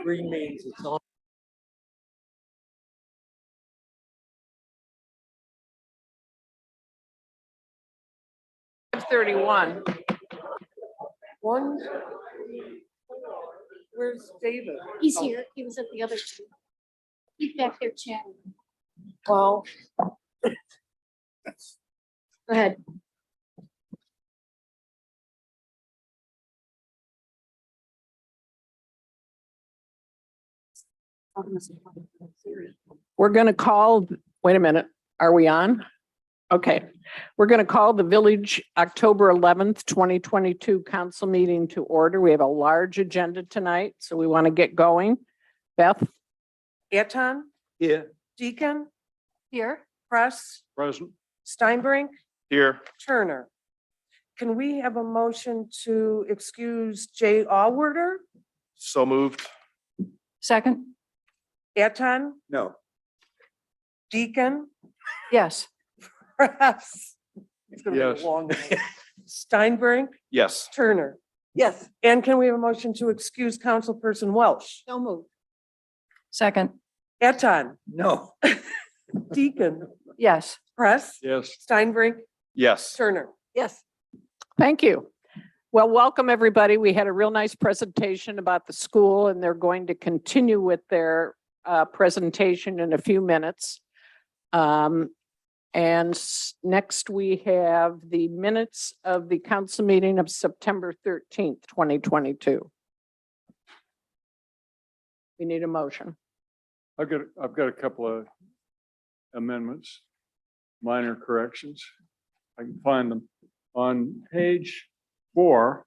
remains its own. $5:31. Where's David? He's here. He was at the other two. He's back there chatting. Well, Go ahead. We're going to call, wait a minute, are we on? Okay, we're going to call the Village October 11th, 2022 council meeting to order. We have a large agenda tonight, so we want to get going. Beth? Eton, Here. Deacon, Here. Press, Present. Steinbrink, Here. Turner. Can we have a motion to excuse Jay Allworder? So moved. Second. Eton, No. Deacon, Yes. Press. It's gonna be a Yes. long one. Steinbrink, Yes. Turner. Yes. And can we have a motion to excuse Councilperson Welsh? So moved. Second. Eton, No. Deacon, Yes. Press, Yes. Steinbrink, Yes. Turner. Yes. Thank you. Well, welcome, everybody. We had a real nice presentation about the school, and they're going to continue with their presentation in a few minutes. Next, we have the minutes of the council meeting of September 13th, 2022. We need a motion. I've got a couple of amendments, minor corrections. I can find them on page 4,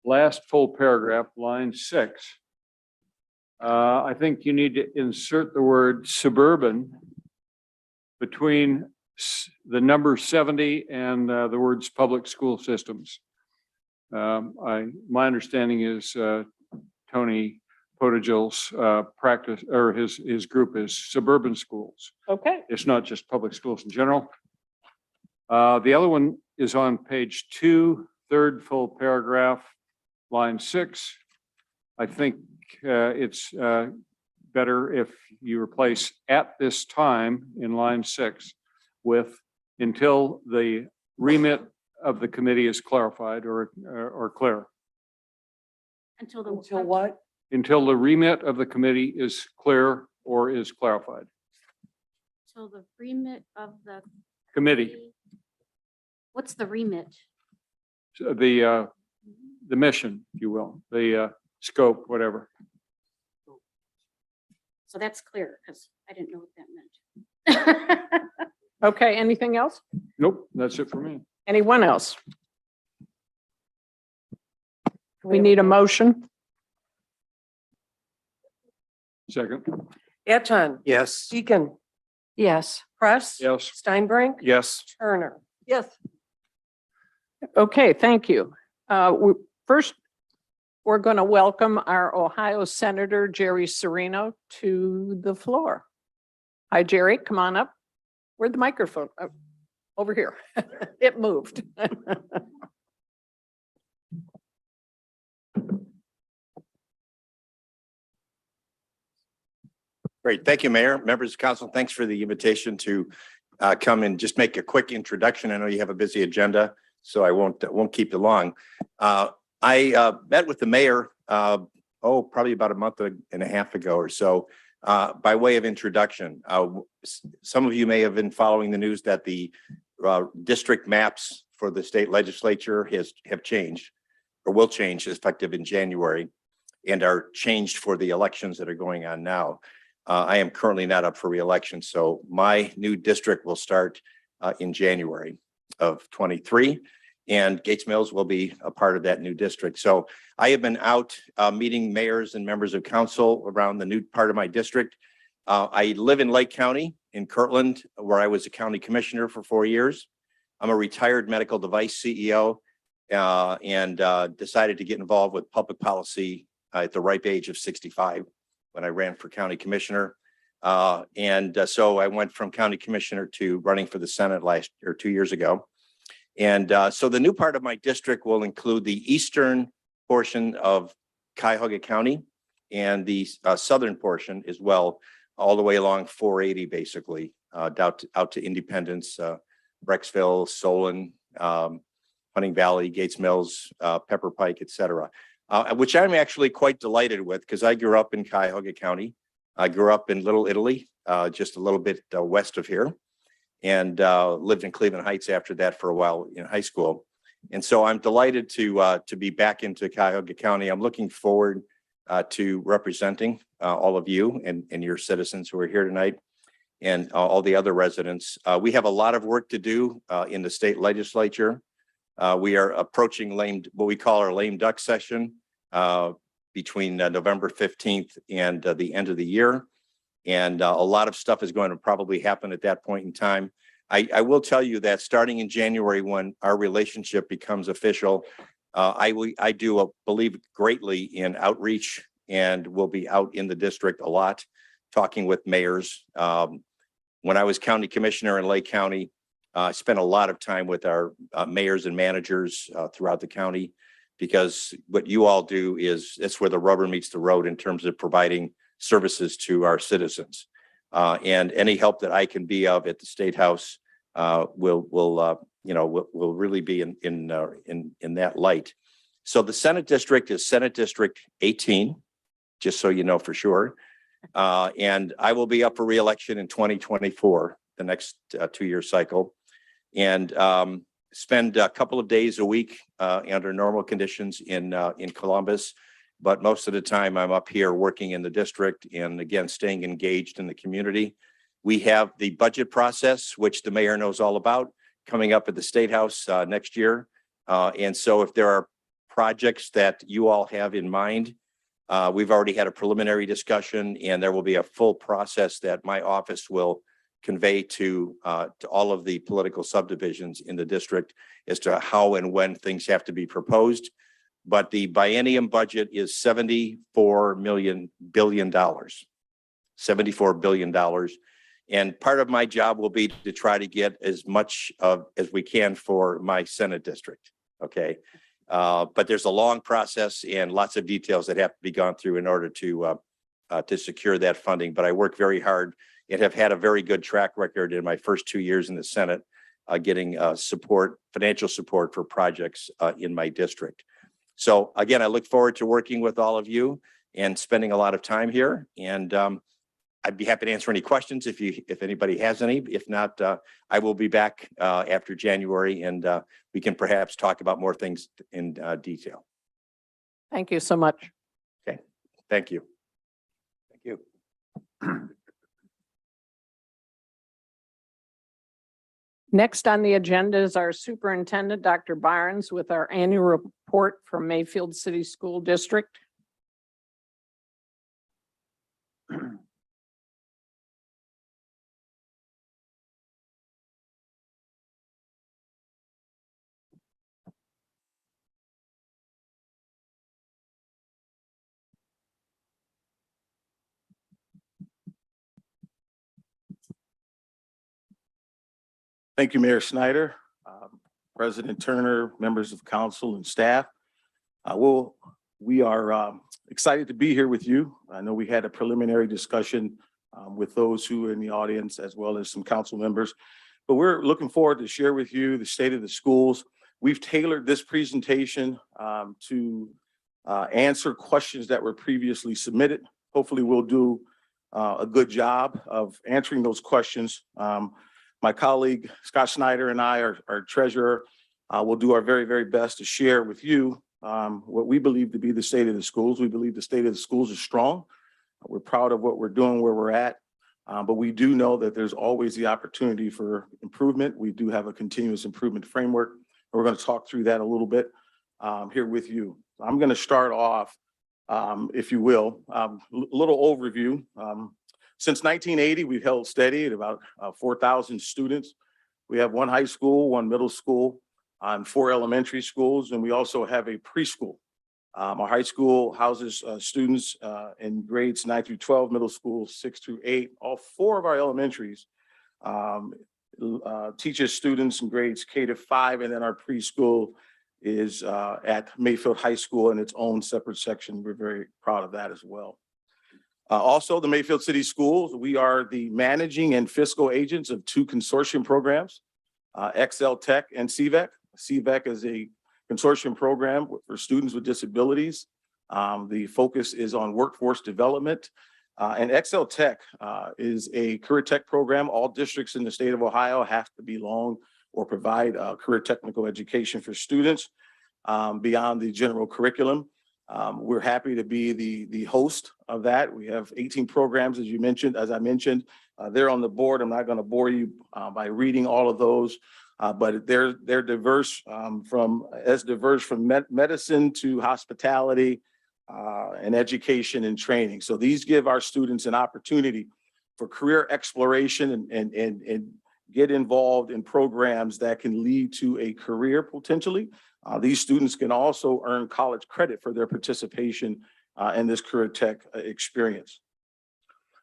last full paragraph, line 6. I think you need to insert the word suburban between the number 70 and the words public school systems. My understanding is Tony Potagil's practice, or his group is suburban schools. Okay. It's not just public schools in general. The other one is on page 2, third full paragraph, line 6. I think it's better if you replace "at this time" in line 6 with "until the remit of the committee is clarified or clear." Until what? Until the remit of the committee is clear or is clarified. So the remit of the. Committee, What's the remit? so the mission, if you will, the scope, whatever. So that's clear because I didn't know what that meant. Okay, anything else? Nope, that's it for me. Anyone else? We need a motion. Second. Eton, Yes. Deacon, Yes. Press. Yes. Steinbrink, Yes. Turner. Yes. Okay, thank you. First, we're going to welcome our Ohio Senator Jerry Serino to the floor. Hi, Jerry, come on up. Where'd the microphone? Oh, over here. It moved. Great. Thank you, Mayor, members of council. Thanks for the invitation to come and just make a quick introduction. I know you have a busy agenda, so I won't keep you long. I met with the mayor, probably about a month and a half ago or so, by way of introduction. Some of you may have been following the news that the district maps for the state legislature have changed or will change effective in January and are changed for the elections that are going on now. I am currently not up for re-election, so my new district will start in January of 23, and Gates Mills will be a part of that new district. So I have been out meeting mayors and members of council around the new part of my district. I live in Lake County in Kirtland, where I was a county commissioner for 4 years. I'm a retired medical device CEO and decided to get involved with public policy at the ripe age of 65. When I ran for county commissioner. So I went from county commissioner to running for the Senate 2 years ago. And so the new part of my district will include the eastern portion of Cuyahoga County and the southern portion as well, all the way along 480, basically, out to Independence, Brecksville, Solon, Hunting Valley, Gates Mills, Pepper Pike, et cetera, which I'm actually quite delighted with because I grew up in Cuyahoga County. I grew up in Little Italy, just a little bit west of here, and lived in Cleveland Heights after that for a while in high school. And so I'm delighted to be back into Cuyahoga County. I'm looking forward to representing all of you and your citizens who are here tonight, and all the other residents. We have a lot of work to do in the state legislature. We are approaching what we call our lame duck session between November 15th and the end of the year. And a lot of stuff is going to probably happen at that point in time. I will tell you that starting in January, when our relationship becomes official, I do believe greatly in outreach, and will be out in the district a lot, talking with mayors. When I was county commissioner in Lake County, I spent a lot of time with our mayors and managers throughout the county, because what you all do is, it's where the rubber meets the road in terms of providing services to our citizens. And any help that I can be of at the State House will really be in that light. So the Senate district is Senate District 18, just so you know for sure. And I will be up for re-election in 2024, the next 2-year cycle, and spend a couple of days a week under normal conditions in Columbus. But most of the time I'm up here working in the district, and again, staying engaged in the community. We have the budget process, which the mayor knows all about, coming up at the State House next year. And so if there are projects that you all have in mind, we've already had a preliminary discussion, and there will be a full process that my office will convey to all of the political subdivisions in the district as to how and when things have to be proposed. But the biennium budget is $74 billion, $74 billion. And part of my job will be to try to get as much as we can for my Senate district. Okay. But there's a long process and lots of details that have to be gone through in order to secure that funding. But I work very hard and have had a very good track record in my first 2 years in the Senate, getting financial support for projects in my district. So again, I look forward to working with all of you and spending a lot of time here. And I'd be happy to answer any questions if anybody has any. If not, I will be back after January, and we can perhaps talk about more things in detail. Thank you so much. Okay, thank you. Thank you. Next on the agenda is our superintendent, Dr. Barnes, with our annual report from Mayfield City School District. Thank you, Mayor Snyder, President Turner, members of council and staff. We are excited to be here with you. I know we had a preliminary discussion with those who are in the audience, as well as some council members, but we're looking forward to share with you the state of the schools. We've tailored this presentation to answer questions that were previously submitted. Hopefully we'll do a good job of answering those questions. My colleague, Scott Snyder, and I, our treasurer, will do our very, very best to share with you what we believe to be the state of the schools. We believe the state of the schools is strong. We're proud of what we're doing, where we're at, but we do know that there's always the opportunity for improvement. We do have a continuous improvement framework. We're going to talk through that a little bit here with you. I'm going to start off, if you will, a little overview. Since 1980, we've held steady at about 4,000 students. We have 1 high school, 1 middle school, and 4 elementary schools, and we also have a preschool. Our high school houses students in grades 9 through 12, middle school 6 through 8. All 4 of our elementaries teaches students in grades K to 5, and then our preschool is at Mayfield High School in its own separate section. We're very proud of that as well. Also, the Mayfield City Schools, we are the managing and fiscal agents of two consortium programs, Excel Tech and CVEC. CVEC is a consortium program for students with disabilities. The focus is on workforce development. And Excel Tech is a career tech program. All districts in the state of Ohio have to belong or provide career technical education for students beyond the general curriculum. We're happy to be the host of that. We have 18 programs, as I mentioned, they're on the board. I'm not going to bore you by reading all of those, but they're diverse from medicine to hospitality and education and training. So these give our students an opportunity for career exploration and get involved in programs that can lead to a career potentially. These students can also earn college credit for their participation in this career tech experience.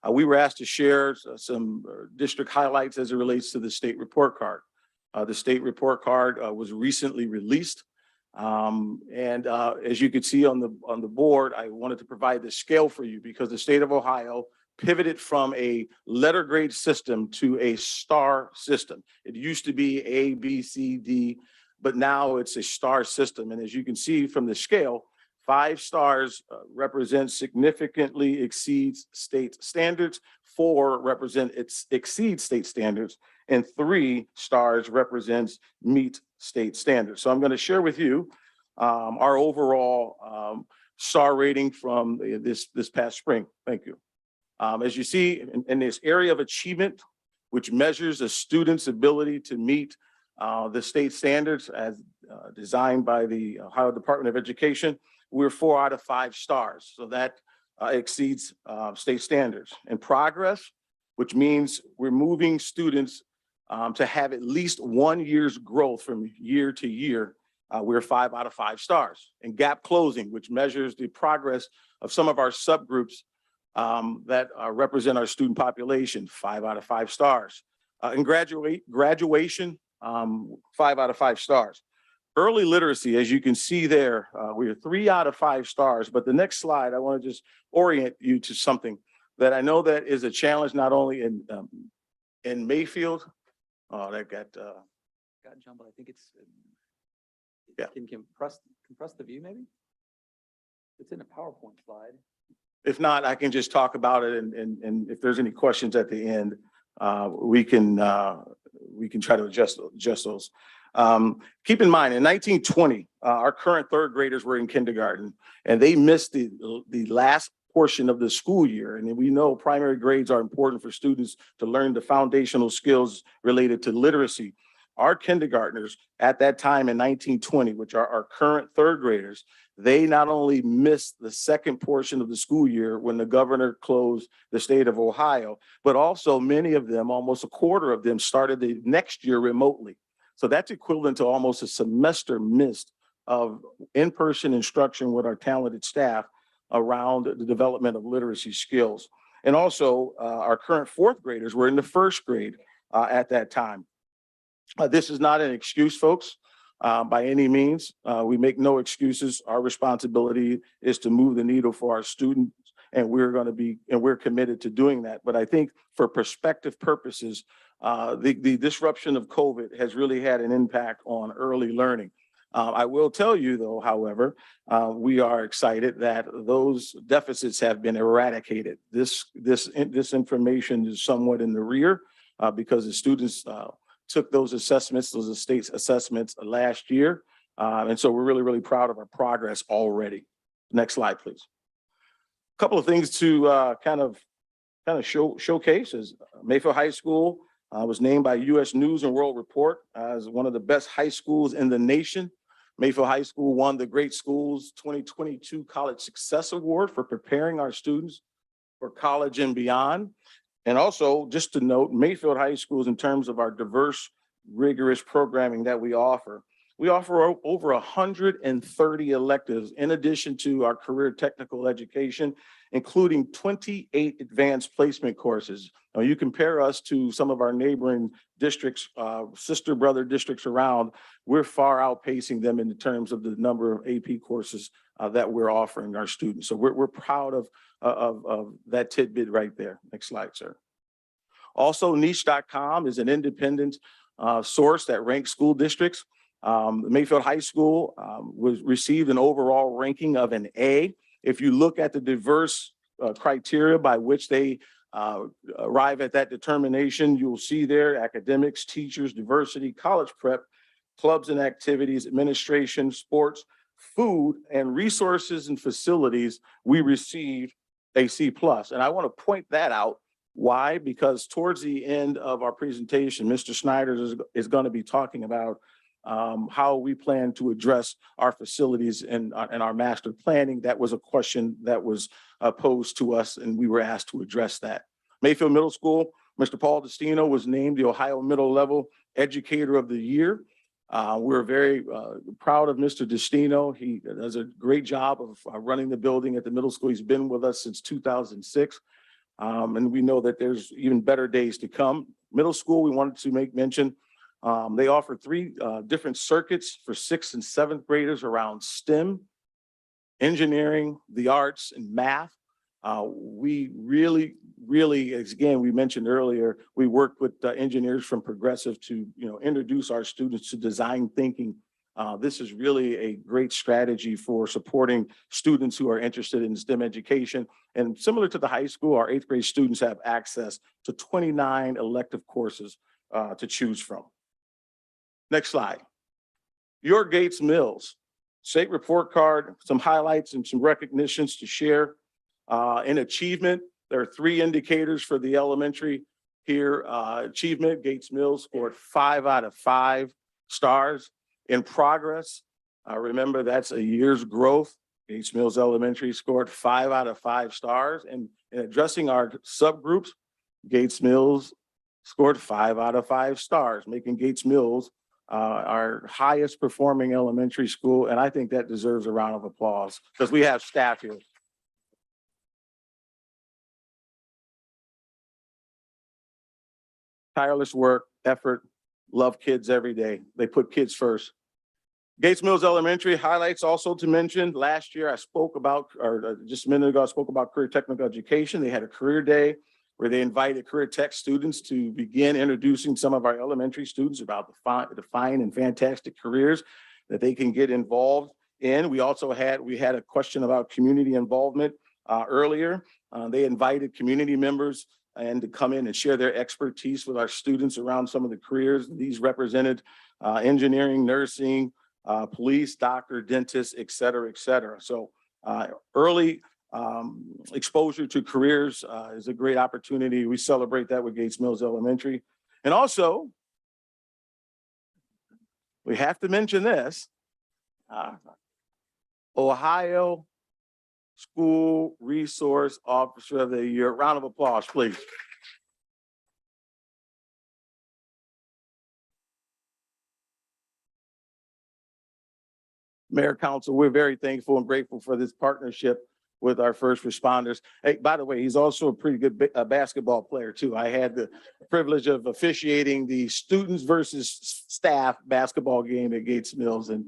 We were asked to share some district highlights as it relates to the state report card. The state report card was recently released. As you could see on the board, I wanted to provide the scale for you because the state of Ohio pivoted from a letter grade system to a star system. It used to be A, B, C, D, but now it's a star system. And as you can see from the scale, 5 stars represent significantly exceeds state standards, 4 represent exceeds state standards, and 3 stars represents meet state standards. So I'm going to share with you our overall star rating from this past spring. Thank you. As you see in this area of achievement, which measures a student's ability to meet the state standards as designed by the Ohio Department of Education, we're 4 out of 5 stars. So that exceeds state standards. And progress, which means we're moving students to have at least 1 year's growth from year to year, we're 5 out of 5 stars. And gap closing, which measures the progress of some of our subgroups that represent our student population, 5 out of 5 stars. And graduation, 5 out of 5 stars. Early literacy, as you can see there, we are 3 out of 5 stars. But the next slide, I want to just orient you to something that I know that is a challenge not only in Mayfield. Oh, that got jumbled. I think it's. Yeah. Can compress the view maybe? It's in a PowerPoint slide. If not, I can just talk about it, and if there's any questions at the end, we can try to adjust those. Keep in mind, in 1920, our current 3rd graders were in kindergarten, and they missed the last portion of the school year. And we know primary grades are important for students to learn the foundational skills related to literacy. Our kindergartners at that time in 1920, which are our current 3rd graders, they not only missed the second portion of the school year when the governor closed the state of Ohio, but also many of them, almost a quarter of them, started the next year remotely. So that's equivalent to almost a semester missed of in-person instruction with our talented staff around the development of literacy skills. And also our current 4th graders were in the 1st grade at that time. This is not an excuse, folks, by any means. We make no excuses. Our responsibility is to move the needle for our students, and we're committed to doing that. But I think for perspective purposes, the disruption of COVID has really had an impact on early learning. I will tell you, though, however, we are excited that those deficits have been eradicated. This information is somewhat in the rear because the students took those assessments, those state's assessments last year. And so we're really, really proud of our progress already. Next slide, please. A couple of things to kind of showcase is Mayfield High School was named by U.S. News and World Report as one of the best high schools in the nation. Mayfield High School won the Great Schools 2022 College Success Award for preparing our students for college and beyond. And also, just to note, Mayfield High Schools, in terms of our diverse, rigorous programming that we offer, We offer over 130 electives in addition to our career technical education, including 28 advanced placement courses. Now, you compare us to some of our neighboring districts, sister brother districts around, we're far outpacing them in terms of the number of AP courses that we're offering our students. So we're proud of that tidbit right there. Next slide, sir. Also, niche.com is an independent source that ranks school districts. Mayfield High School received an overall ranking of an A. If you look at the diverse criteria by which they arrive at that determination, you'll see there academics, teachers, diversity, college prep, clubs and activities, administration, sports, food, and resources and facilities. We received a C+. And I want to point that out. Why? Because towards the end of our presentation, Mr. Snyder is going to be talking about how we plan to address our facilities and our master planning. That was a question that was posed to us, and we were asked to address that. Mayfield Middle School, Mr. Paul Destino was named the Ohio Middle Level Educator of the Year. We're very proud of Mr. Destino. He does a great job of running the building at the middle school. He's been with us since 2006. And we know that there's even better days to come. Middle school, we wanted to make mention. They offer 3 different circuits for 6th and 7th graders around STEM, engineering, the arts, and math. We really, as again, we mentioned earlier, we worked with engineers from Progressive to, introduce our students to design thinking. This is really a great strategy for supporting students who are interested in STEM education. And similar to the high school, our 8th grade students have access to 29 elective courses to choose from. Next slide. Your Gates Mills state report card, some highlights and some recognitions to share. In achievement, there are 3 indicators for the elementary here. Achievement, Gates Mills scored 5 out of 5 stars. In progress, remember that's a year's growth. Gates Mills Elementary scored 5 out of 5 stars. And in addressing our subgroups, Gates Mills scored 5 out of 5 stars, making Gates Mills our highest performing elementary school. And I think that deserves a round of applause because we have staff here. Tireless work, effort, love kids every day. They put kids first. Gates Mills Elementary highlights also to mention, last year I spoke about, or just a minute ago, I spoke about career technical education. They had a career day where they invited career tech students to begin introducing some of our elementary students about the fine and fantastic careers that they can get involved in. We also had a question about community involvement earlier. They invited community members and to come in and share their expertise with our students around some of the careers. These represented engineering, nursing, police, doctor, dentist, et cetera, et cetera. So early exposure to careers is a great opportunity. We celebrate that with Gates Mills Elementary. And also, we have to mention this, Ohio School Resource Officer of the Year. Round of applause, please. Mayor, Council, we're very thankful and grateful for this partnership with our first responders. Hey, by the way, he's also a pretty good basketball player too. I had the privilege of officiating the students versus staff basketball game at Gates Mills. And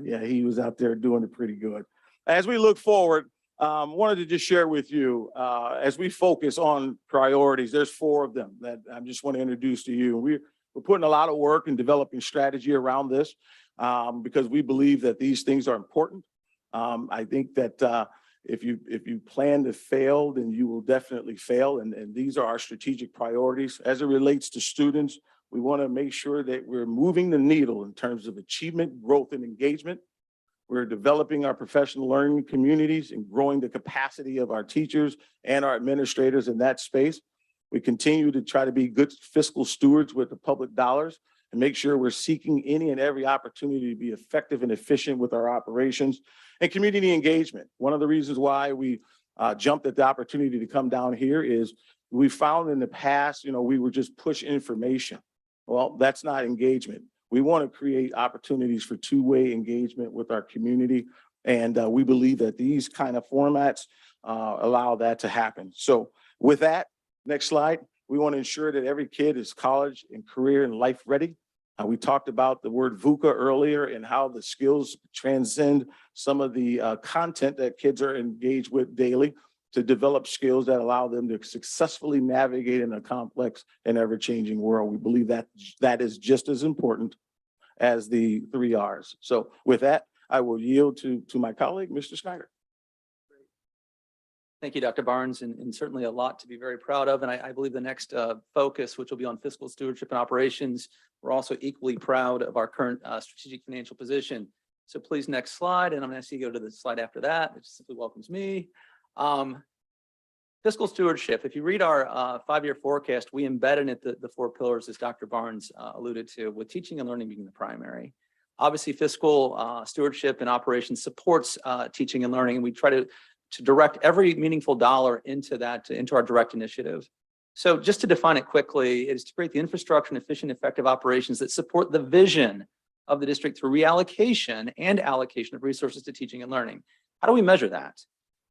yeah, he was out there doing it pretty good. As we look forward, wanted to just share with you, as we focus on priorities, there's 4 of them that I just want to introduce to you. We're putting a lot of work in developing strategy around this because we believe that these things are important. I think that if you plan to fail, then you will definitely fail. And these are our strategic priorities. As it relates to students, we want to make sure that we're moving the needle in terms of achievement, growth, and engagement. We're developing our professional learning communities and growing the capacity of our teachers and our administrators in that space. We continue to try to be good fiscal stewards with the public dollars and make sure we're seeking any and every opportunity to be effective and efficient with our operations. And community engagement. One of the reasons why we jumped at the opportunity to come down here is we found in the past, we were just push information. Well, that's not engagement. We want to create opportunities for two-way engagement with our community. And we believe that these kind of formats allow that to happen. So with that, next slide, we want to ensure that every kid is college and career and life ready. We talked about the word VUCA earlier and how the skills transcend some of the content that kids are engaged with daily to develop skills that allow them to successfully navigate in a complex and ever-changing world. We believe that that is just as important as the 3 Rs. So with that, I will yield to my colleague, Mr. Snyder. Thank you, Dr. Barnes, and certainly a lot to be very proud of. And I believe the next focus, which will be on fiscal stewardship and operations, we're also equally proud of our current strategic financial position. So please, next slide, and I'm going to ask you to go to the slide after that, which simply welcomes me. Fiscal stewardship. If you read our 5-year forecast, we embedded in it the 4 pillars, as Dr. Barnes alluded to, with teaching and learning being the primary. Obviously, fiscal stewardship and operations supports teaching and learning, and we try to direct every meaningful dollar into that, into our direct initiative. So just to define it quickly, it is to create the infrastructure and efficient, effective operations that support the vision of the district through reallocation and allocation of resources to teaching and learning. How do we measure that?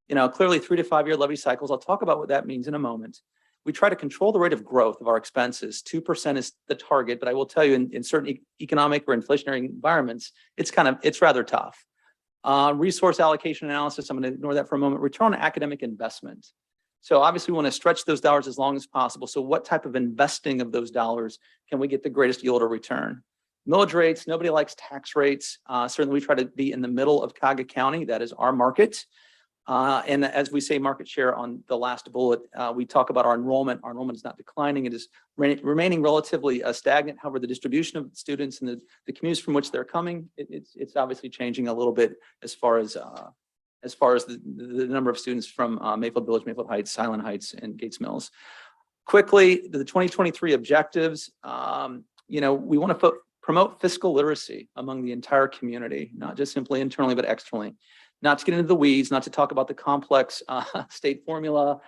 You know, clearly 3 to 5 year levy cycles. I'll talk about what that means in a moment. We try to control the rate of growth of our expenses. 2% is the target, but I will tell you in certain economic or inflationary environments, it's rather tough. Resource allocation analysis, I'm going to ignore that for a moment. Return on academic investment. So obviously we want to stretch those dollars as long as possible. So what type of investing of those dollars can we get the greatest yield or return? Millage rates, nobody likes tax rates. Certainly we try to be in the middle of Cuyahoga County. That is our market. And as we say market share on the last bullet, we talk about our enrollment. Our enrollment is not declining. It is remaining relatively stagnant. However, the distribution of students and the communities from which they're coming, it's obviously changing a little bit as far as the number of students from Mayfield Village, Mayfield Heights, Highland Heights, and Gates Mills. Quickly, the 2023 objectives, we want to promote fiscal literacy among the entire community, not just simply internally, but externally. Not to get into the weeds, not to talk about the complex state formula,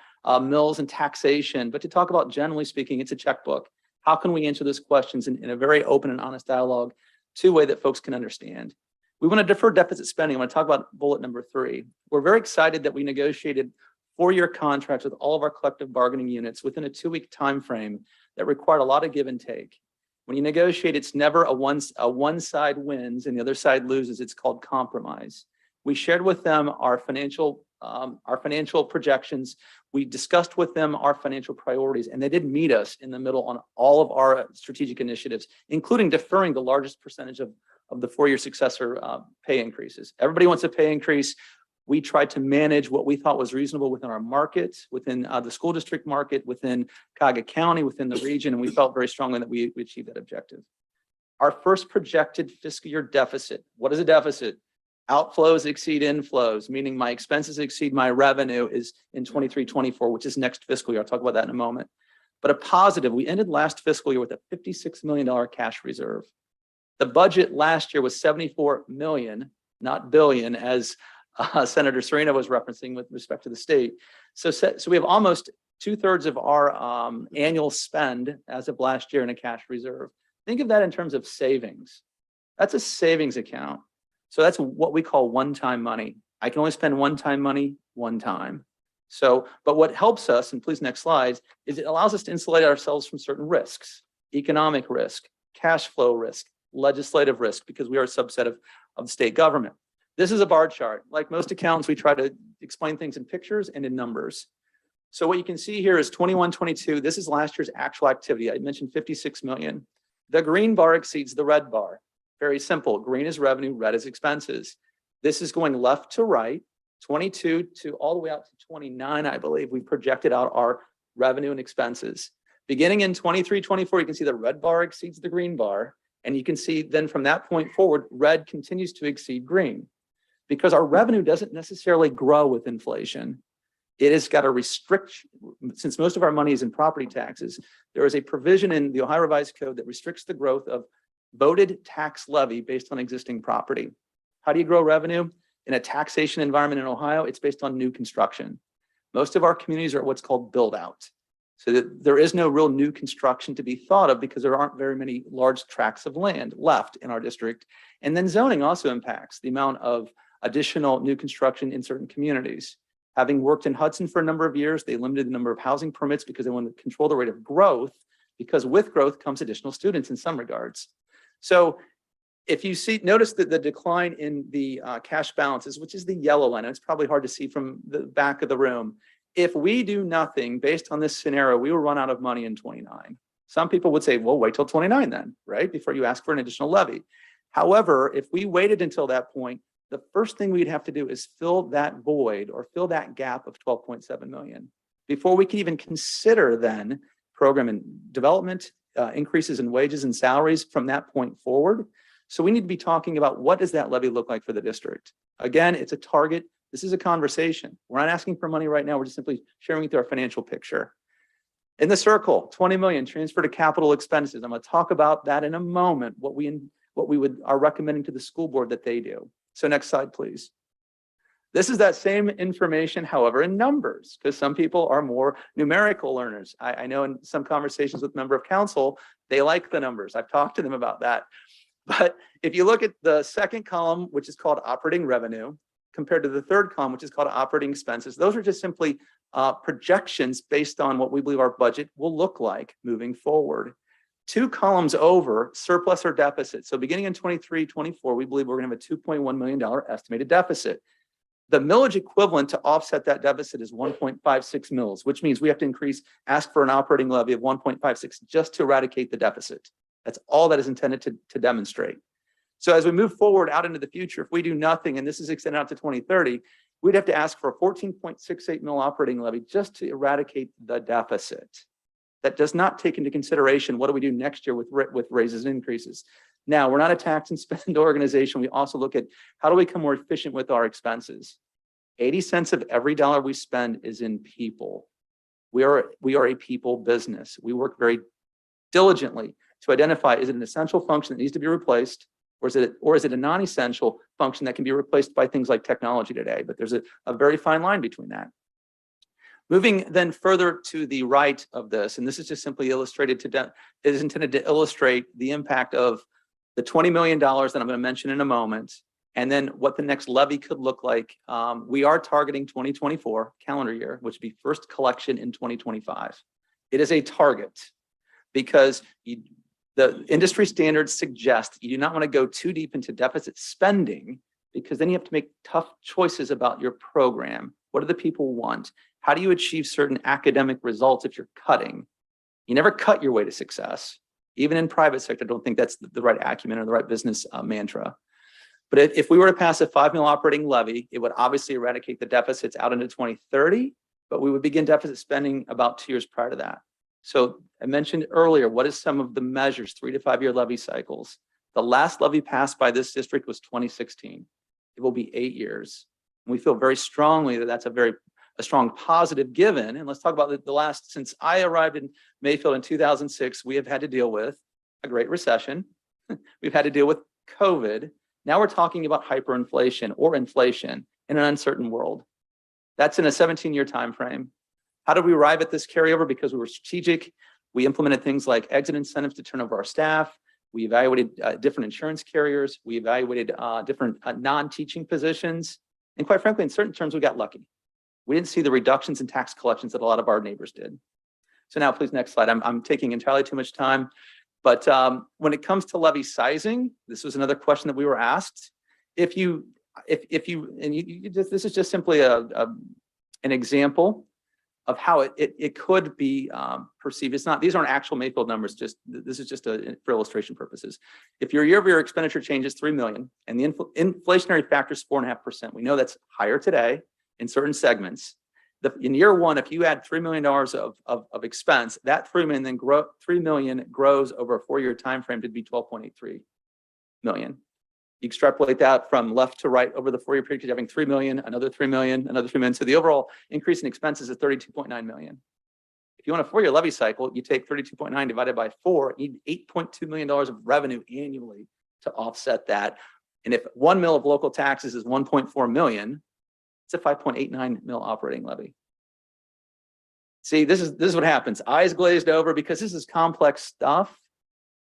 mills and taxation, but to talk about, generally speaking, it's a checkbook. How can we answer those questions in a very open and honest dialogue to a way that folks can understand? We want to defer deficit spending. I want to talk about bullet number 3. We're very excited that we negotiated 4-year contracts with all of our collective bargaining units within a 2-week time frame that required a lot of give and take. When you negotiate, it's never one side wins and the other side loses. It's called compromise. We shared with them our financial projections. We discussed with them our financial priorities, and they did meet us in the middle on all of our strategic initiatives, including deferring the largest percentage of the 4-year successor pay increases. Everybody wants a pay increase. We tried to manage what we thought was reasonable within our market, within the school district market, within Cuyahoga County, within the region, and we felt very strongly that we achieved that objective. Our first projected fiscal year deficit. What is a deficit? Outflows exceed inflows, meaning my expenses exceed my revenue is in 23-24, which is next fiscal year. I'll talk about that in a moment. But a positive, we ended last fiscal year with a $56 million cash reserve. The budget last year was $74 million, not billion, as Senator Serino was referencing with respect to the state. So we have almost 2/3 of our annual spend as of last year in a cash reserve. Think of that in terms of savings. That's a savings account. So that's what we call one-time money. I can only spend one-time money one time. So, but what helps us, and please next slide, is it allows us to insulate ourselves from certain risks, economic risk, cash flow risk, legislative risk, because we are a subset of state government. This is a bar chart. Like most accountants, we try to explain things in pictures and in numbers. So what you can see here is 21-22. This is last year's actual activity. I mentioned 56 million. The green bar exceeds the red bar. Very simple. Green is revenue, red is expenses. This is going left to right, 22 to all the way out to 29, I believe. We projected out our revenue and expenses. Beginning in 23-24, you can see the red bar exceeds the green bar. And you can see then from that point forward, red continues to exceed green because our revenue doesn't necessarily grow with inflation. It has got a restriction, since most of our money is in property taxes, there is a provision in the Ohio Revised Code that restricts the growth of voted tax levy based on existing property. How do you grow revenue? In a taxation environment in Ohio, it's based on new construction. Most of our communities are what's called build out. So that there is no real new construction to be thought of because there aren't very many large tracts of land left in our district. And then zoning also impacts the amount of additional new construction in certain communities. Having worked in Hudson for a number of years, they limited the number of housing permits because they wanted to control the rate of growth, because with growth comes additional students in some regards. So if you notice that the decline in the cash balances, which is the yellow line, it's probably hard to see from the back of the room. If we do nothing based on this scenario, we will run out of money in 29. Some people would say, well, wait till 29 then, right? Before you ask for an additional levy. However, if we waited until that point, the first thing we'd have to do is fill that void or fill that gap of 12.7 million before we can even consider then program and development, increases in wages and salaries from that point forward. So we need to be talking about what does that levy look like for the district? Again, it's a target. This is a conversation. We're not asking for money right now. We're just simply sharing with you our financial picture. In the circle, 20 million transfer to capital expenses. I'm going to talk about that in a moment, what we are recommending to the school board that they do. So next slide, please. This is that same information, however, in numbers, because some people are more numerical learners. I know in some conversations with member of council, they like the numbers. I've talked to them about that. But if you look at the second column, which is called operating revenue, compared to the third column, which is called operating expenses, those are just simply projections based on what we believe our budget will look like moving forward. 2 columns over, surplus or deficit. So beginning in 23-24, we believe we're going to have a $2.1 million estimated deficit. The millage equivalent to offset that deficit is 1.56 mils, which means we have to ask for an operating levy of 1.56 just to eradicate the deficit. That's all that is intended to demonstrate. So as we move forward out into the future, if we do nothing, and this is extended out to 2030, we'd have to ask for a 14.68 mil operating levy just to eradicate the deficit. That does not take into consideration what do we do next year with raises and increases. Now, we're not a tax and spend organization. We also look at how do we become more efficient with our expenses. 80 cents of every dollar we spend is in people. We are a people business. We work very diligently to identify, is it an essential function that needs to be replaced, or is it a non-essential function that can be replaced by things like technology today? But there's a very fine line between that. Moving then further to the right of this, and this is just simply illustrated it is intended to illustrate the impact of the $20 million that I'm going to mention in a moment, and then what the next levy could look like. We are targeting 2024 calendar year, which would be first collection in 2025. It is a target because the industry standards suggest you do not want to go too deep into deficit spending, because then you have to make tough choices about your program. What do the people want? How do you achieve certain academic results if you're cutting? You never cut your way to success. Even in private sector, I don't think that's the right acumen or the right business mantra. But if we were to pass a 5 mil operating levy, it would obviously eradicate the deficits out into 2030, but we would begin deficit spending about 2 years prior to that. So I mentioned earlier, what is some of the measures, 3 to 5 year levy cycles? The last levy passed by this district was 2016. It will be 8 years. And we feel very strongly that that's a strong positive given. And let's talk about the last, since I arrived in Mayfield in 2006, we have had to deal with a great recession. We've had to deal with COVID. Now we're talking about hyperinflation or inflation in an uncertain world. That's in a 17-year time frame. How did we arrive at this carryover? Because we were strategic. We implemented things like exit incentives to turn over our staff. We evaluated different insurance carriers. We evaluated different non-teaching positions. And quite frankly, in certain terms, we got lucky. We didn't see the reductions in tax collections that a lot of our neighbors did. So now, please, next slide. I'm taking entirely too much time. But when it comes to levy sizing, this was another question that we were asked. This is just simply an example of how it could be perceived. These aren't actual Mayfield numbers. This is just for illustration purposes. If your year-over-year expenditure change is $3 million and the inflationary factor is 4.5%, we know that's higher today in certain segments. In year one, if you add $3 million of expense, that $3 million grows over a 4-year time frame to be $12.83 million. You extrapolate that from left to right over the 4-year period, because you're having 3 million, another 3 million, another 3 million. So the overall increase in expenses is 32.9 million. If you want a 4-year levy cycle, you take 32.9 divided by 4, you need $8.2 million of revenue annually to offset that. And if 1 mil of local taxes is 1.4 million, it's a 5.89 mil operating levy. See, this is what happens. Eyes glazed over because this is complex stuff.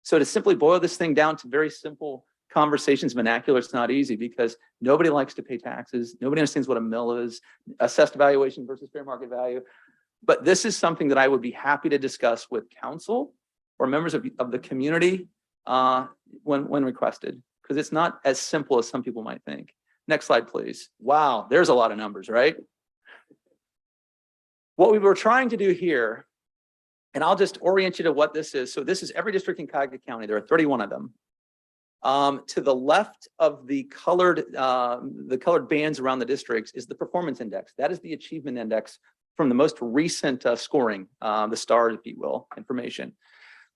So to simply boil this thing down to very simple conversations, vernacular, it's not easy because nobody likes to pay taxes. Nobody understands what a mill is, assessed valuation versus fair market value. But this is something that I would be happy to discuss with council or members of the community when requested, because it's not as simple as some people might think. Next slide, please. Wow, there's a lot of numbers, right? What we were trying to do here, and I'll just orient you to what this is. So this is every district in Cuyahoga County. There are 31 of them. To the left of the colored bands around the districts is the performance index. That is the achievement index from the most recent scoring, the stars, if you will, information.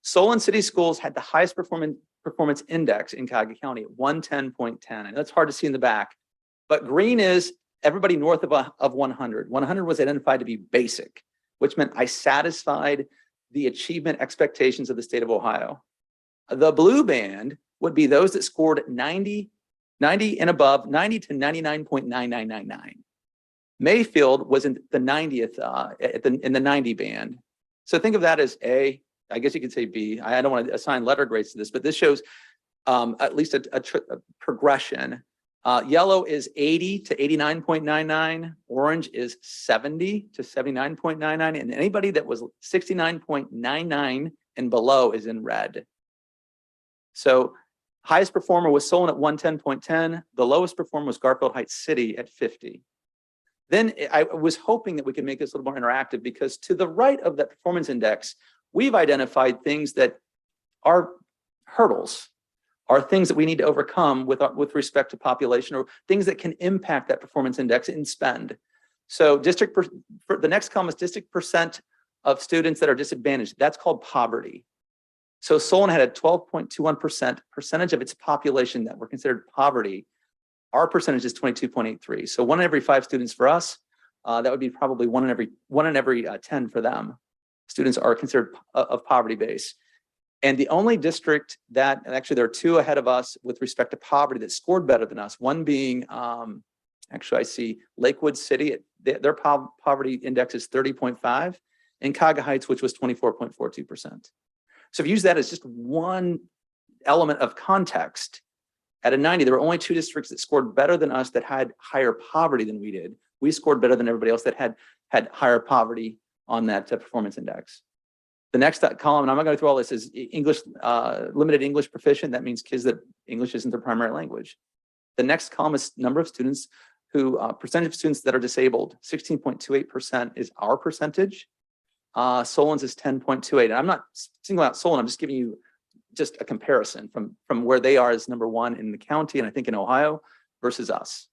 Solon City Schools had the highest performance index in Cuyahoga County at 110.10. And that's hard to see in the back, but green is everybody north of 100. 100 was identified to be basic, which meant I satisfied the achievement expectations of the state of Ohio. The blue band would be those that scored 90 and above, 90 to 99.9999. Mayfield was in the 90th, in the 90 band. So think of that as A, I guess you could say B. I don't want to assign letter grades to this, but this shows at least a progression. Yellow is 80 to 89.99. Orange is 70 to 79.99. And anybody that was 69.99 and below is in red. So highest performer was Solon at 110.10. The lowest performer was Garfield Heights City at 50. Then I was hoping that we could make this a little more interactive because to the right of that performance index, we've identified things that are hurdles, are things that we need to overcome with respect to population or things that can impact that performance index in spend. So the next column is district percent of students that are disadvantaged. That's called poverty. So Solon had a 12.21% percentage of its population that were considered poverty. Our percentage is 22.83. So 1 in every 5 students for us, that would be probably 1 in every 10 for them. Students are considered of poverty base. And the only district that, and actually there are 2 ahead of us with respect to poverty that scored better than us, one being, actually I see Lakewood City, their poverty index is 30.5, and Cuyahoga Heights, which was 24.42%. So if you use that as just one element of context, at a 90, there were only 2 districts that scored better than us that had higher poverty than we did. We scored better than everybody else that had higher poverty on that performance index. The next column, and I'm not going to go through all this, is English, limited English proficient. That means kids that English isn't their primary language. The next column is number of students who, percentage of students that are disabled. 16.28% is our percentage. Solon's is 10.28. And I'm not singling out Solon, I'm just giving you just a comparison from where they are as number 1 in the county, and I think in Ohio, versus us.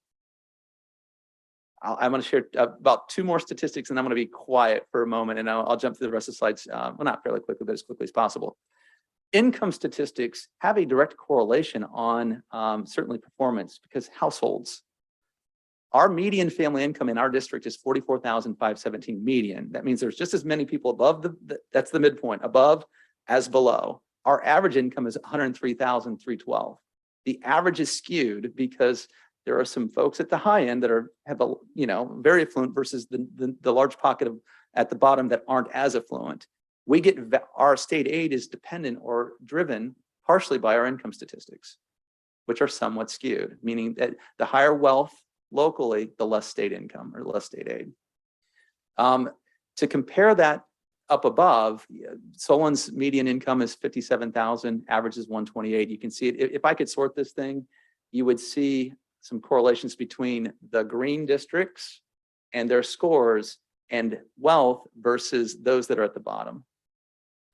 I'm going to share about 2 more statistics, and I'm going to be quiet for a moment, and I'll jump through the rest of the slides, well, not fairly quickly, but as quickly as possible. Income statistics have a direct correlation on certainly performance because households. Our median family income in our district is $44,517 median. That means there's just as many people above that's the midpoint, above as below. Our average income is $103,312. The average is skewed because there are some folks at the high end that have a very affluent versus the large pocket at the bottom that aren't as affluent. We get our state aid is dependent or driven partially by our income statistics, which are somewhat skewed, meaning that the higher wealth locally, the less state income or less state aid. To compare that up above, Solon's median income is 57,000, average is 128. You can see it. If I could sort this thing, you would see some correlations between the green districts and their scores and wealth versus those that are at the bottom.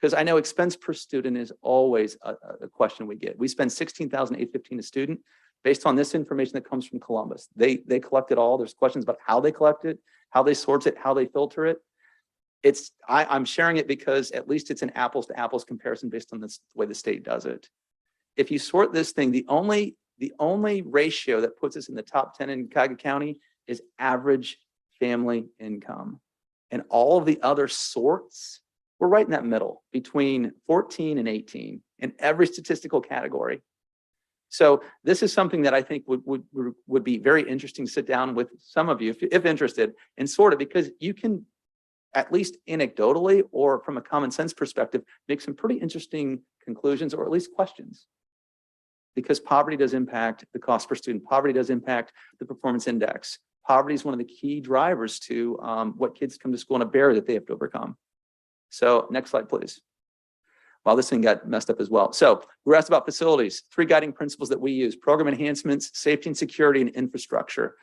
Because I know expense per student is always a question we get. We spend $16,815 a student based on this information that comes from Columbus. They collect it all. There's questions about how they collect it, how they sort it, how they filter it. I'm sharing it because at least it's an apples to apples comparison based on the way the state does it. If you sort this thing, the only ratio that puts us in the top 10 in Cuyahoga County is average family income. And all of the other sorts, we're right in that middle between 14 and 18 in every statistical category. So this is something that I think would be very interesting to sit down with some of you if interested and sort it, because you can at least anecdotally or from a common sense perspective, make some pretty interesting conclusions or at least questions. Because poverty does impact the cost per student. Poverty does impact the performance index. Poverty is one of the key drivers to what kids come to school and a barrier that they have to overcome. So next slide, please. Well, this thing got messed up as well. So we're asked about facilities, 3 guiding principles that we use: program enhancements, safety and security, and infrastructure.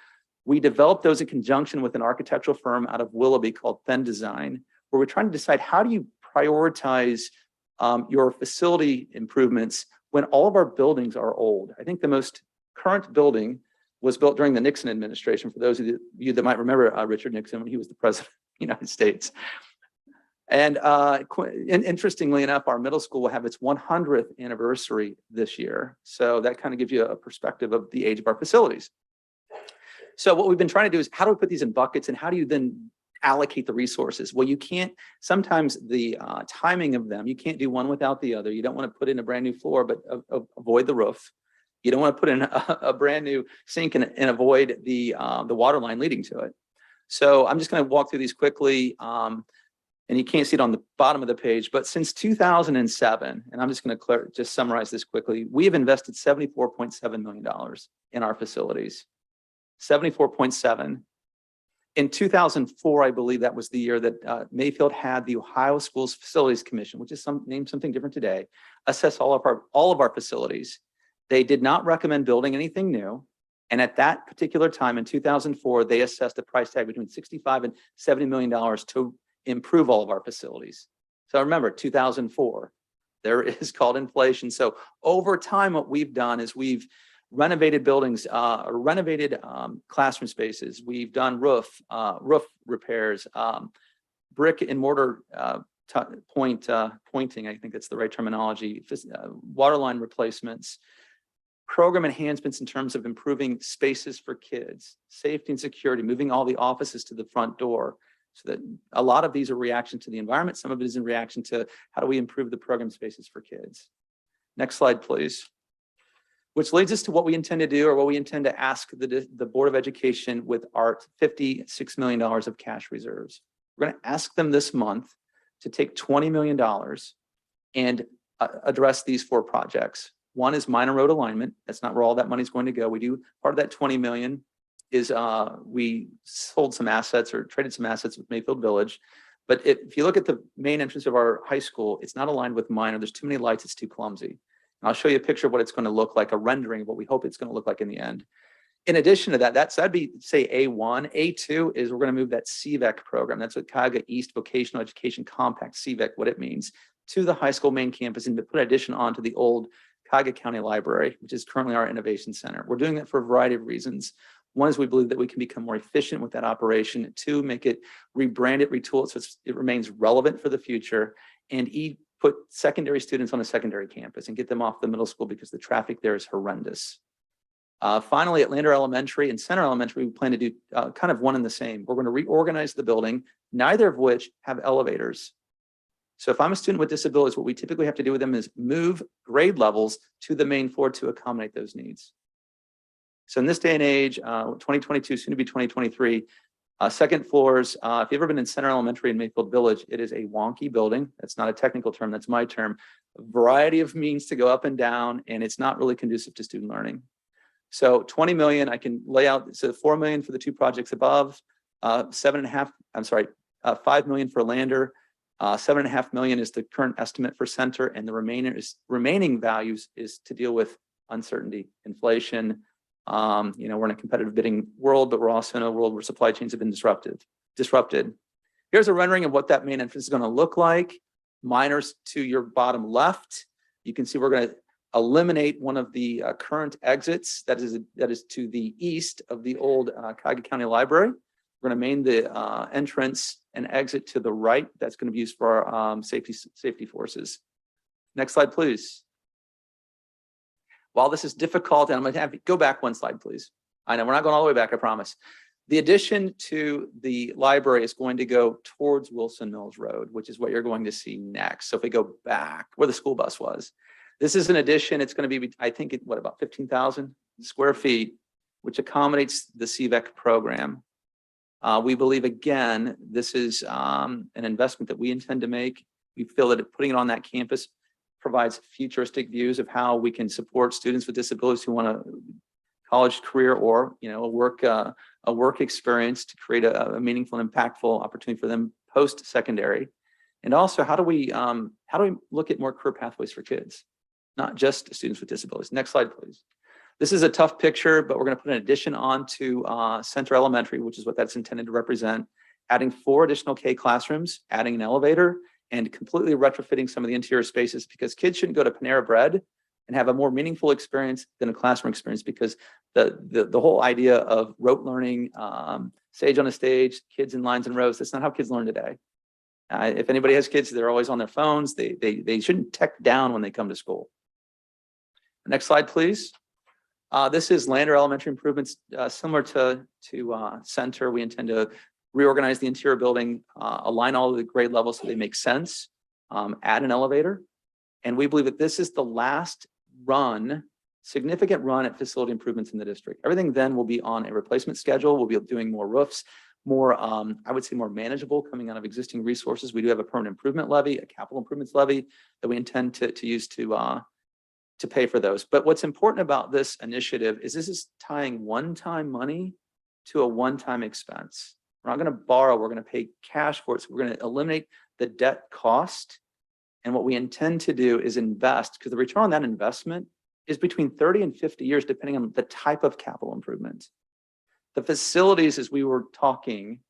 We developed those in conjunction with an architectural firm out of Willoughby called Fen Design, where we're trying to decide how do you prioritize your facility improvements when all of our buildings are old. I think the most current building was built during the Nixon administration, for those of you that might remember Richard Nixon when he was the president of the United States. And interestingly enough, our middle school will have its 100th anniversary this year. So that kind of gives you a perspective of the age of our facilities. So what we've been trying to do is how do we put these in buckets and how do you then allocate the resources? Well, you can't, sometimes the timing of them, you can't do one without the other. You don't want to put in a brand new floor, but avoid the roof. You don't want to put in a brand new sink and avoid the water line leading to it. So I'm just going to walk through these quickly. And you can't see it on the bottom of the page, but since 2007, and I'm just going to just summarize this quickly, we have invested $74.7 million in our facilities. 74.7. In 2004, I believe that was the year that Mayfield had the Ohio Schools Facilities Commission, which is named something different today, assess all of our facilities. They did not recommend building anything new. And at that particular time in 2004, they assessed a price tag between $65 and $70 million to improve all of our facilities. So remember, 2004, there is called inflation. So over time, what we've done is we've renovated buildings, renovated classroom spaces. We've done roof repairs, brick and mortar pointing, I think that's the right terminology, water line replacements, program enhancements in terms of improving spaces for kids, safety and security, moving all the offices to the front door. So that a lot of these are reaction to the environment. Some of it is in reaction to how do we improve the program spaces for kids. Next slide, please. Which leads us to what we intend to do or what we intend to ask the Board of Education with our $56 million of cash reserves. We're going to ask them this month to take $20 million and address these 4 projects. One is minor road alignment. That's not where all that money is going to go. We do part of that 20 million is we sold some assets or traded some assets with Mayfield Village. But if you look at the main entrance of our high school, it's not aligned with minor. There's too many lights. It's too clumsy. And I'll show you a picture of what it's going to look like, a rendering of what we hope it's going to look like in the end. In addition to that, that'd be, say, A1. A2 is we're going to move that CVEC program. That's what Cuyahoga East Vocational Education Compact, CVEC, what it means, to the high school main campus and to put addition onto the old Cuyahoga County Library, which is currently our innovation center. We're doing that for a variety of reasons. One is we believe that we can become more efficient with that operation. 2, make it, rebrand it, retool it so it remains relevant for the future. And put secondary students on a secondary campus and get them off the middle school because the traffic there is horrendous. Finally, at Lander Elementary and Center Elementary, we plan to do kind of one and the same. We're going to reorganize the building, neither of which have elevators. So if I'm a student with disabilities, what we typically have to do with them is move grade levels to the main floor to accommodate those needs. So in this day and age, 2022, soon to be 2023, second floors, if you've ever been in Center Elementary in Mayfield Village, it is a wonky building. That's not a technical term, that's my term. A variety of means to go up and down, and it's not really conducive to student learning. So 20 million, I can lay out, so 4 million for the 2 projects above, 5 million for Lander, 7.5 million is the current estimate for Center, and the remaining values is to deal with uncertainty, inflation. We're in a competitive bidding world, but we're also in a world where supply chains have been disrupted. Here's a rendering of what that main entrance is going to look like. Minors to your bottom left. You can see we're going to eliminate one of the current exits that is to the east of the old Cuyahoga County Library. We're going to main the entrance and exit to the right. That's going to be used for our safety forces. Next slide, please. While this is difficult, and I'm going to have you go back 1 slide, please. I know we're not going all the way back, I promise. The addition to the library is going to go towards Wilson Mills Road, which is what you're going to see next. So if we go back where the school bus was, this is an addition. It's going to be, I think, about 15,000 square feet, which accommodates the CVEC program. We believe, again, this is an investment that we intend to make. We feel that putting it on that campus provides futuristic views of how we can support students with disabilities who want a college career or, a work experience to create a meaningful and impactful opportunity for them post-secondary. And also, how do we look at more career pathways for kids, not just students with disabilities? Next slide, please. This is a tough picture, but we're going to put an addition onto Center Elementary, which is what that's intended to represent, adding 4 additional K classrooms, adding an elevator, and completely retrofitting some of the interior spaces, because kids shouldn't go to Panera Bread and have a more meaningful experience than a classroom experience, because the whole idea of rote learning, sage on a stage, kids in lines and rows, that's not how kids learn today. If anybody has kids, they're always on their phones. They shouldn't tech down when they come to school. Next slide, please. This is Lander Elementary improvements, similar to Center. We intend to reorganize the interior building, align all of the grade levels so they make sense, add an elevator. And we believe that this is the last significant run at facility improvements in the district. Everything then will be on a replacement schedule. We'll be doing more roofs, more, I would say more manageable coming out of existing resources. We do have a permanent improvement levy, a capital improvements levy that we intend to use to pay for those. But what's important about this initiative is this is tying one-time money to a one-time expense. We're not going to borrow, we're going to pay cash for it. So we're going to eliminate the debt cost. And what we intend to do is invest, because the return on that investment is between 30 and 50 years, depending on the type of capital improvement. The facilities, as we were talking,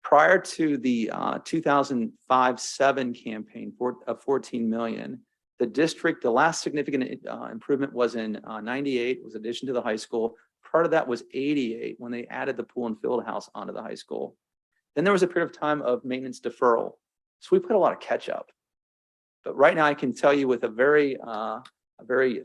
prior to the 2005-07 campaign of 14 million, the district, the last significant improvement was in 98, was addition to the high school. Part of that was 88 when they added the pool and field house onto the high school. Then there was a period of time of maintenance deferral. So we put a lot of catch up. But right now I can tell you with a very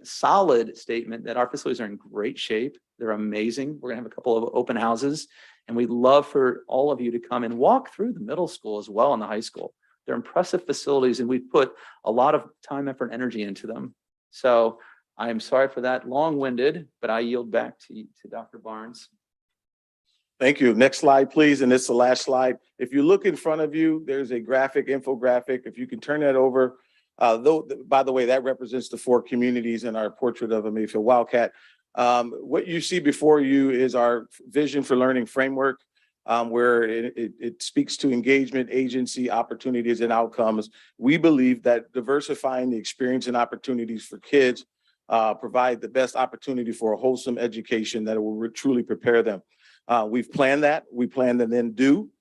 solid statement that our facilities are in great shape. They're amazing. We're gonna have a couple of open houses, and we'd love for all of you to come and walk through the middle school as well and the high school. They're impressive facilities, and we've put a lot of time, effort, and energy into them. So I'm sorry for that, long-winded, but I yield back to Dr. Barnes. Thank you. Next slide, please. And this is the last slide. If you look in front of you, there's a infographic. If you can turn that over. Though, by the way, that represents the 4 communities in our portrait of a Mayfield Wildcat. What you see before you is our vision for learning framework, where it speaks to engagement, agency, opportunities, and outcomes. We believe that diversifying the experience and opportunities for kids provide the best opportunity for a wholesome education that will truly prepare them. We've planned that. We plan to then do.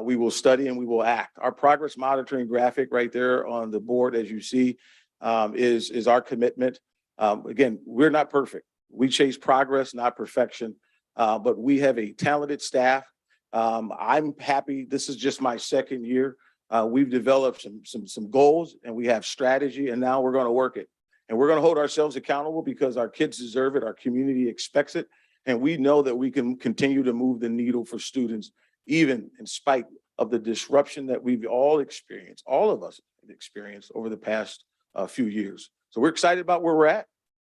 We will study and we will act. Our progress monitoring graphic right there on the board, as you see, is our commitment. Again, we're not perfect. We chase progress, not perfection, but we have a talented staff. I'm happy. This is just my 2nd year. We've developed some goals, and we have strategy, and now we're going to work it. And we're going to hold ourselves accountable because our kids deserve it. Our community expects it. And we know that we can continue to move the needle for students, even in spite of the disruption that we've all experienced, all of us have experienced over the past few years. So we're excited about where we're at.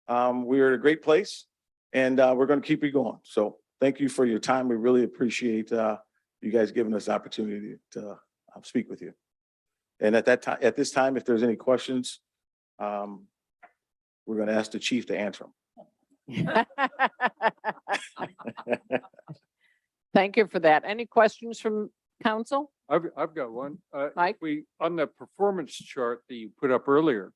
We're at a great place, and we're going to keep it going. So thank you for your time. We really appreciate you guys giving us the opportunity to speak with you. And at this time, if there's any questions, we're going to ask the chief to answer them. Thank you for that. Any questions from council? I've got one. Mike? On the performance chart that you put up earlier,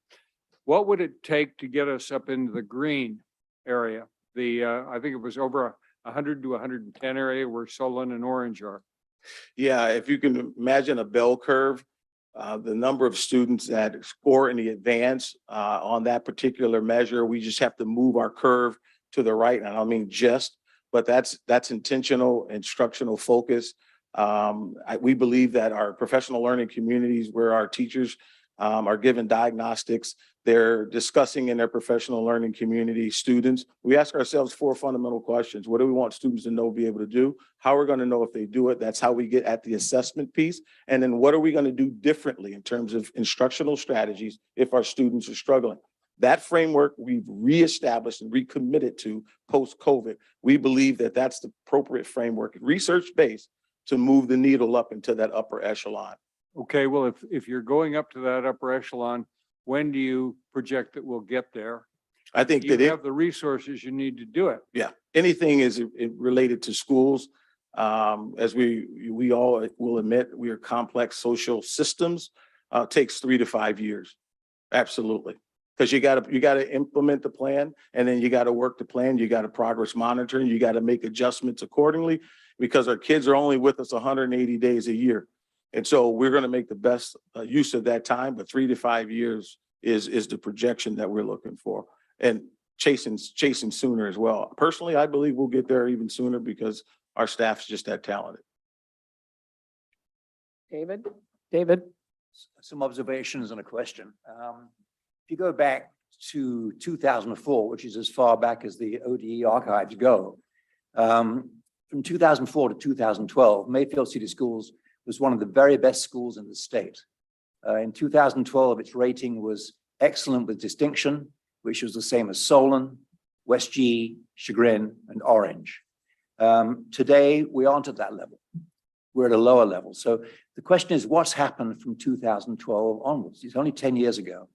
what would it take to get us up into the green area? I think it was over 100 to 110 area where Solon and Orange are. Yeah, if you can imagine a bell curve, the number of students that score in the advance on that particular measure, we just have to move our curve to the right. And I don't mean just, but that's intentional instructional focus. We believe that our professional learning communities, where our teachers are given diagnostics, they're discussing in their professional learning community students. We ask ourselves 4 fundamental questions. What do we want students to know, be able to do? How we're going to know if they do it? That's how we get at the assessment piece. And then what are we going to do differently in terms of instructional strategies if our students are struggling? That framework we've reestablished and recommitted to post-COVID. We believe that that's the appropriate framework, research-based, to move the needle up into that upper echelon. Okay, well, if you're going up to that upper echelon, when do you project that we'll get there? I think You that have the resources you need to do it. anything is related to schools. As we all will admit, we are complex social systems, takes 3 to 5 years. Absolutely. Because you gotta implement the plan, and then you gotta work the plan, you gotta progress monitor, and you gotta make adjustments accordingly, because our kids are only with us 180 days a year. And so we're gonna make the best use of that time, but 3 to 5 years is the projection that we're looking for. And chasing sooner as well. Personally, I believe we'll get there even sooner because our staff's just that talented. David? Some observations and a question. If you go back to 2004, which is as far back as the ODE archives go, from 2004 to 2012, Mayfield City Schools was one of the very best schools in the state. In 2012, its rating was excellent with distinction, which was the same as Solon, West G, Chagrin, and Orange. Today, we aren't at that level. We're at a lower level. So the question is, what's happened from 2012 onwards? It's only 10 years ago.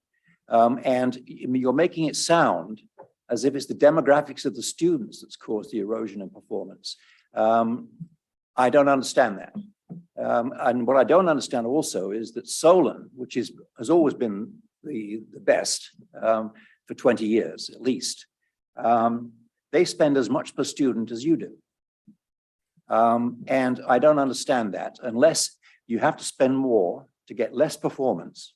And you're making it sound as if it's the demographics of the students that's caused the erosion in performance. I don't understand that. And what I don't understand also is that Solon, which has always been the best for 20 years at least, they spend as much per student as you do. And I don't understand that unless you have to spend more to get less performance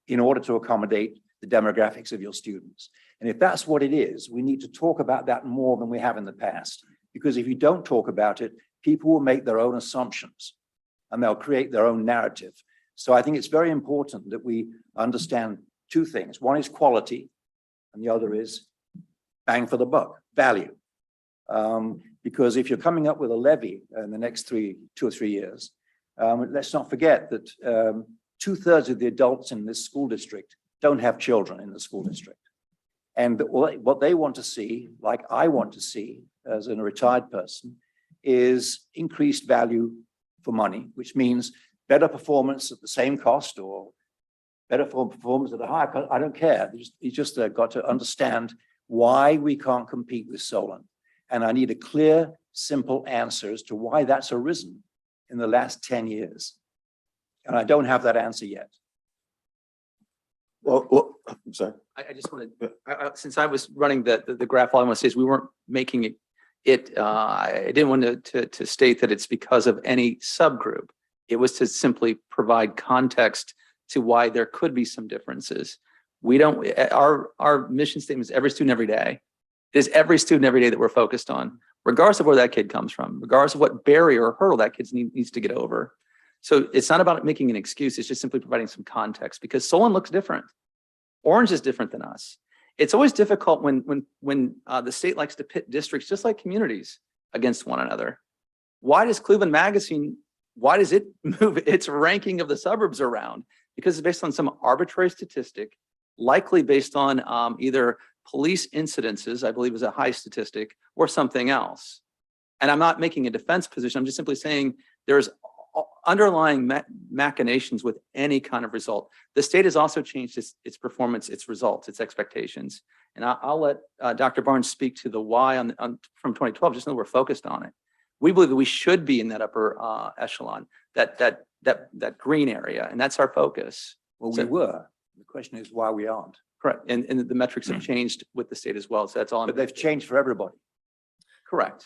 in order to accommodate the demographics of your students. And if that's what it is, we need to talk about that more than we have in the past. Because if you don't talk about it, people will make their own assumptions and they'll create their own narrative. So I think it's very important that we understand two things. One is quality and the other is bang for the buck, value. Because if you're coming up with a levy in the next 2 or 3 years, let's not forget that 2/3 of the adults in this school district don't have children in the school district. And what they want to see, like I want to see as a retired person, is increased value for money, which means better performance at the same cost or better performance at a higher cost. I don't care. You just got to understand why we can't compete with Solon. And I need a clear, simple answer as to why that's arisen in the last 10 years. And I don't have that answer yet. Well, I'm sorry. I just wanted, since I was running the graph, all I want to say is we weren't making it, I didn't want to state that it's because of any subgroup. It was to simply provide context to why there could be some differences. We don't, our mission statement is every student, every day. It is every student every day that we're focused on, regardless of where that kid comes from, regardless of what barrier or hurdle that kid needs to get over. So it's not about making an excuse. It's just simply providing some context because Solon looks different. Orange is different than us. It's always difficult when the state likes to pit districts, just like communities, against one another. Why does Cleveland Magazine, why does it move its ranking of the suburbs around? Because it's based on some arbitrary statistic, likely based on either police incidences, I believe is a high statistic, or something else. And I'm not making a defense position. I'm just simply saying there's underlying machinations with any kind of result. The state has also changed its performance, its results, its expectations. And I'll let Dr. Barnes speak to the why from 2012, just know we're focused on it. We believe that we should be in that upper echelon, that green area, and that's our focus. Well, we were. The question is why we aren't. Correct. And the metrics have changed with the state as well. So that's all. But they've changed for everybody. Correct.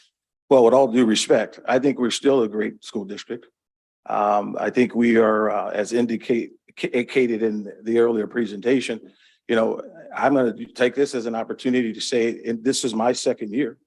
Well, with all due respect, I think we're still a great school district. I think we are, as indicated in the earlier presentation, you know, I'm going to take this as an opportunity to say, and this is my second year.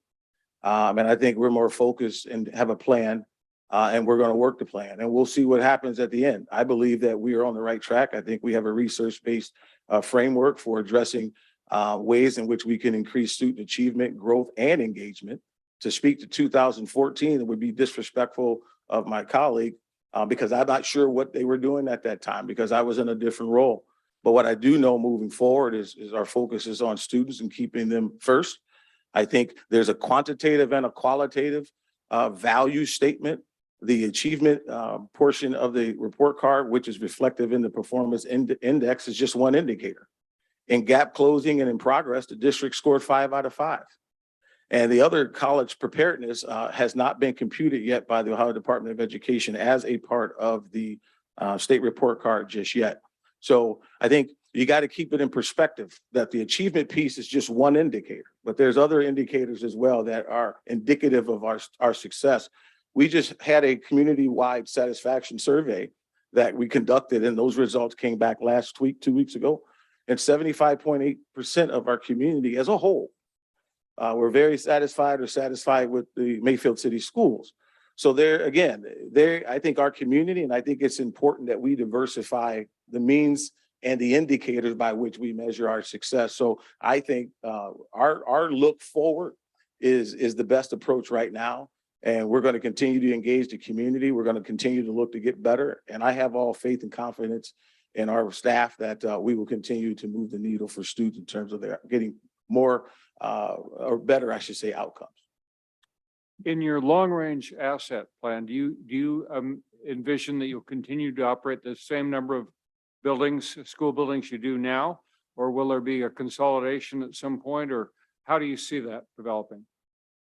And I think we're more focused and have a plan, and we're going to work the plan and we'll see what happens at the end. I believe that we are on the right track. I think we have a research-based framework for addressing ways in which we can increase student achievement, growth, and engagement. To speak to 2014, it would be disrespectful of my colleague because I'm not sure what they were doing at that time because I was in a different role. But what I do know moving forward is our focus is on students and keeping them first. I think there's a quantitative and a qualitative value statement. The achievement portion of the report card, which is reflective in the performance index, is just one indicator. In gap closing and in progress, the district scored 5 out of 5. And the other college preparedness has not been computed yet by the Ohio Department of Education as a part of the state report card just yet. So I think you got to keep it in perspective that the achievement piece is just one indicator, but there's other indicators as well that are indicative of our success. We just had a community-wide satisfaction survey that we conducted, and those results came back last week, 2 weeks ago, and 75.8% of our community as a whole were very satisfied or satisfied with the Mayfield City Schools. So there, again, I think our community, and I think it's important that we diversify the means and the indicators by which we measure our success. So I think our look forward is the best approach right now. And we're going to continue to engage the community. We're going to continue to look to get better. And I have all faith and confidence in our staff that we will continue to move the needle for students in terms of their getting more or better, I should say, outcomes. In your long-range asset plan, do you envision that you'll continue to operate the same number of buildings, school buildings you do now? Or will there be a consolidation at some point? Or how do you see that developing?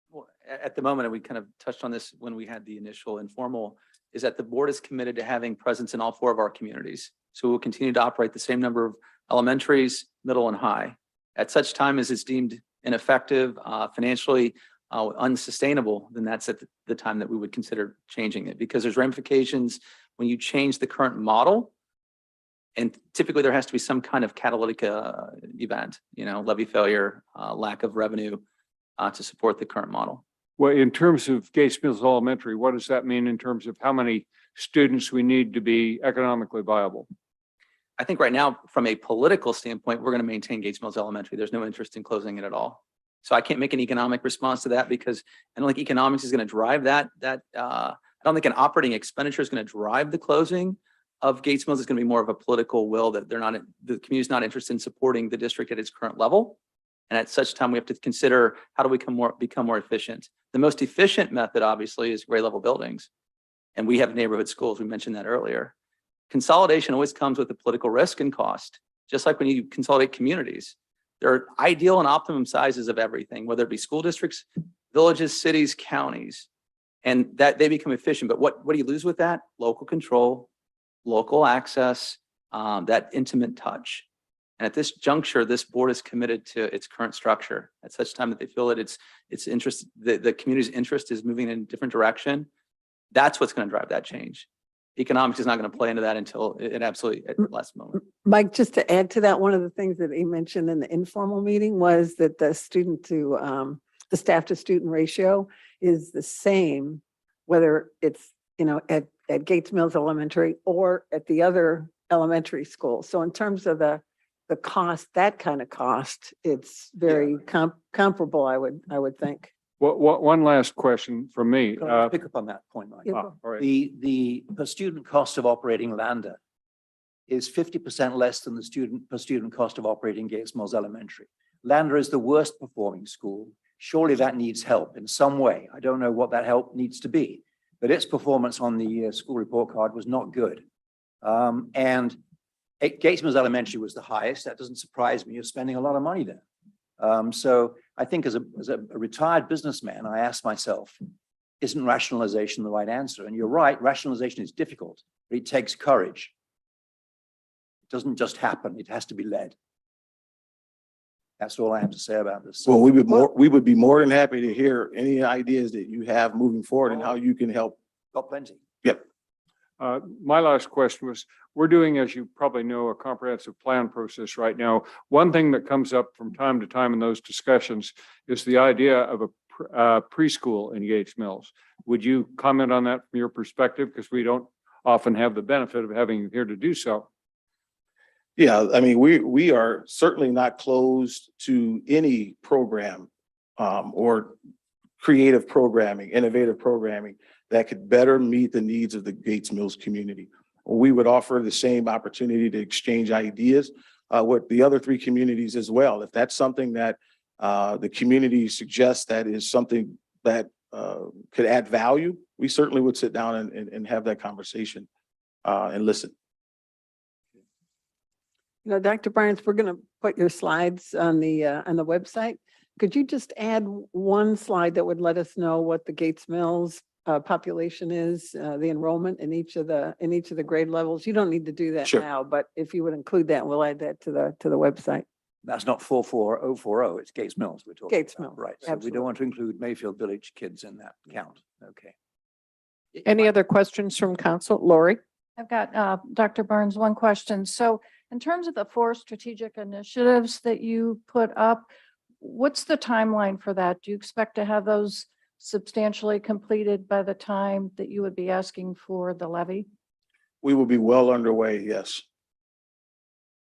Well, at the moment, and we kind of touched on this when we had the initial informal, is that the board is committed to having presence in all 4 of our communities. So we'll continue to operate the same number of elementaries, middle and high. At such time as it's deemed ineffective, financially unsustainable, then that's at the time that we would consider changing it, because there's ramifications when you change the current model. And typically there has to be some kind of catalytic event, levy failure, lack of revenue to support the current model. Well, in terms of Gates Mills Elementary, what does that mean in terms of how many students we need to be economically viable? I think right now, from a political standpoint, we're going to maintain Gates Mills Elementary. There's no interest in closing it at all. So I can't make an economic response to that because I don't think economics is going to drive that. I don't think an operating expenditure is going to drive the closing of Gates Mills. It's going to be more of a political will that the community is not interested in supporting the district at its current level. And at such time, we have to consider how do we become more efficient. The most efficient method, obviously, is grade level buildings. And we have neighborhood schools. We mentioned that earlier. Consolidation always comes with a political risk and cost, just like when you consolidate communities. There are ideal and optimum sizes of everything, whether it be school districts, villages, cities, counties, and that they become efficient. But what do you lose with that? Local control, local access, that intimate touch. And at this juncture, this board is committed to its current structure. At such time that they feel that its interest, the community's interest is moving in a different direction, that's what's going to drive that change. Economics is not going to play into that until it absolutely at the last moment. Mike, just to add to that, one of the things that he mentioned in the informal meeting was that the staff to student ratio is the same, whether it's, at Gates Mills Elementary or at the other elementary school. So in terms of the cost, that kind of cost, it's very comparable, I would think. One last question from me. Can I pick up on that point, Mike? Yeah. All right. The per student cost of operating Lander is 50% less than the per student cost of operating Gates Mills Elementary. Lander is the worst performing school. Surely that needs help in some way. I don't know what that help needs to be, but its performance on the school report card was not good. And Gates Mills Elementary was the highest. That doesn't surprise me. You're spending a lot of money there. So I think as a retired businessman, I ask myself, isn't rationalization the right answer? And you're right, rationalization is difficult, but it takes courage. It doesn't just happen. It has to be led. That's all I have to say about this. Well, we would be more than happy to hear any ideas that you have moving forward and how you can help. Got plenty. Yep. My last question was, we're doing, as you probably know, a comprehensive plan process right now. One thing that comes up from time to time in those discussions is the idea of a preschool in Gates Mills. Would you comment on that from your perspective? Because we don't often have the benefit of having you here to do so. Yeah, I mean, we are certainly not closed to any program or creative programming, innovative programming that could better meet the needs of the Gates Mills community. we would offer the same opportunity to exchange ideas with the other three communities as well. If that's something that the community suggests that is something that could add value, we certainly would sit down and have that conversation and listen. You know, Dr. Barnes, we're going to put your slides on the website. Could you just add one slide that would let us know what the Gates Mills population is, the enrollment in each of the grade levels? You don't need to do that Sure. now, but if you would include that, we'll add that to the website. That's not 44040, it's Gates Mills we're talking Gates about. Mills, Right, so we absolutely. don't want to include Mayfield Village kids in that count. Okay. Any other questions from council? Lori? I've got, Dr. Burns, one question. So in terms of the 4 strategic initiatives that you put up, what's the timeline for that? Do you expect to have those substantially completed by the time that you would be asking for the levy? We will be well underway, yes.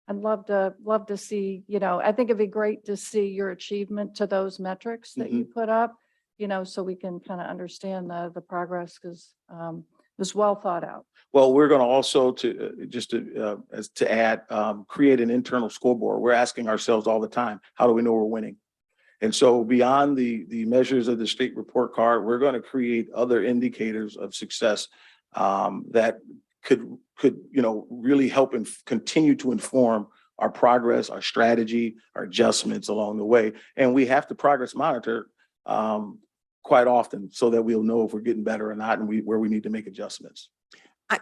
I'd love to see, you know, I think it'd be great to see your achievement to those metrics that you put up, you know, so we can kind of understand the progress, because it was well thought out. Well, we're going to also to add, create an internal scoreboard. We're asking ourselves all the time, how do we know we're winning? And so beyond the measures of the state report card, we're going to create other indicators of success that could, you know, really help and continue to inform our progress, our strategy, our adjustments along the way. And we have to progress monitor quite often so that we'll know if we're getting better or not and where we need to make adjustments.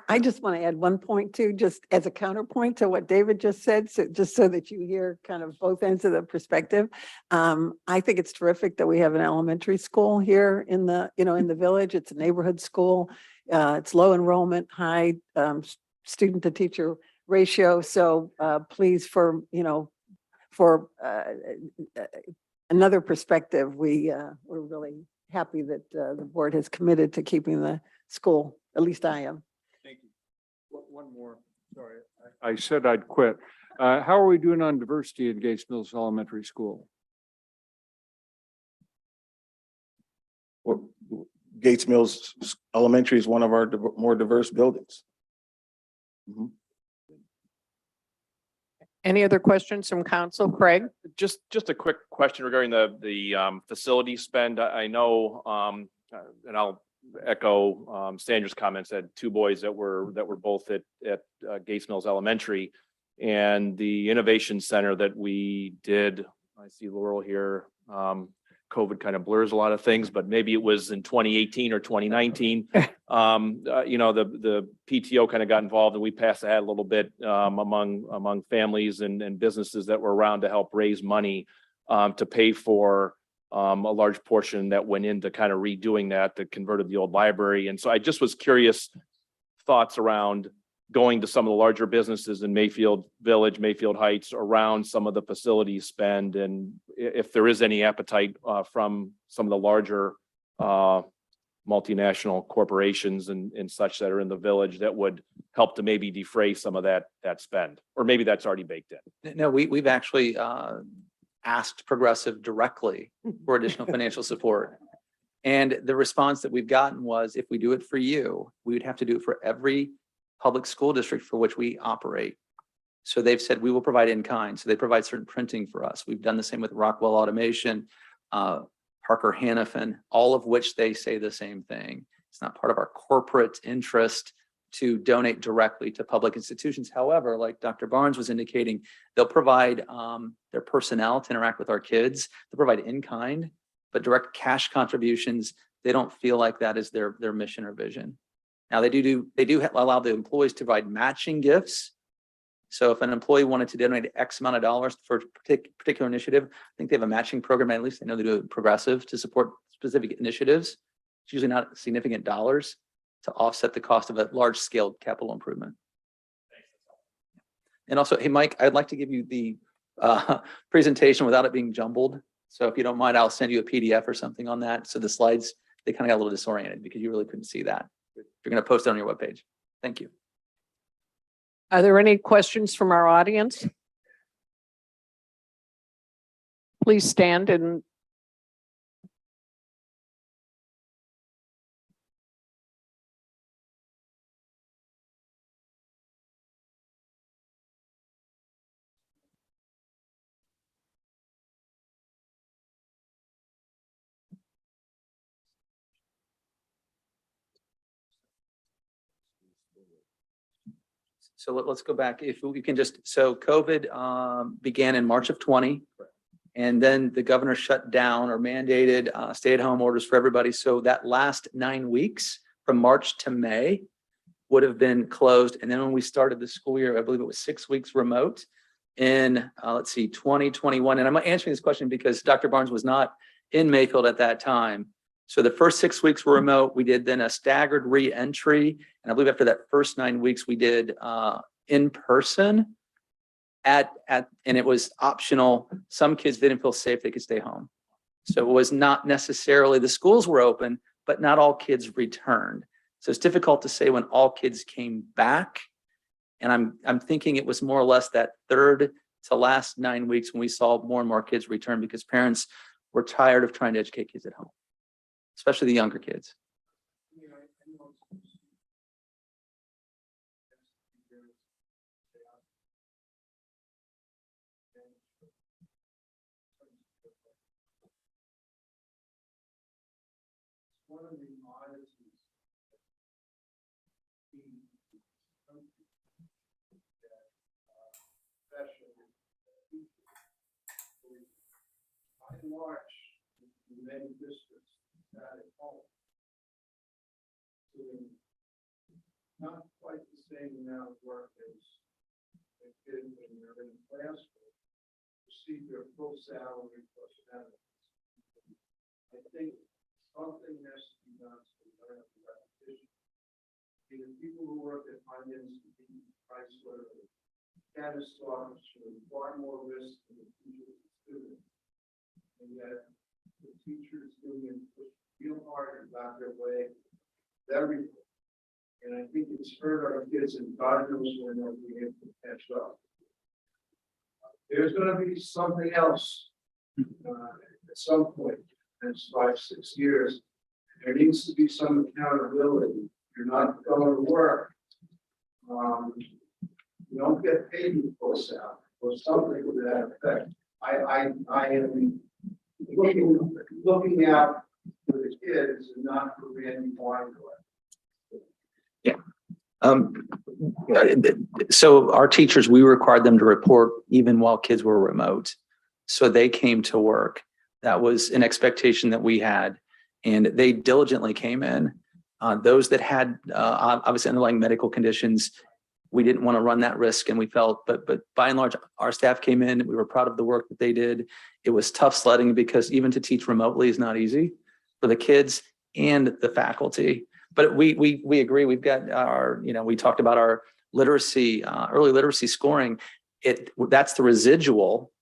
I just want to add one point too, just as a counterpoint to what David just said, so just so that you hear kind of both ends of the perspective. I think it's terrific that we have an elementary school here in the village. It's a neighborhood school. It's low enrollment, high student to teacher ratio. So please, for another perspective, we're really happy that the board has committed to keeping the school, at least I am. Thank you. One more, sorry. I said I'd quit. How are we doing on diversity at Gates Mills Elementary School? Gates Mills Elementary is one of our more diverse buildings. Any other questions from council? Craig? Just a quick question regarding the facility spend. I know, and I'll echo Sandra's comments, that 2 boys that were both at Gates Mills Elementary, and the innovation center that we did. I see Laurel here. COVID kind of blurs a lot of things, but maybe it was in 2018 or 2019. You know, the PTO kind of got involved, and we passed the hat a little bit among families and businesses that were around to help raise money to pay for a large portion that went into kind of redoing that converted the old library. And so I just was curious, thoughts around going to some of the larger businesses in Mayfield Village, Mayfield Heights, around some of the facilities spend, and if there is any appetite from some of the larger multinational corporations and such that are in the village that would help to maybe defray some of that spend, or maybe that's already baked in. No, we've actually asked Progressive directly for additional financial support. And the response that we've gotten was, if we do it for you, we would have to do it for every public school district for which we operate. So they've said we will provide in kind. So they provide certain printing for us. We've done the same with Rockwell Automation, Parker Hannafin, all of which they say the same thing. It's not part of our corporate interest to donate directly to public institutions. However, like Dr. Barnes was indicating, they'll provide their personnel to interact with our kids. They'll provide in kind, but direct cash contributions, they don't feel like that is their mission or vision. Now they do allow the employees to provide matching gifts. So if an employee wanted to donate X amount of dollars for a particular initiative, I think they have a matching program. At least I know they do it Progressive to support specific initiatives. It's usually not significant dollars to offset the cost of a large scale capital improvement. And also, hey, Mike, I'd like to give you the presentation without it being jumbled. So if you don't mind, I'll send you a PDF or something on that. So the slides, they kind of got a little disoriented because you really couldn't see that. You're going to post it on your webpage. Thank you. Are there any questions from our audience? Please stand and So let's go back. If we can just, so COVID began in March of 20. And then the governor shut down or mandated stay-at-home orders for everybody. So that last 9 weeks from March to May would have been closed. And then when we started the school year, I believe it was 6 weeks remote in, let's see, 2021. And I'm answering this question because Dr. Barnes was not in Mayfield at that time. So the first 6 weeks were remote. We did then a staggered re-entry. And I believe after that first 9 weeks, we did in person and it was optional. Some kids didn't feel safe, they could stay home. So it was not necessarily, the schools were open, but not all kids returned. So it's difficult to say when all kids came back. And I'm thinking it was more or less that third to last 9 weeks when we saw more and more kids return because parents were tired of trying to educate kids at home, especially the younger kids. One of the oddities by and large, in many districts, that at home, doing not quite the same amount of work as they did when they're in the classroom, receive their full salary plus benefits. I think something has to be done to learn the repetition. The people who work at finance, Chrysler, catastrophes, far more risk than the teachers and students. And yet the teachers doing real hard and got their way with everything. And I think it's hurt our kids and God knows when they'll be able to catch up. There's going to be something else at some point. Next 5, 6 years, there needs to be some accountability. You're not going to work. You don't get paid in full salary or something to that effect. I am looking out for the kids and not for Randy Weinberg. So our teachers, we required them to report even while kids were remote. So they came to work. That was an expectation that we had, and they diligently came in. Those that had obviously underlying medical conditions, we didn't want to run that risk, and we felt, but by and large, our staff came in. We were proud of the work that they did. It was tough sledding because even to teach remotely is not easy for the kids and the faculty. But we agree. We've got our, we talked about our literacy, early literacy scoring. That's the residual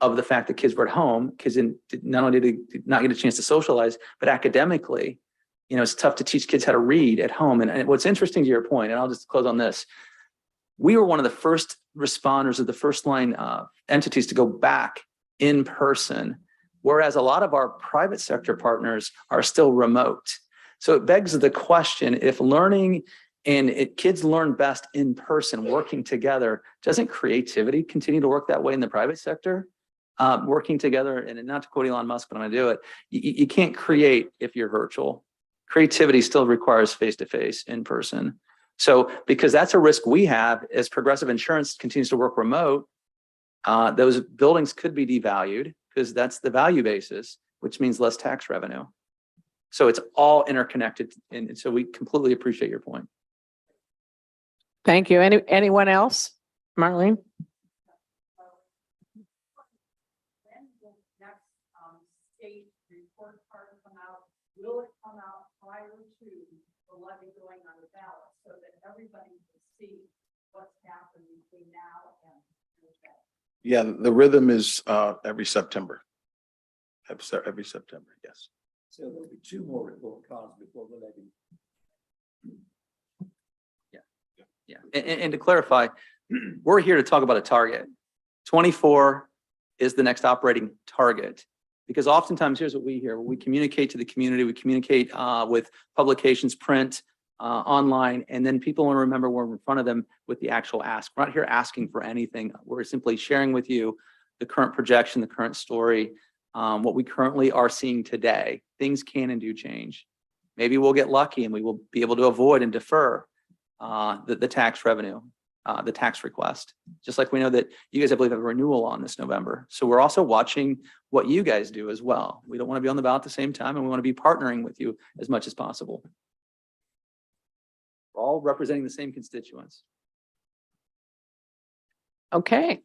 of the fact that kids were at home, kids not only did they not get a chance to socialize, but academically, it's tough to teach kids how to read at home. And what's interesting to your point, and I'll just close on this, we were one of the first responders of the first line entities to go back in person, whereas a lot of our private sector partners are still remote. So it begs the question, if learning and kids learn best in person, working together, doesn't creativity continue to work that way in the private sector? Working together, and not to quote Elon Musk, but I'm going to do it. You can't create if you're virtual. Creativity still requires face-to-face, in person. So because that's a risk we have as Progressive Insurance continues to work remote, those buildings could be devalued because that's the value basis, which means less tax revenue. So it's all interconnected. And so we completely appreciate your point. Thank you. Anyone else? Marlene? State report card come out? Will it come out prior to the levy going on the ballot so that everybody can see what's happened between now and that? Yeah, the rhythm is every September. Every September, yes. So there'll be 2 more report cards before the levy. Yeah. And to clarify, we're here to talk about a target. 24 is the next operating target. Because oftentimes, here's what we hear. We communicate to the community, we communicate with publications, print, online, and then people want to remember we're in front of them with the actual ask. We're not here asking for anything. We're simply sharing with you the current projection, the current story, what we currently are seeing today. Things can and do change. Maybe we'll get lucky and we will be able to avoid and defer. the tax revenue, the tax request. Just like we know that you guys, I believe, have a renewal on this November. So we're also watching what you guys do as well. We don't want to be on the ballot at the same time, and we want to be partnering with you as much as possible. We're all representing the same constituents. Okay.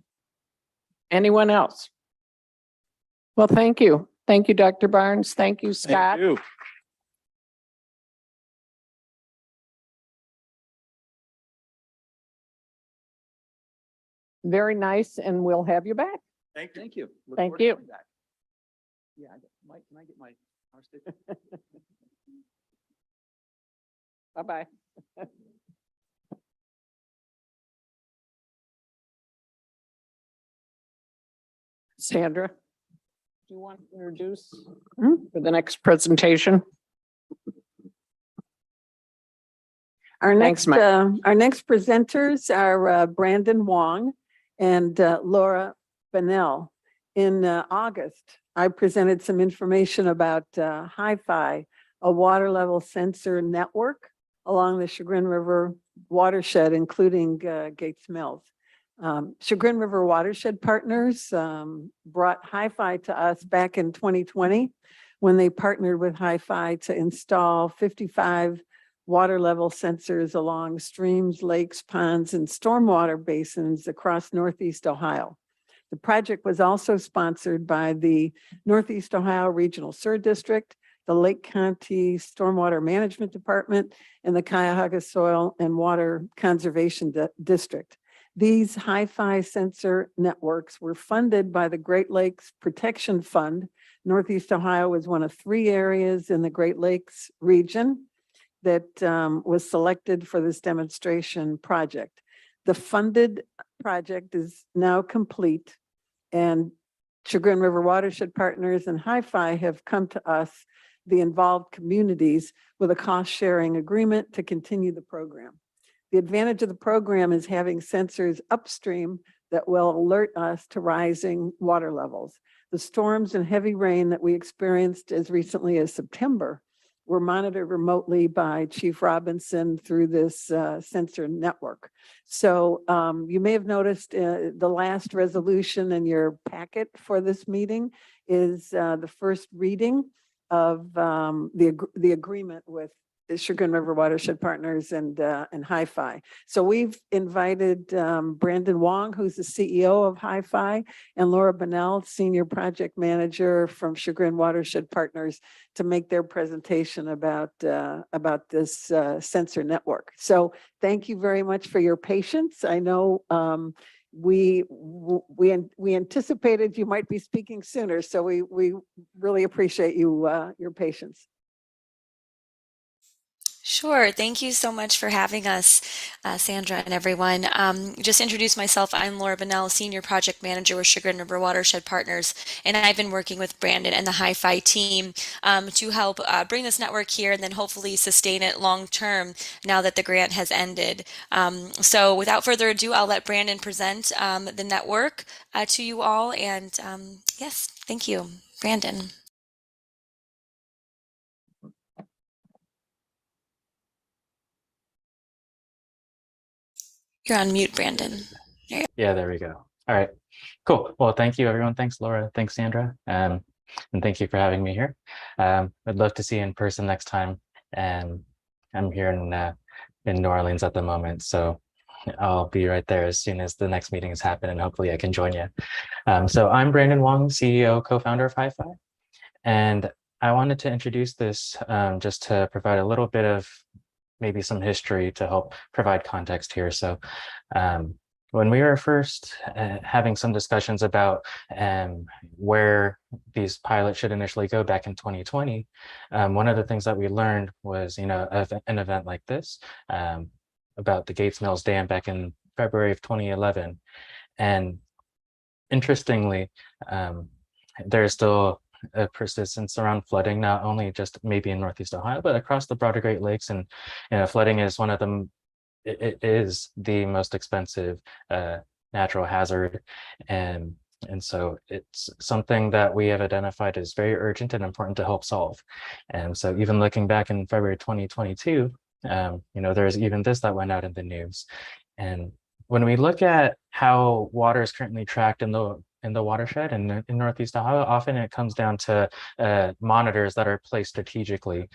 Anyone else? Well, thank you. Thank you, Dr. Barnes. Thank you, Scott. Thank you. Very nice, and we'll have you back. Thank you. Thank you. Look Thank forward to you. coming back. Yeah, can I get my power stick? Bye-bye. Sandra, do you want to introduce for the next presentation? Thanks, Mike. Our next presenters are Brandon Wong and Laura Bennell. In August, I presented some information about Hi-Fi, a water level sensor network along the Chagrin River watershed, including Gates Mills. Chagrin River Watershed Partners brought Hi-Fi to us back in 2020 when they partnered with Hi-Fi to install 55 water level sensors along streams, lakes, ponds, and stormwater basins across Northeast Ohio. The project was also sponsored by the Northeast Ohio Regional Sewer District, the Lake County Stormwater Management Department, and the Cuyahoga Soil and Water Conservation District. These Hi-Fi sensor networks were funded by the Great Lakes Protection Fund. Northeast Ohio was one of 3 areas in the Great Lakes region that was selected for this demonstration project. The funded project is now complete, and Chagrin River Watershed Partners and Hi-Fi have come to us, the involved communities, with a cost-sharing agreement to continue the program. The advantage of the program is having sensors upstream that will alert us to rising water levels. The storms and heavy rain that we experienced as recently as September were monitored remotely by Chief Robinson through this sensor network. So you may have noticed the last resolution in your packet for this meeting is the first reading of the agreement with the Chagrin River Watershed Partners and Hi-Fi. So we've invited Brandon Wong, who's the CEO of Hi-Fi, and Laura Bennell, Senior Project Manager from Chagrin Watershed Partners, to make their presentation about this sensor network. So thank you very much for your patience. I know we anticipated you might be speaking sooner, so we really appreciate your patience. Sure. Thank you so much for having us, Sandra and everyone. Just introduce myself. I'm Laura Bennell, Senior Project Manager with Chagrin River Watershed Partners, and I've been working with Brandon and the Hi-Fi team to help bring this network here and then hopefully sustain it long term now that the grant has ended. So without further ado, I'll let Brandon present the network to you all. And yes, thank you. Brandon. You're on mute, Brandon. Yeah, there we go. All right, cool. Well, thank you, everyone. Thanks, Laura. Thanks, Sandra. And thank you for having me here. I'd love to see you in person next time. I'm here in New Orleans at the moment, so I'll be right there as soon as the next meeting has happened, and hopefully I can join you. So I'm Brandon Wong, CEO, co-founder of Hi-Fi, and I wanted to introduce this just to provide a little bit of maybe some history to help provide context here. So when we were first having some discussions about where these pilots should initially go back in 2020, one of the things that we learned was, an event like this about the Gates Mills Dam back in February of 2011. And interestingly, there's still a persistence around flooding, not only just maybe in Northeast Ohio, but across the broader Great Lakes. And flooding is one of them. It is the most expensive natural hazard, and so it's something that we have identified as very urgent and important to help solve. And so even looking back in February 2022, There's even this that went out in the news. And when we look at how water is currently tracked in the watershed and in Northeast Ohio, often it comes down to monitors that are placed strategically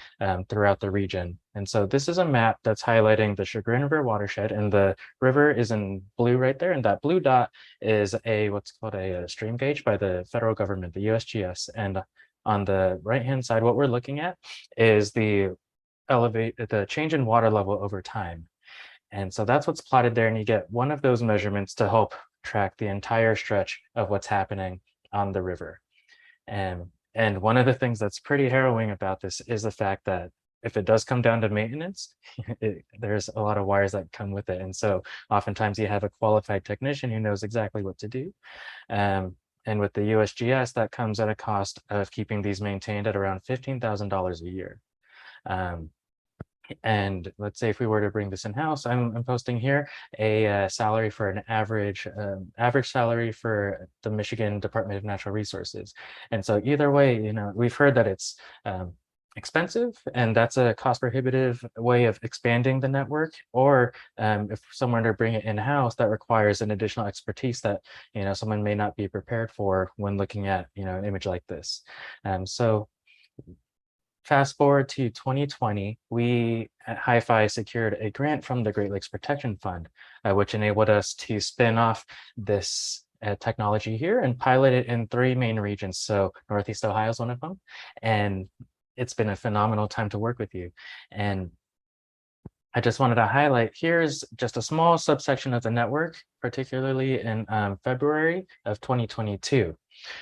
throughout the region. And so this is a map that's highlighting the Chagrin River watershed, and the river is in blue right there. And that blue dot is what's called a stream gauge by the federal government, the USGS. And on the right-hand side, what we're looking at is the change in water level over time. And so that's what's plotted there. And you get one of those measurements to help track the entire stretch of what's happening on the river. And one of the things that's pretty harrowing about this is the fact that if it does come down to maintenance, there's a lot of wires that come with it. And so oftentimes you have a qualified technician who knows exactly what to do. And with the USGS, that comes at a cost of keeping these maintained at around $15,000 a year. And let's say if we were to bring this in-house, I'm posting here a salary for an average salary for the Michigan Department of Natural Resources. And so either way, we've heard that it's expensive, and that's a cost prohibitive way of expanding the network. Or if someone were to bring it in-house, that requires an additional expertise that someone may not be prepared for when looking at an image like this. So fast forward to 2020, we at Hi-Fi secured a grant from the Great Lakes Protection Fund, which enabled us to spin off this technology here and pilot it in 3 main regions. So Northeast Ohio is one of them. And it's been a phenomenal time to work with you. And I just wanted to highlight, here's just a small subsection of the network, particularly in February of 2022.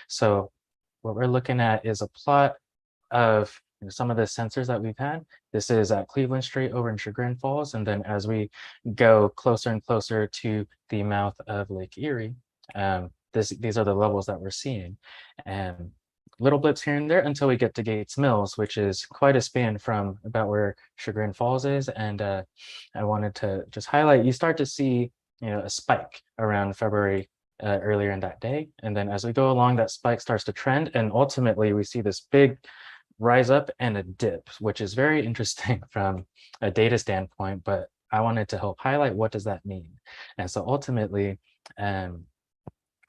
So what we're looking at is a plot of some of the sensors that we've had. This is at Cleveland Street over in Chagrin Falls. And then as we go closer and closer to the mouth of Lake Erie, these are the levels that we're seeing. And little blips here and there until we get to Gates Mills, which is quite a span from about where Chagrin Falls is. And I wanted to just highlight, you start to see a spike around February earlier in that day. And then as we go along, that spike starts to trend. And ultimately, we see this big rise up and a dip, which is very interesting from a data standpoint, but I wanted to help highlight what does that mean. And so ultimately,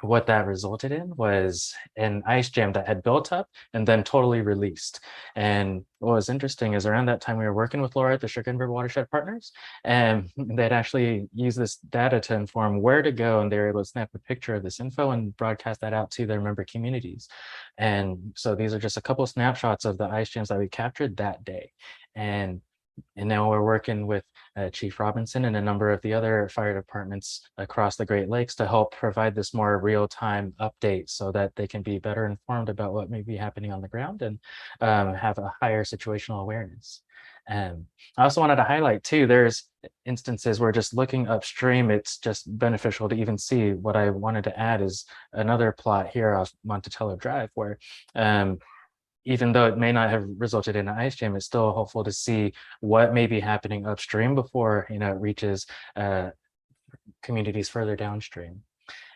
what that resulted in was an ice jam that had built up and then totally released. And what was interesting is around that time we were working with Laura at the Chagrin River Watershed Partners, and they'd actually used this data to inform where to go, and they were able to snap a picture of this info and broadcast that out to their member communities. And so these are just a couple of snapshots of the ice jams that we captured that day. And now we're working with Chief Robinson and a number of the other fire departments across the Great Lakes to help provide this more real-time update so that they can be better informed about what may be happening on the ground and have a higher situational awareness. And I also wanted to highlight too, there's instances where just looking upstream, it's just beneficial to even see. What I wanted to add is another plot here off Monticello Drive where even though it may not have resulted in an ice jam, it's still helpful to see what may be happening upstream before it reaches communities further downstream.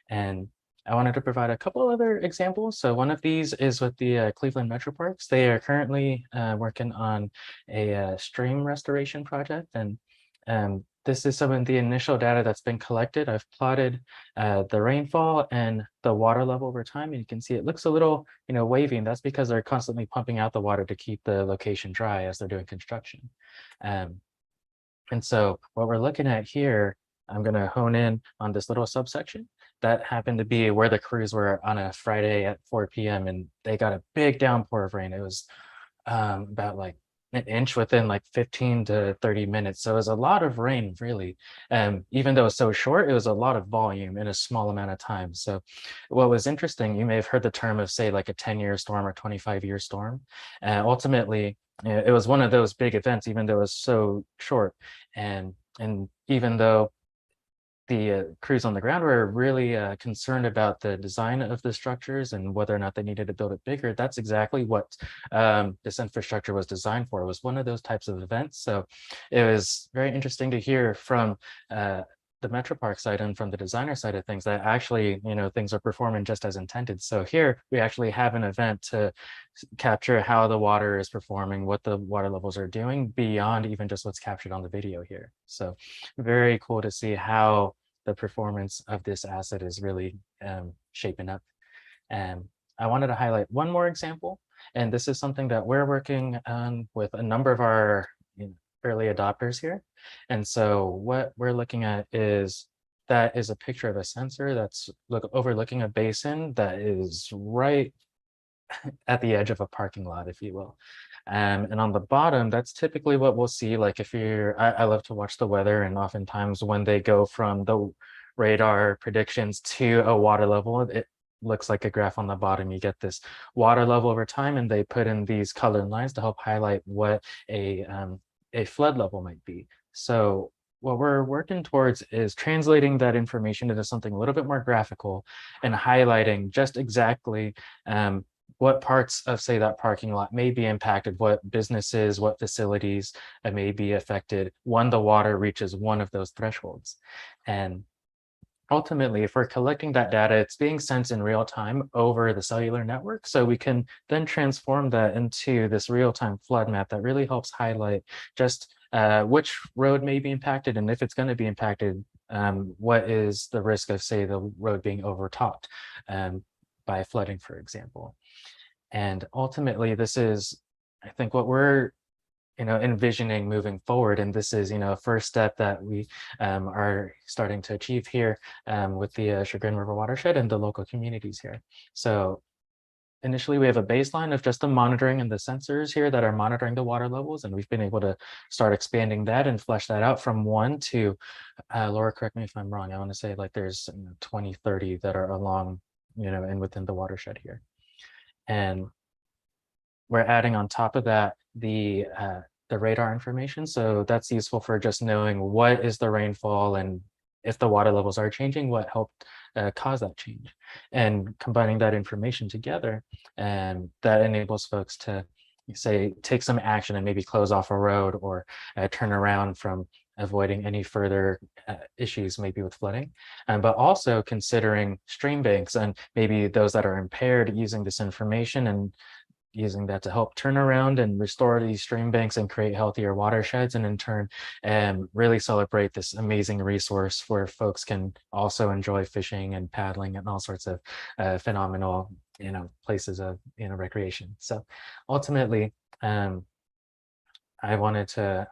And I wanted to provide a couple other examples. So one of these is with the Cleveland Metro Parks. They are currently working on a stream restoration project, and this is some of the initial data that's been collected. I've plotted the rainfall and the water level over time, and you can see it looks a little, wavy, and that's because they're constantly pumping out the water to keep the location dry as they're doing construction. And so what we're looking at here, I'm going to hone in on this little subsection. That happened to be where the crews were on a Friday at 4 p.m. and they got a big downpour of rain. It was about like an inch within like 15 to 30 minutes. So it was a lot of rain, really. Even though it's so short, it was a lot of volume in a small amount of time. So what was interesting, you may have heard the term of, say, like a 10-year storm or 25-year storm. Ultimately, it was one of those big events, even though it was so short. And even though the crews on the ground were really concerned about the design of the structures and whether or not they needed to build it bigger, that's exactly what this infrastructure was designed for. It was one of those types of events. So it was very interesting to hear from the the Metro Park side and from the designer side of things, that actually, things are performing just as intended. So here we actually have an event to capture how the water is performing, what the water levels are doing beyond even just what's captured on the video here. So very cool to see how the performance of this asset is really shaping up. And I wanted to highlight one more example, and this is something that we're working on with a number of our early adopters here. And so what we're looking at is that is a picture of a sensor that's overlooking a basin that is right at the edge of a parking lot, if you will. And on the bottom, that's typically what we'll see. Like if I love to watch the weather, and oftentimes when they go from the radar predictions to a water level, it looks like a graph on the bottom. You get this water level over time, and they put in these colored lines to help highlight what a flood level might be. So what we're working towards is translating that information into something a little bit more graphical and highlighting just exactly what parts of, say, that parking lot may be impacted, what businesses, what facilities may be affected when the water reaches one of those thresholds. And ultimately, if we're collecting that data, it's being sent in real time over the cellular network. So we can then transform that into this real-time flood map that really helps highlight just which road may be impacted, and if it's going to be impacted, what is the risk of, say, the road being overtopped by flooding, for example. And ultimately, this is, I think, what we're envisioning moving forward. And this is, a first step that we are starting to achieve here with the Chagrin River Watershed and the local communities here. So initially, we have a baseline of just the monitoring and the sensors here that are monitoring the water levels. And we've been able to start expanding that and flesh that out from 1 to, Laura, correct me if I'm wrong, I want to say like there's 20, 30 that are along, and within the watershed here. And we're adding on top of that the radar information. So that's useful for just knowing what is the rainfall, and if the water levels are changing, what helped cause that change. And combining that information together, and that enables folks to, say, take some action and maybe close off a road or turn around from avoiding any further issues maybe with flooding, but also considering stream banks and maybe those that are impaired, using this information and using that to help turn around and restore these stream banks and create healthier watersheds, and in turn really celebrate this amazing resource where folks can also enjoy fishing and paddling and all sorts of phenomenal places of recreation. So ultimately, I wanted to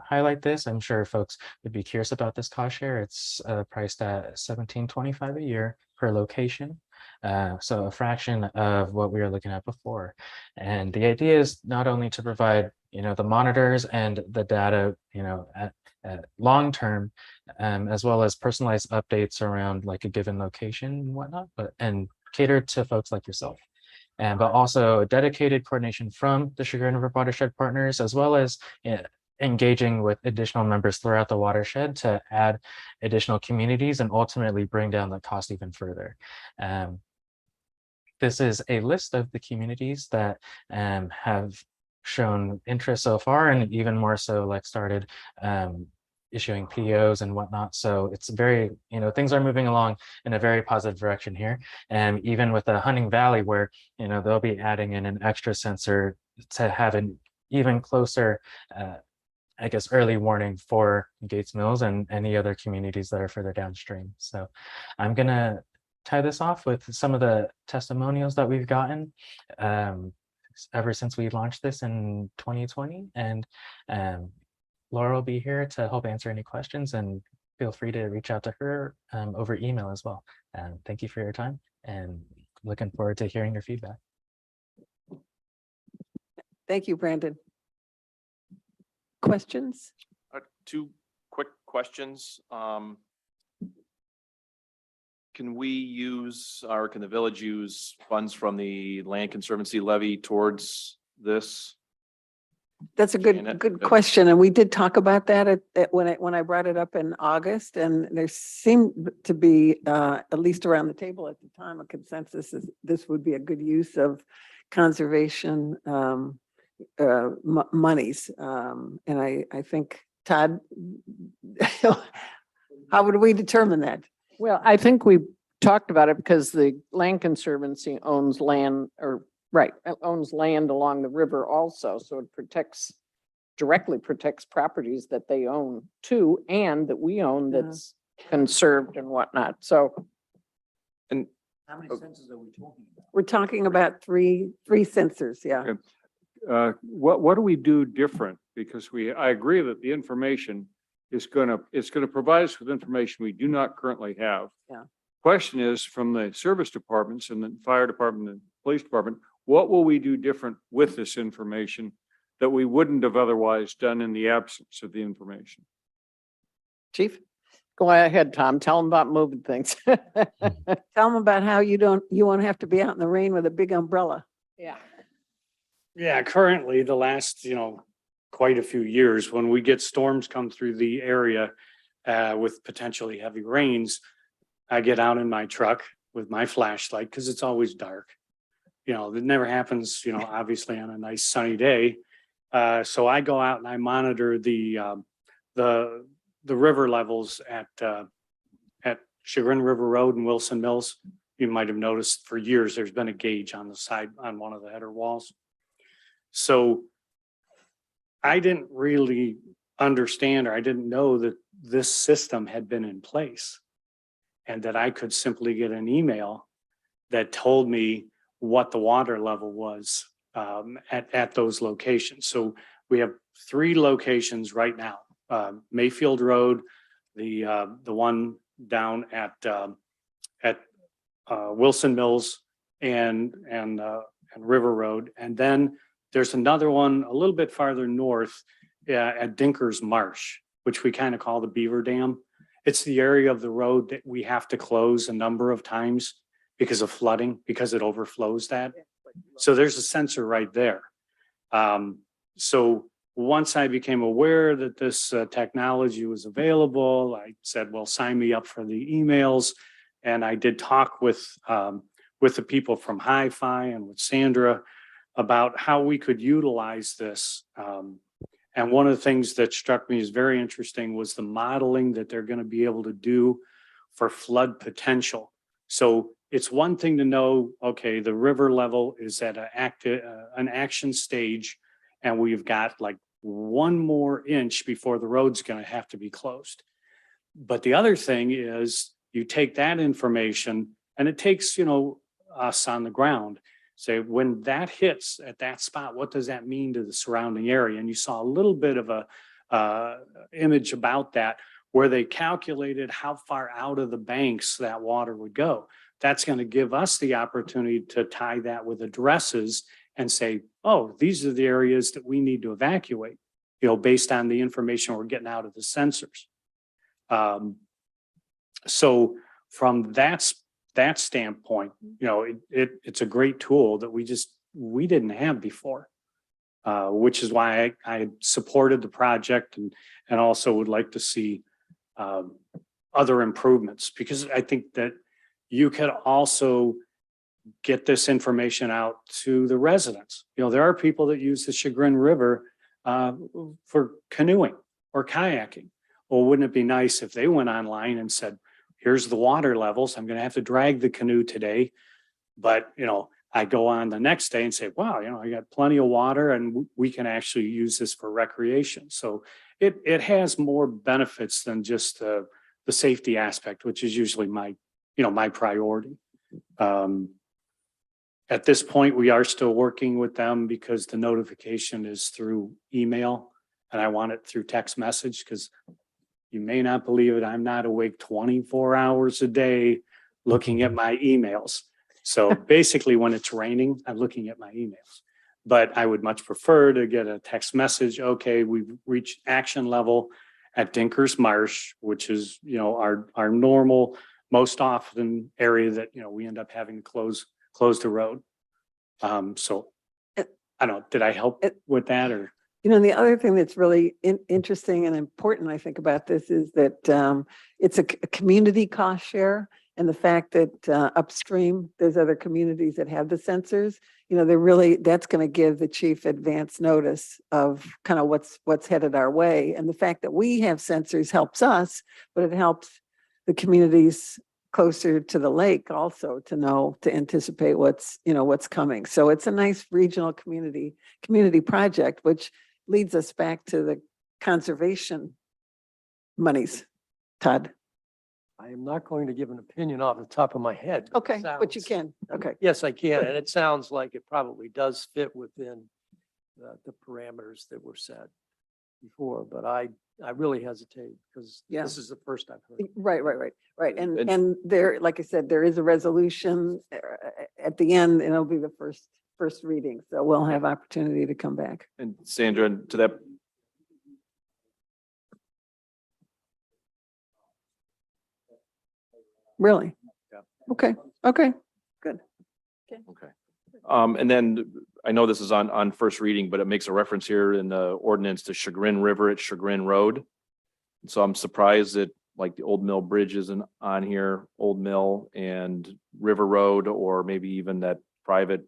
highlight this. I'm sure folks would be curious about this cost share. It's priced at $17.25 a year per location. So a fraction of what we were looking at before. And the idea is not only to provide, the monitors and the data, at long term, as well as personalized updates around like a given location and whatnot, and cater to folks like yourself. But also dedicated coordination from the Chagrin River Watershed partners, as well as engaging with additional members throughout the watershed to add additional communities and ultimately bring down the cost even further. This is a list of the communities that have shown interest so far, and even more so like started issuing POs and whatnot. So it's very, things are moving along in a very positive direction here. And even with the Hunting Valley, where, they'll be adding in an extra sensor to have an even closer, I guess, early warning for Gates Mills and any other communities that are further downstream. So I'm gonna tie this off with some of the testimonials that we've gotten ever since we launched this in 2020. And Laura will be here to help answer any questions, and feel free to reach out to her over email as well. Thank you for your time, and looking forward to hearing your feedback. Thank you, Brandon. Questions? 2 quick questions. Can we use, or can the village use funds from the Land Conservancy levy towards this? That's a good question. And we did talk about that when I brought it up in August, and there seemed to be, at least around the table at the time, a consensus is this would be a good use of conservation monies. And I think Todd, How would we determine that? Well, I think we talked about it because the Land Conservancy owns land owns land along the river also. So it directly protects properties that they own too, and that we own that's conserved and whatnot. So How many sensors are we talking about? We're talking about three sensors, yeah. What do we do different? Because I agree that the information it's gonna provide us with information we do not currently have. Yeah. Question is, from the service departments and the fire department and police department, what will we do different with this information that we wouldn't have otherwise done in the absence of the information? Chief, go ahead, Tom. Tell them about moving things. Tell them about how you won't have to be out in the rain with a big umbrella. Yeah. Yeah, currently, the last, quite a few years, when we get storms come through the area with potentially heavy rains, I get out in my truck with my flashlight because it's always dark. It never happens, obviously on a nice sunny day. So I go out and I monitor the river levels at Chagrin River Road and Wilson Mills. You might have noticed for years, there's been a gauge on the side on one of the header walls. So I didn't really understand, or I didn't know that this system had been in place and that I could simply get an email that told me what the water level was at those locations. So we have 3 locations right now, Mayfield Road, the one down at Wilson Mills and River Road. And then there's another one a little bit farther north at Dinkers Marsh, which we kind of call the Beaver Dam. It's the area of the road that we have to close a number of times because of flooding, because it overflows that. So there's a sensor right there. So once I became aware that this technology was available, I said, well, sign me up for the emails. And I did talk with the people from Hi-Fi and with Sandra about how we could utilize this. And one of the things that struck me as very interesting was the modeling that they're going to be able to do for flood potential. So it's one thing to know, okay, the river level is at an action stage, and we've got like 1 more inch before the road's going to have to be closed. But the other thing is you take that information and it takes, us on the ground, say when that hits at that spot, what does that mean to the surrounding area? And you saw a little bit of a image about that where they calculated how far out of the banks that water would go. That's going to give us the opportunity to tie that with addresses and say, oh, these are the areas that we need to evacuate, based on the information we're getting out of the sensors. So from that standpoint, it's a great tool that we didn't have before, which is why I supported the project and also would like to see other improvements, because I think that you could also get this information out to the residents. There are people that use the Chagrin River for canoeing or kayaking. Well, wouldn't it be nice if they went online and said, here's the water levels. I'm going to have to drag the canoe today. But, I go on the next day and say, wow, I got plenty of water and we can actually use this for recreation. So it has more benefits than just the safety aspect, which is usually my priority. At this point, we are still working with them because the notification is through email and I want it through text message because you may not believe it, I'm not awake 24 hours a day looking at my emails. So basically when it's raining, I'm looking at my emails. But I would much prefer to get a text message, okay, we've reached action level at Dinkers Marsh, which is, our normal, most often area that, we end up having to close the road. So I don't know, did I help with that or? The other thing that's really interesting and important, I think, about this is that it's a community cost share. And the fact that upstream, there's other communities that have the sensors, you know, they're really, that's going to give the chief advance notice of kind of what's headed our way. And the fact that we have sensors helps us, but it helps the communities closer to the lake also to know, to anticipate what's, you know, what's coming. So it's a nice regional community project, which leads us back to the conservation monies. Todd? I am not going to give an opinion off the top of my head. It Okay, but you sounds- can. Okay. Yes, I can. And it sounds like it probably does fit within the parameters that were set before, but I really hesitate because Yeah. this is the first I've heard. Right. And And- there, like I said, there is a resolution at the end, and it'll be the first reading. So we'll have opportunity to come back. And Sandra, and to that, Really? Yeah. Okay, good. okay. And then I know this is on first reading, but it makes a reference here in the ordinance to Chagrin River at Chagrin Road. So I'm surprised that like the Old Mill Bridge isn't on here, Old Mill and River Road, or maybe even that private,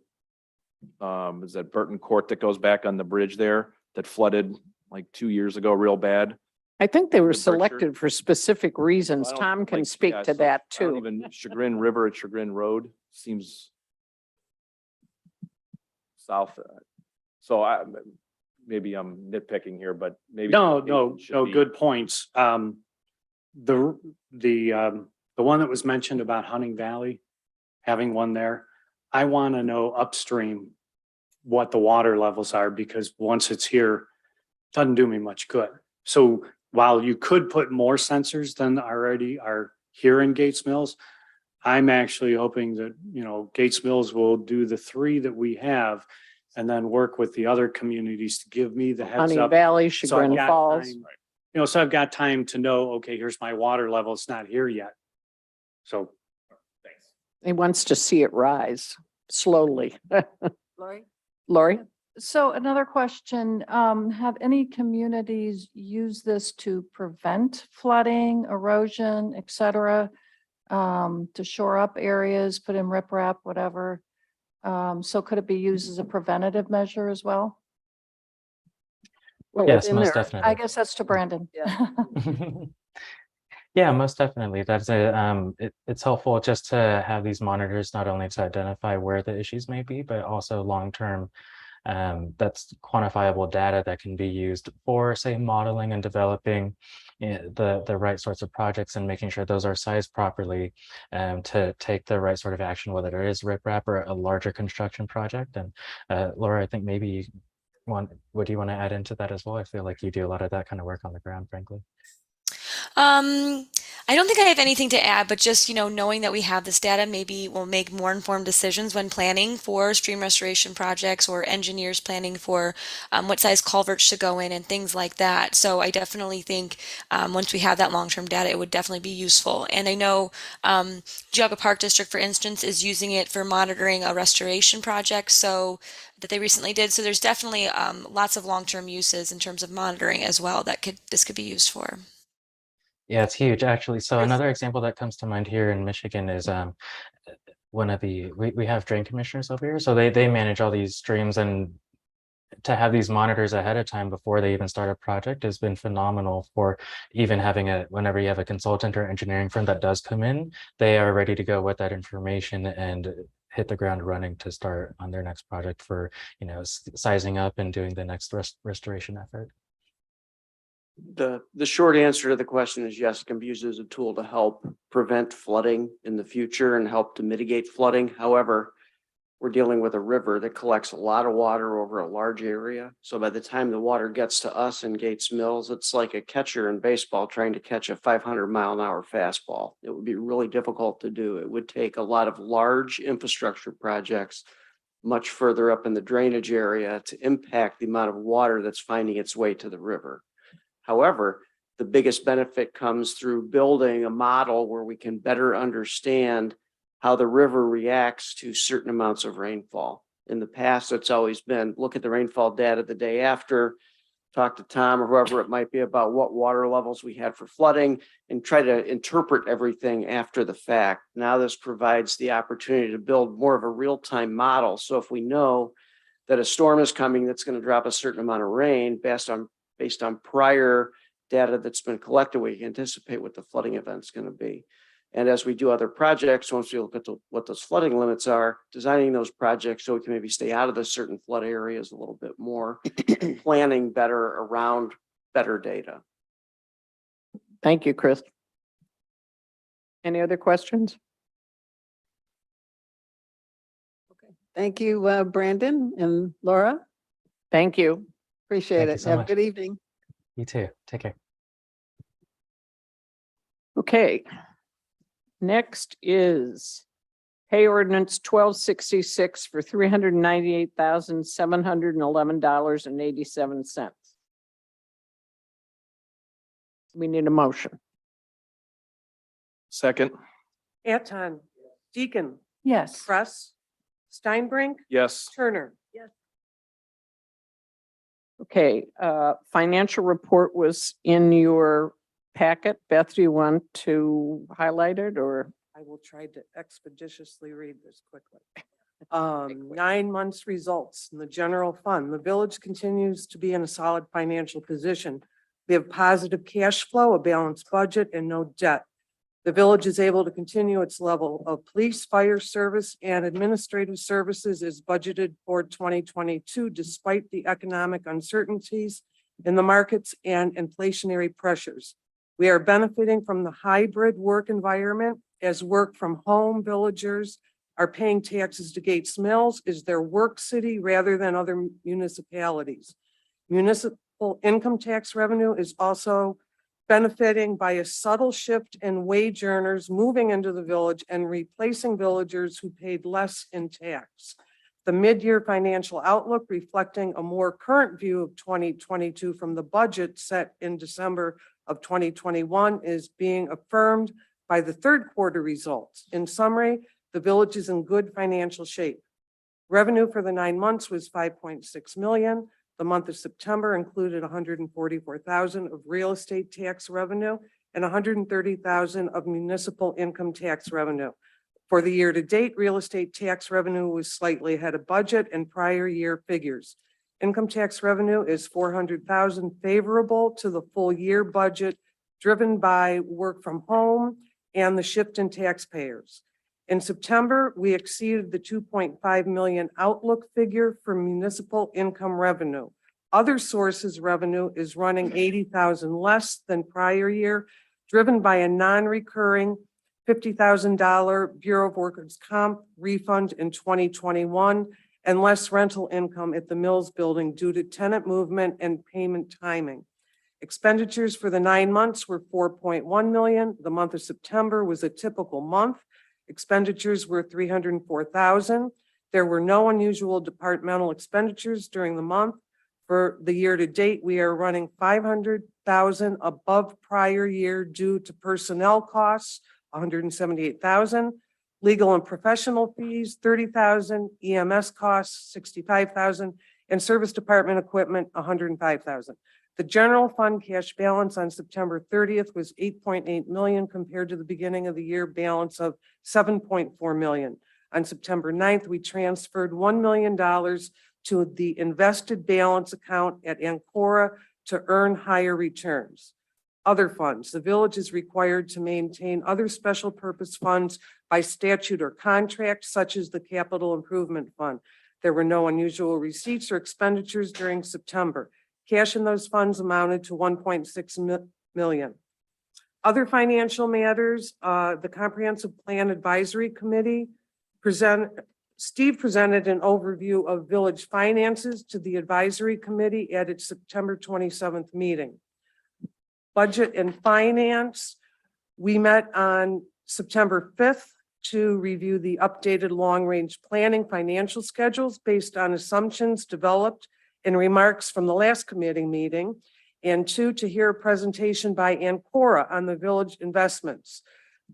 is that Burton Court that goes back on the bridge there that flooded like 2 years ago, real bad? I think they were The Berkshire- selected for specific reasons. I don't- Tom can like, speak yeah, to so that I don't too. Even Chagrin River at Chagrin Road seems south. So maybe I'm nitpicking here, but maybe. No, maybe it should be- good points. The one that was mentioned about Hunting Valley, having one there, I want to know upstream what the water levels are, because once it's here, doesn't do me much good. So while you could put more sensors than already are here in Gates Mills, I'm actually hoping that, you know, Gates Mills will do the 3 that we have and then work with the other communities to give me the heads Hunting up. Valley, So I've Chagrin got Falls. time, You know, so I've got time to know, okay, here's my water level. It's not here yet. So. He wants to see it rise slowly. Lori? Lori? So another question, have any communities used this to prevent flooding, erosion, et cetera? To shore up areas, put in riprap, whatever? So could it be used as a preventative measure as well? What Yes, was in most there? definitely. I guess that's to Brandon. Yeah. Yeah, most definitely. That's it's helpful just to have these monitors, not only to identify where the issues may be, but also long-term, that's quantifiable data that can be used for, say, modeling and developing the right sorts of projects and making sure those are sized properly to take the right sort of action, whether it is riprap or a larger construction project. And Laura, I think maybe would you want to add into that as well? I feel like you do a lot of that kind of work on the ground, frankly. I don't think I have anything to add, but just, you know, knowing that we have this data, maybe we'll make more informed decisions when planning for stream restoration projects, or engineers planning for what size culverts to go in and things like that. So I definitely think once we have that long-term data, it would definitely be useful. And I know Geauga Park District, for instance, is using it for monitoring a restoration project that they recently did. So there's definitely lots of long-term uses in terms of monitoring as well that this could be used for. Yeah, it's huge, actually. So another example that comes to mind here in Michigan is we have drain commissioners over here. So they manage all these streams, and to have these monitors ahead of time before they even start a project has been phenomenal for even having whenever you have a consultant or engineering firm that does come in, they are ready to go with that information and hit the ground running to start on their next project for, you know, sizing up and doing the next restoration effort. The short answer to the question is yes, it can be used as a tool to help prevent flooding in the future and help to mitigate flooding. However, we're dealing with a river that collects a lot of water over a large area. So by the time the water gets to us in Gates Mills, it's like a catcher in baseball trying to catch a 500-mile-an-hour fastball. It would be really difficult to do. It would take a lot of large infrastructure projects much further up in the drainage area to impact the amount of water that's finding its way to the river. However, the biggest benefit comes through building a model where we can better understand how the river reacts to certain amounts of rainfall. In the past, it's always been, look at the rainfall data the day after, talk to Tom or whoever it might be about what water levels we had for flooding and try to interpret everything after the fact. Now this provides the opportunity to build more of a real-time model. So if we know that a storm is coming that's going to drop a certain amount of rain based on prior data that's been collected, we can anticipate what the flooding event's going to be. And as we do other projects, once we look at what those flooding limits are, designing those projects so we can maybe stay out of the certain flood areas a little bit more, planning better around better data. Thank you, Chris. Any other questions? Thank you, Brandon and Laura. Thank you. Appreciate Thank you it. so Have a much. good evening. You too. Take care. Okay. Next is pay ordinance 1266 for $398,711.87. We need a motion. Second. Anton, Deacon, Yes. Press, Steinbrink, Yes. Turner. Yes. Okay, financial report was in your packet. Beth, do you want to highlight it or? I will try to expeditiously read this quickly. 9 months results in the general fund. The village continues to be in a solid financial position. We have positive cash flow, a balanced budget, and no debt. The village is able to continue its level of police, fire service, and administrative services as budgeted for 2022, despite the economic uncertainties in the markets and inflationary pressures. We are benefiting from the hybrid work environment as work from home villagers are paying taxes to Gates Mills as their work city rather than other municipalities. Municipal income tax revenue is also benefiting by a subtle shift in wage earners moving into the village and replacing villagers who paid less in tax. The mid-year financial outlook reflecting a more current view of 2022 from the budget set in December of 2021 is being affirmed by the third quarter results. In summary, the village is in good financial shape. Revenue for the 9 months was 5.6 million. The month of September included 144,000 of real estate tax revenue and 130,000 of municipal income tax revenue. For the year to date, real estate tax revenue was slightly ahead of budget and prior year figures. Income tax revenue is 400,000 favorable to the full year budget, driven by work from home and the shift in taxpayers. In September, we exceeded the 2.5 million outlook figure for municipal income revenue. Other sources revenue is running 80,000 less than prior year, driven by a non-recurring $50,000 Bureau of Workers' Comp refund in 2021 and less rental income at the Mills building due to tenant movement and payment timing. Expenditures for the 9 months were 4.1 million. The month of September was a typical month. Expenditures were 304,000. There were no unusual departmental expenditures during the month. For the year to date, we are running 500,000 above prior year due to personnel costs, 178,000, legal and professional fees, 30,000, EMS costs, 65,000, and service department equipment, 105,000. The general fund cash balance on September 30th was 8.8 million compared to the beginning of the year balance of 7.4 million. On September 9th, we transferred $1 million to the invested balance account at Ancora to earn higher returns. Other funds, the village is required to maintain other special purpose funds by statute or contract, such as the Capital Improvement Fund. There were no unusual receipts or expenditures during September. Cash in those funds amounted to 1.6 million. Other financial matters, the Comprehensive Plan Advisory Committee Steve presented an overview of village finances to the advisory committee at its September 27th meeting. Budget and Finance, we met on September 5th to review the updated long-range planning financial schedules based on assumptions developed in remarks from the last committee meeting, and 2, to hear a presentation by Ancora on the village investments.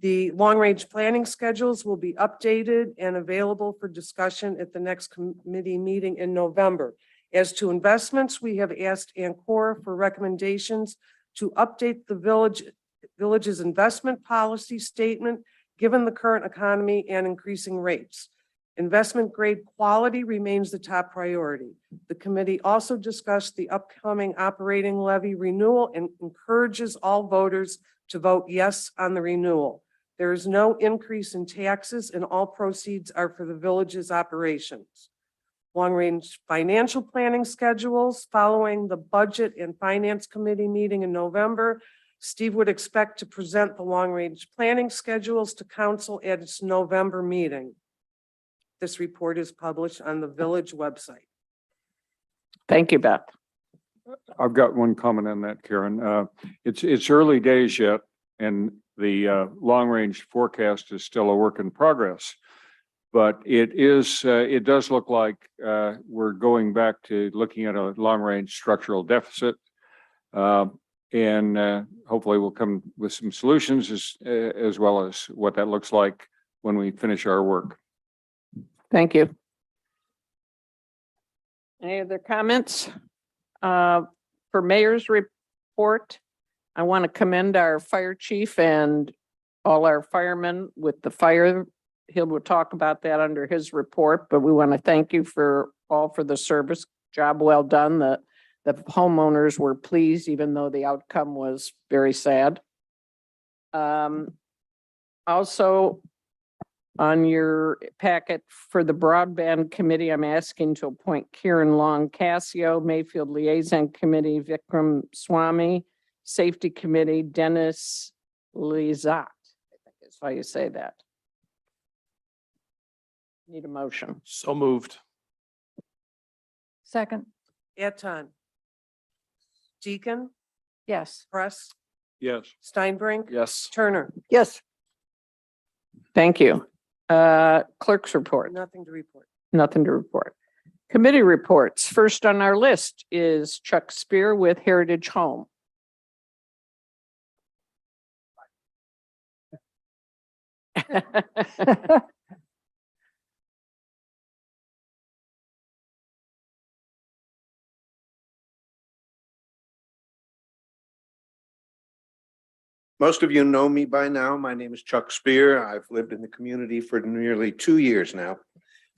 The long-range planning schedules will be updated and available for discussion at the next committee meeting in November. As to investments, we have asked Ancora for recommendations to update the village's investment policy statement, given the current economy and increasing rates. Investment grade quality remains the top priority. The committee also discussed the upcoming operating levy renewal and encourages all voters to vote yes on the renewal. There is no increase in taxes and all proceeds are for the village's operations. Long-range financial planning schedules following the Budget and Finance Committee meeting in November. Steve would expect to present the long-range planning schedules to council at its November meeting. This report is published on the village website. Thank you, Beth. I've got one comment on that, Karen. It's early days yet, and the long-range forecast is still a work in progress. But it does look like we're going back to looking at a long-range structural deficit. And hopefully we'll come with some solutions as well as what that looks like when we finish our work. Thank you. Any other comments? For mayor's report, I want to commend our fire chief and all our firemen with the fire. He will talk about that under his report, but we want to thank you for the service. Job well done. The homeowners were pleased, even though the outcome was very sad. Also, on your packet for the broadband committee, I'm asking to appoint Kieran Long Cassio, Mayfield Liaison Committee, Vikram Swamy, Safety Committee, Dennis Lizat. I think that's how you say that. Need a motion. So moved. Second, Eton. Deacon, yes. Press, Yes. Steinbrink, Yes. Turner. Yes. Thank you. Clerk's report. Nothing to report. Nothing to report. Committee reports. First on our list is Chuck Spear with Heritage Home. Most of you know me by now. My name is Chuck Spear. I've lived in the community for nearly 2 years now.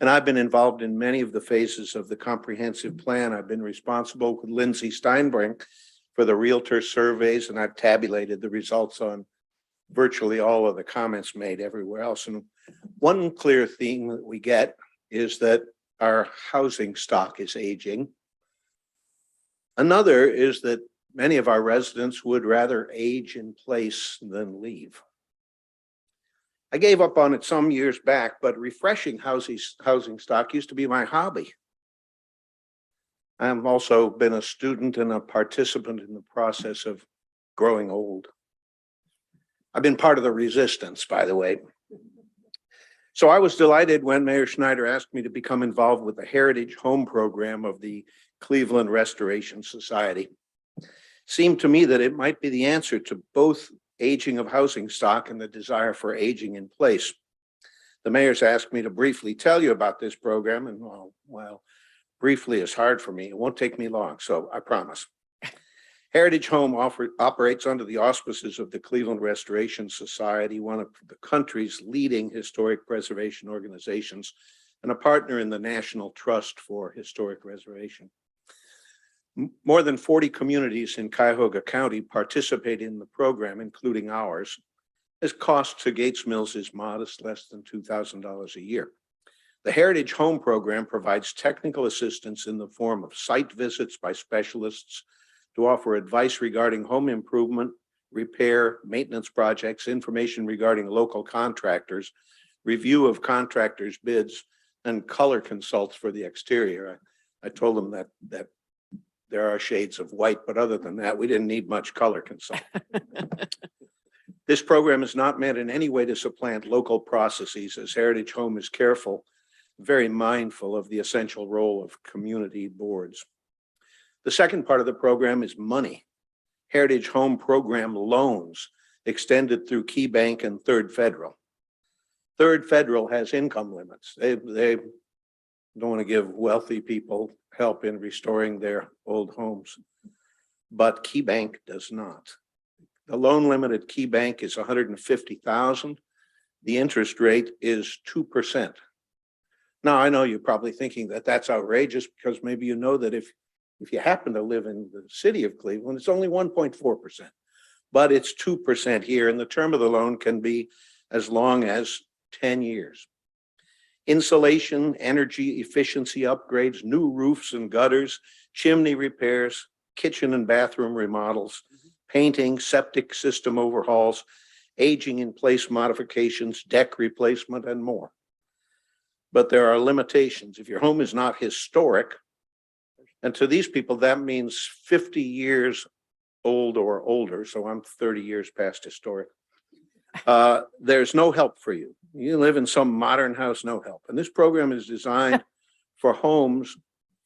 And I've been involved in many of the phases of the comprehensive plan. I've been responsible with Lindsay Steinbrink for the realtor surveys, and I've tabulated the results on virtually all of the comments made everywhere else. And one clear theme that we get is that our housing stock is aging. Another is that many of our residents would rather age in place than leave. I gave up on it some years back, but refreshing housing stock used to be my hobby. I've also been a student and a participant in the process of growing old. I've been part of the resistance, by the way. So I was delighted when Mayor Schneider asked me to become involved with the Heritage Home program of the Cleveland Restoration Society. Seemed to me that it might be the answer to both aging of housing stock and the desire for aging in place. The mayor's asked me to briefly tell you about this program, and well, briefly is hard for me. It won't take me long, so I promise. Heritage Home operates under the auspices of the Cleveland Restoration Society, one of the country's leading historic preservation organizations, and a partner in the National Trust for Historic Preservation. More than 40 communities in Cuyahoga County participate in the program, including ours. Its cost to Gates Mills is modest, less than $2,000 a year. The Heritage Home program provides technical assistance in the form of site visits by specialists to offer advice regarding home improvement, repair, maintenance projects, information regarding local contractors, review of contractors' bids, and color consults for the exterior. I told them that there are shades of white, but other than that, we didn't need much color consult. This program is not meant in any way to supplant local processes, as Heritage Home is careful, very mindful of the essential role of community boards. The second part of the program is money. Heritage Home program loans extended through Key Bank and Third Federal. Third Federal has income limits. They don't want to give wealthy people help in restoring their old homes. But Key Bank does not. The loan limit at Key Bank is 150,000. The interest rate is 2%. Now, I know you're probably thinking that that's outrageous because maybe you know that if you happen to live in the city of Cleveland, it's only 1.4%. But it's 2% here, and the term of the loan can be as long as 10 years. Insulation, energy efficiency upgrades, new roofs and gutters, chimney repairs, kitchen and bathroom remodels, painting, septic system overhauls, aging in place modifications, deck replacement, and more. But there are limitations. If your home is not historic, and to these people, that means 50 years old or older, so I'm 30 years past historic, there's no help for you. You live in some modern house, no help. And this program is designed for homes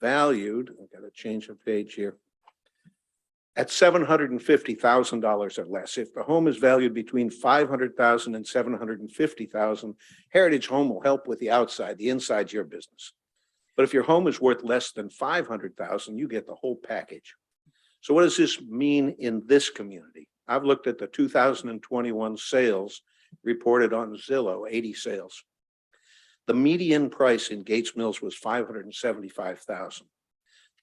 valued, I've got to change the page here, at $750,000 or less. If the home is valued between $500,000 and $750,000, Heritage Home will help with the outside. The inside's your business. But if your home is worth less than $500,000, you get the whole package. So what does this mean in this community? I've looked at the 2021 sales reported on Zillow, 80 sales. The median price in Gates Mills was $575,000.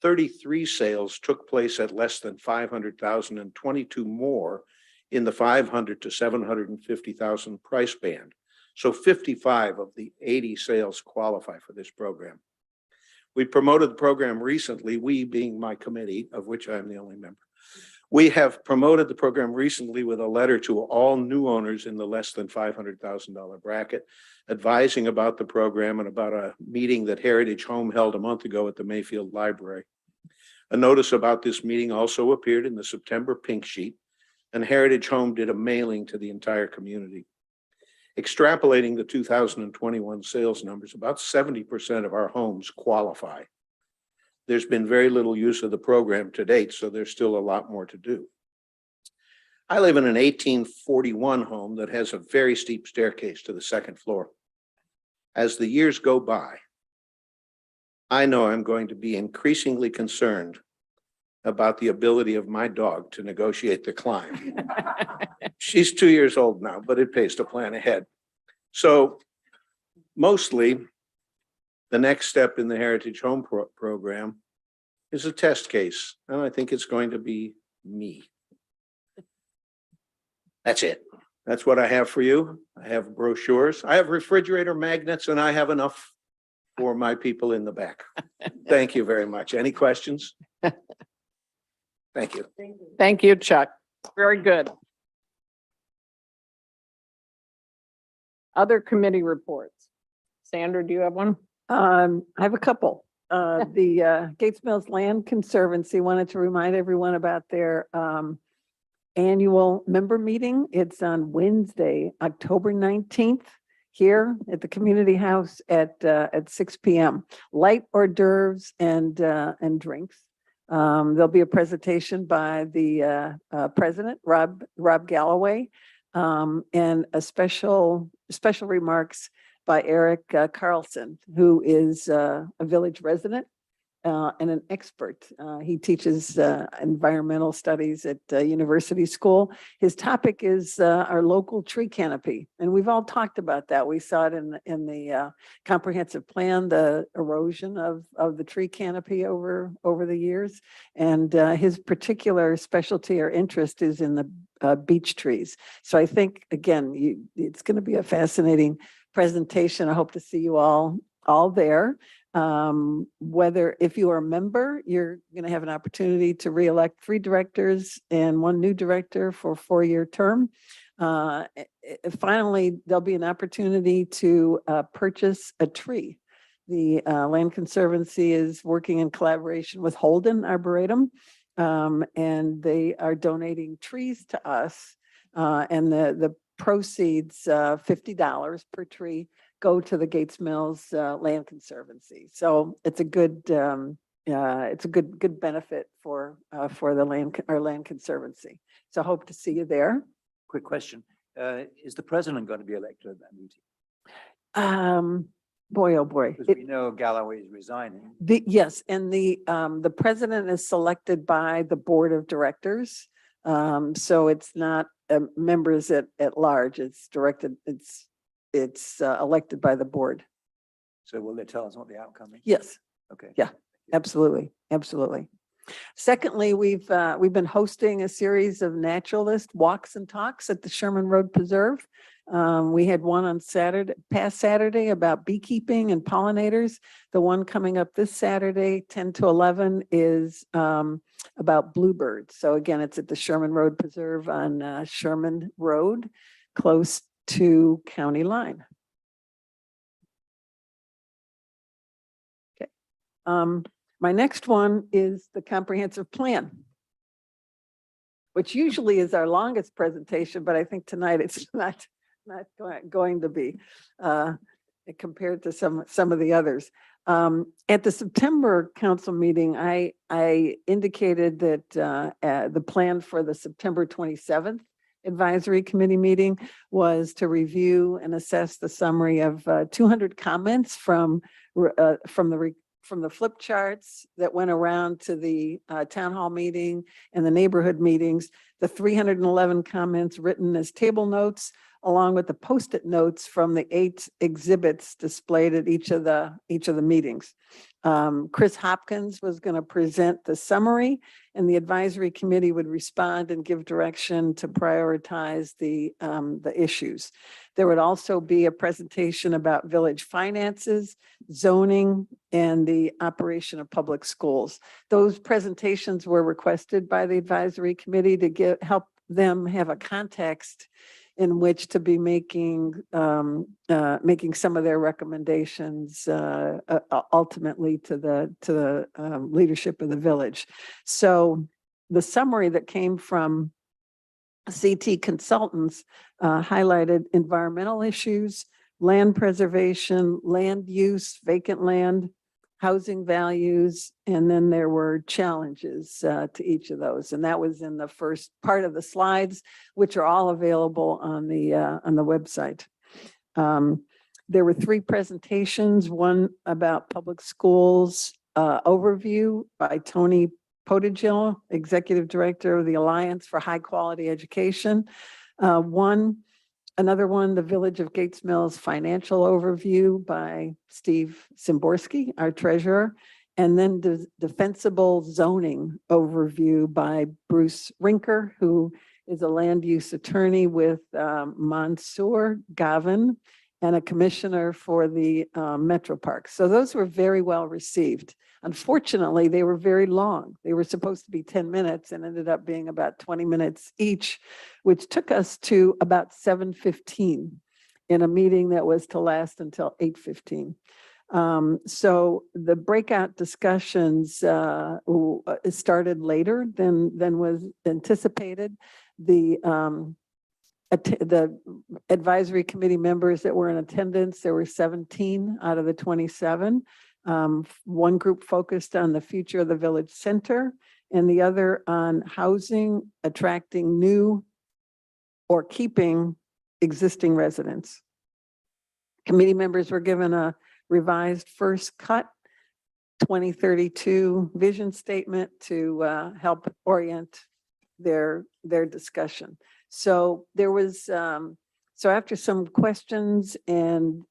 33 sales took place at less than $500,000 and 22 more in the $500,000 to $750,000 price band. So 55 of the 80 sales qualify for this program. We promoted the program recently, we being my committee, of which I'm the only member. We have promoted the program recently with a letter to all new owners in the less than $500,000 bracket, advising about the program and about a meeting that Heritage Home held a month ago at the Mayfield Library. A notice about this meeting also appeared in the September Pink Sheet, and Heritage Home did a mailing to the entire community. Extrapolating the 2021 sales numbers, about 70% of our homes qualify. There's been very little use of the program to date, so there's still a lot more to do. I live in an 1841 home that has a very steep staircase to the second floor. As the years go by, I know I'm going to be increasingly concerned about the ability of my dog to negotiate the climb. She's 2 years old now, but it pays to plan ahead. So mostly the next step in the Heritage Home program is a test case. And I think it's going to be me. That's it. That's what I have for you. I have brochures. I have refrigerator magnets, and I have enough for my people in the back. Thank you very much. Any questions? Thank you. Thank you, Chuck. Very good. Other committee reports. Sandra, do you have one? I have a couple. The Gates Mills Land Conservancy wanted to remind everyone about their annual member meeting. It's on Wednesday, October 19th, here at the Community House at 6 p.m. Light hors d'oeuvres and drinks. There'll be a presentation by the president, Rob Galloway, and a special remarks by Eric Carlson, who is a village resident and an expert. He teaches environmental studies at University School. His topic is our local tree canopy, and we've all talked about that. We saw it in the comprehensive plan, the erosion of the tree canopy over the years, and his particular specialty or interest is in the beech trees. So I think again, it's going to be a fascinating presentation. I hope to see you all there. Whether if you are a member, you're going to have an opportunity to re-elect 3 directors and 1 new director for a 4-year term. Finally, there'll be an opportunity to purchase a tree. The Land Conservancy is working in collaboration with Holden Arboretum, and they are donating trees to us. And the proceeds, $50 per tree, go to the Gates Mills Land Conservancy. So it's a good benefit for our Land Conservancy. So hope to see you there. Quick question. Is the president going to be elected at that meeting? Boy, oh boy. Because we know Galloway is resigning. Yes, and the president is selected by the board of directors. So it's not members at large, it's directed, it's elected by the board. So will they tell us what the outcome is? Yes, Okay. Yeah. absolutely, absolutely. Secondly, we've been hosting a series of naturalist walks and talks at the Sherman Road Preserve. We had one on past Saturday about beekeeping and pollinators. The one coming up this Saturday, 10 to 11, is about bluebirds. So again, it's at the Sherman Road Preserve on Sherman Road, close to County Line. Okay. My next one is the comprehensive plan, which usually is our longest presentation, but I think tonight it's not going to be compared to some of the others. At the September council meeting, I indicated that the plan for the September 27th advisory committee meeting was to review and assess the summary of 200 comments from the flip charts that went around to the town hall meeting and the neighborhood meetings, the 311 comments written as table notes, along with the Post-it notes from the 8 exhibits displayed at each of the meetings. Chris Hopkins was going to present the summary, and the advisory committee would respond and give direction to prioritize the issues. There would also be a presentation about village finances, zoning, and the operation of public schools. Those presentations were requested by the advisory committee to help them have a context in which to be making some of their recommendations ultimately to the leadership of the village. So the summary that came from CT Consultants highlighted environmental issues, land preservation, land use, vacant land, housing values, and then there were challenges to each of those. And that was in the first part of the slides, which are all available on the website. There were 3 presentations, one about public schools overview by Tony Pottigil, Executive Director of the Alliance for High Quality Education. Another one, the Village of Gates Mills Financial Overview by Steve Szymborski, our treasurer, and then the Defensible Zoning Overview by Bruce Rinker, who is a land use attorney with Mansour Gavin and a commissioner for the Metro Park. So those were very well received. Unfortunately, they were very long. They were supposed to be 10 minutes and ended up being about 20 minutes each, which took us to about 7:15 in a meeting that was to last until 8:15. So the breakout discussions started later than was anticipated. The advisory committee members that were in attendance, there were 17 out of the 27. One group focused on the future of the village center and the other on housing, attracting new or keeping existing residents. Committee members were given a revised first cut 2032 vision statement to help orient their discussion. So there was, so after some questions and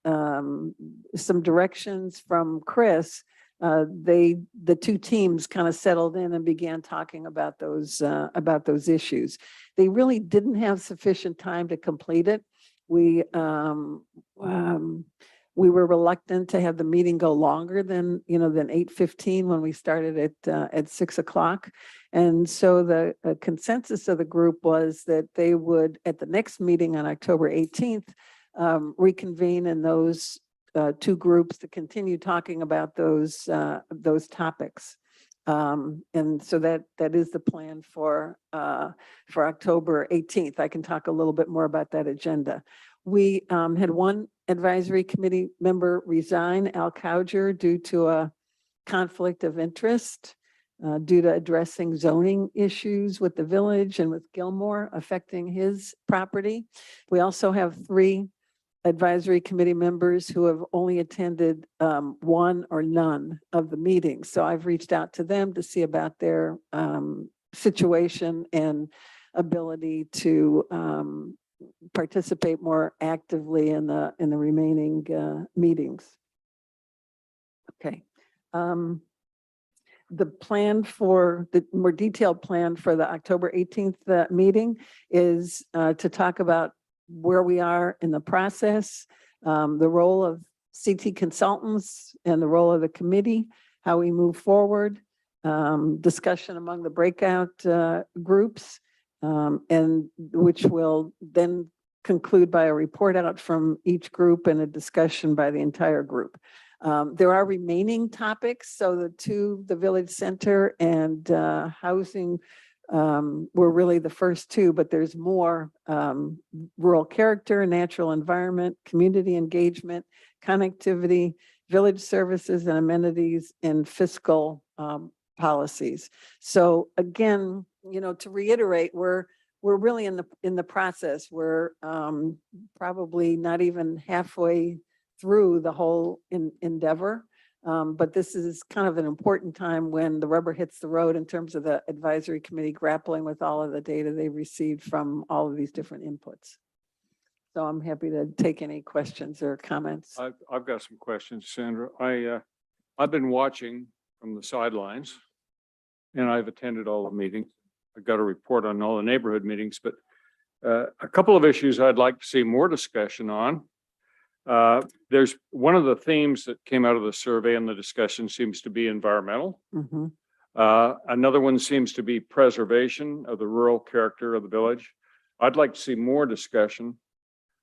some directions from Chris, the 2 teams kind of settled in and began talking about those issues. They really didn't have sufficient time to complete it. We were reluctant to have the meeting go longer than 8:15 when we started at 6 o'clock. And so the consensus of the group was that they would, at the next meeting on October 18th, reconvene in those 2 groups to continue talking about those topics. And so that is the plan for October 18th. I can talk a little bit more about that agenda. We had one advisory committee member resign, Al Cowger, due to a conflict of interest due to addressing zoning issues with the village and with Gilmore affecting his property. We also have 3 advisory committee members who have only attended one or none of the meetings. So I've reached out to them to see about their situation and ability to participate more actively in the remaining meetings. Okay. The plan for the more detailed plan for the October 18th meeting is to talk about where we are in the process, the role of CT consultants and the role of the committee, how we move forward, discussion among the breakout groups, and which will then conclude by a report out from each group and a discussion by the entire group. There are remaining topics. So the Village Center and housing were really the first two, but there's more rural character, natural environment, community engagement, connectivity, village services and amenities, and fiscal policies. So again, to reiterate, we're really in the process. We're probably not even halfway through the whole endeavor. But this is kind of an important time when the rubber hits the road in terms of the advisory committee grappling with all of the data they received from all of these different inputs. So I'm happy to take any questions or comments. I've got some questions, Sandra. I've been watching from the sidelines and I've attended all the meetings. I've got a report on all the neighborhood meetings, but a couple of issues I'd like to see more discussion on. There's one of the themes that came out of the survey and the discussion seems to be environmental. Mhm. Another one seems to be preservation of the rural character of the village. I'd like to see more discussion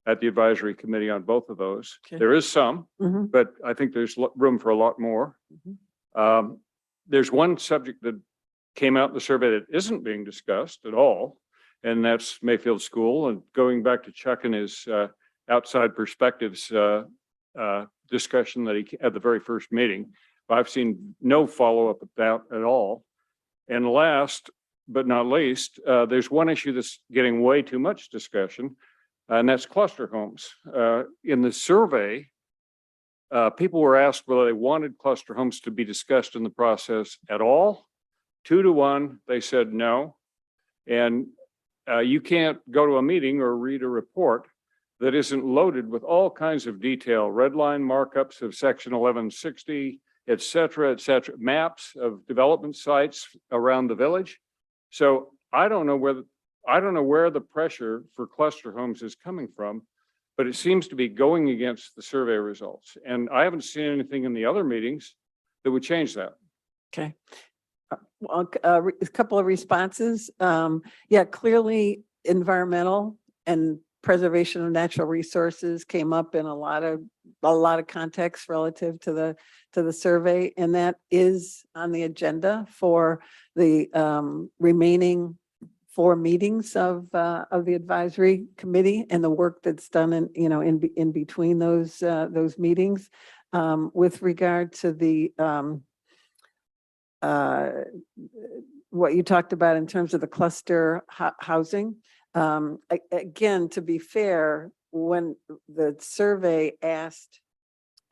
at the advisory committee on both of those. Okay. There is some, Mhm. but I think there's room for a lot more. There's one subject that came out in the survey that isn't being discussed at all, and that's Mayfield School. And going back to Chuck and his outside perspectives discussion that he at the very first meeting, I've seen no follow-up about at all. And last but not least, there's one issue that's getting way too much discussion, and that's cluster homes. In the survey, people were asked whether they wanted cluster homes to be discussed in the process at all. 2 to 1, they said no. And you can't go to a meeting or read a report that isn't loaded with all kinds of detail, red line markups of section 1160, et cetera, maps of development sites around the village. So I don't know where the pressure for cluster homes is coming from, but it seems to be going against the survey results. And I haven't seen anything in the other meetings that would change that. Okay. Well, a couple of responses. Yeah, clearly environmental and preservation of natural resources came up in a lot of context relative to the survey, and that is on the agenda for the remaining 4 meetings of the advisory committee and the work that's done in between those meetings. With regard to the what you talked about in terms of the cluster housing. Again, to be fair, when the survey asked,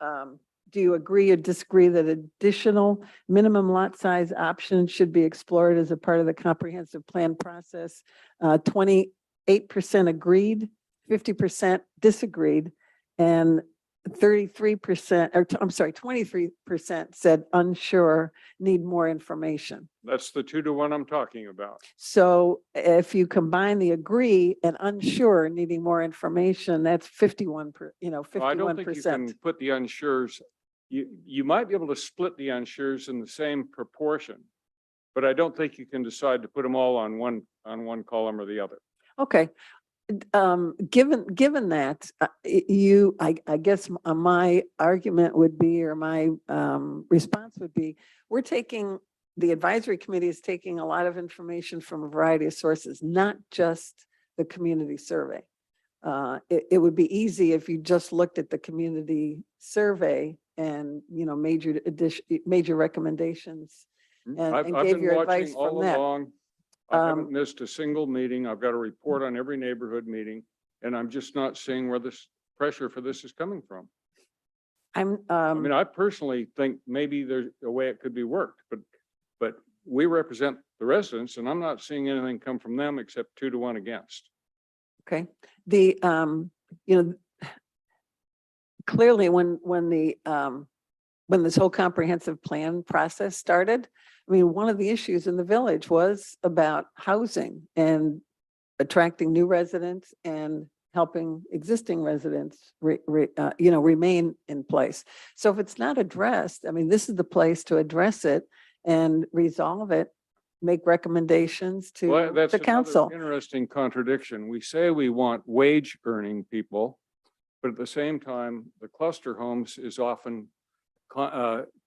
do you agree or disagree that additional minimum lot size options should be explored as a part of the comprehensive plan process? 28% agreed, 50% disagreed, and 23% said unsure, need more information. That's the 2 to 1 I'm talking about. So if you combine the agree and unsure needing more information, that's 51%. I don't think you can put the unsures. You might be able to split the unsures in the same proportion, but I don't think you can decide to put them all on one column or the other. Okay. Given that, I guess my argument would be, or my response would be, the advisory committee is taking a lot of information from a variety of sources, not just the community survey. It would be easy if you just looked at the community survey and, major recommendations and I've gave been your advice watching all from that. along. I haven't missed a single meeting. I've got a report on every neighborhood meeting, and I'm just not seeing where pressure for this is coming from. I'm, I mean, I personally think maybe there's a way it could be worked, but we represent the residents and I'm not seeing anything come from them except 2-1 against. okay, the, you know, clearly when this whole comprehensive plan process started, I mean, one of the issues in the village was about housing and attracting new residents and helping existing residents, remain in place. So if it's not addressed, I mean, this is the place to address it and resolve it, make recommendations Well, to that's the another council. interesting contradiction. We say we want wage earning people, but at the same time, the cluster homes is often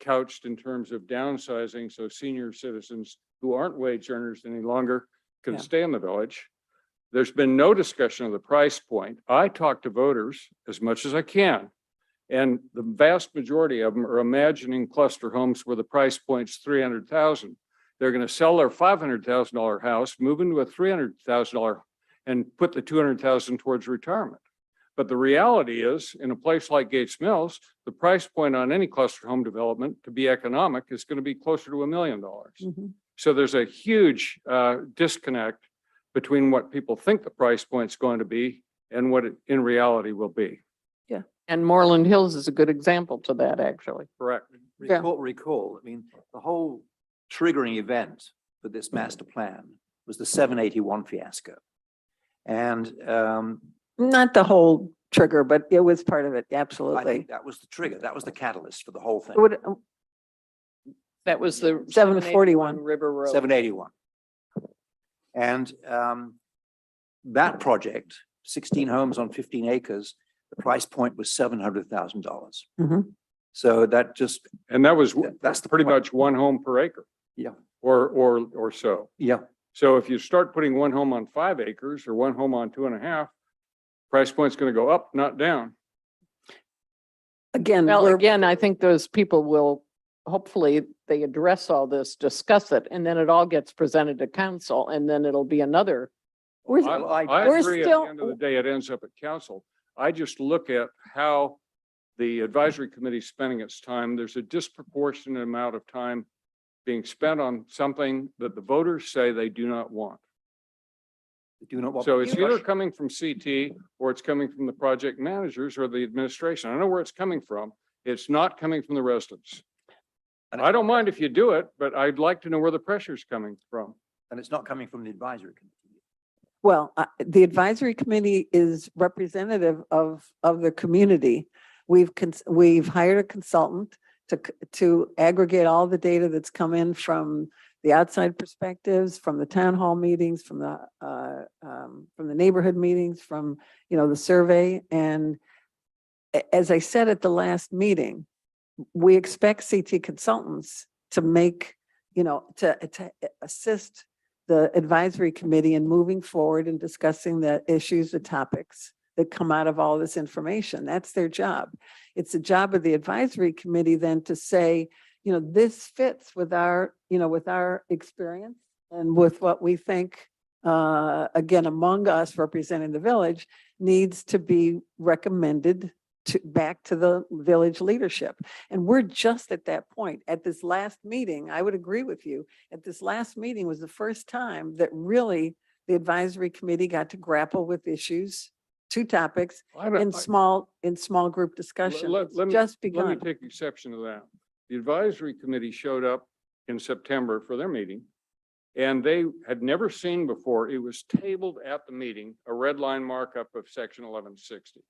couched in terms of downsizing, so senior citizens who aren't wage earners any longer can Yeah. stay in the village. There's been no discussion of the price point. I talk to voters as much as I can. And the vast majority of them are imagining cluster homes where the price point's 300,000. They're going to sell their $500,000 house, move into a $300,000 and put the 200,000 towards retirement. But the reality is, in a place like Gates Mills, the price point on any cluster home development to be economic is going to be closer to $1 million. Mhm. So there's a huge disconnect between what people think the price point's going to be and what it in reality will be. And Moreland Hills is a good example to that, actually. Correct. Yeah. Recall, I mean, the whole triggering event for this master plan was the 781 fiasco. And Not the whole trigger, but it was part of it, I absolutely. think that was the trigger, that was the catalyst for the whole thing. It would- That was the 741 River Road. 781. And that project, 16 homes on 15 acres, the price point was $700,000. Mhm. So that just, And that was that's the pretty point. much one home per acre. Yeah. Or so. Yeah, So if you start putting one home on 5 acres or one home on 2.5, price point's going to go up, not down. Again, Well, we're, again, I think those people will, hopefully they address all this, discuss it, and then it all gets presented to council, and then it'll be another. we're, I we're agree at still- the end of the day, it ends up at council. I just look at how the advisory committee is spending its time. There's a disproportionate amount of time being spent on something that the voters say they do not want. do not want. So it's either coming from CT or it's coming from the project managers or the administration. I know where it's coming from. It's not coming from the residents. And I don't mind if you do it, but I'd like to know where the pressure's coming from. And it's not coming from the advisory committee. well, the advisory committee is representative of the community. We've hired a consultant to aggregate all the data that's come in from the outside perspectives, from the town hall meetings, from the neighborhood meetings, from, the survey. And as I said at the last meeting, we expect CT consultants to make, to assist the advisory committee in moving forward and discussing the issues, the topics that come out of all this information. That's their job. It's the job of the advisory committee then to say, this fits with our, with our experience and with what we think, again, among us representing the village, needs to be recommended back to the village leadership. And we're just at that point. At this last meeting, I would agree with you, at this last meeting was the first time that really the advisory committee got to grapple with issues, 2 topics, in small group discussion. It's Let me- just Let me begun. take exception to that. The advisory committee showed up in September for their meeting. And they had never seen before, it was tabled at the meeting, a red line markup of section 1160.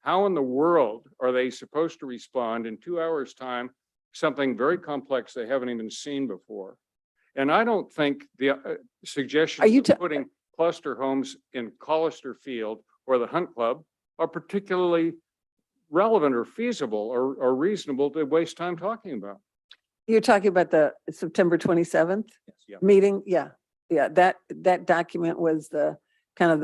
How in the world are they supposed to respond in 2 hours' time, something very complex they haven't even seen before? And I don't think the suggestion of putting cluster homes in Collister Field or the Hunt Club are particularly relevant or feasible or reasonable to waste time talking about. You're talking about the September 27th Yeah. meeting? Yeah, that document was the kind of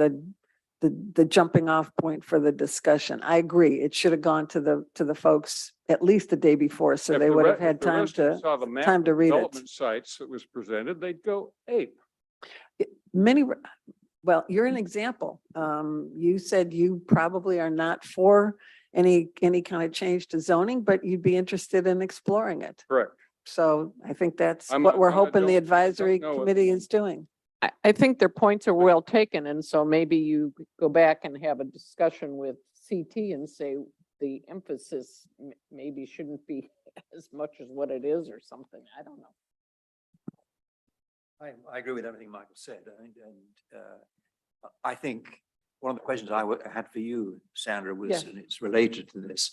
the jumping off point for the discussion. I agree. It should have gone to the folks at least the day before, so If they the would have re- had if the time residents saw the map time to of read it. development sites that was presented, they'd go ape. Many, Well, you're an example. You said you probably are not for any kind of change to zoning, but you'd be interested in exploring it. Correct. So I think that's I'm what we're I hoping the don't advisory know if- committee is doing. I think their points are well taken, and so maybe you go back and have a discussion with CT and say the emphasis maybe shouldn't be as much as what it is or something. I don't know. I agree with everything Michael said. I think one of the questions I had for you, Sandra, was, Yeah. and it's related to this,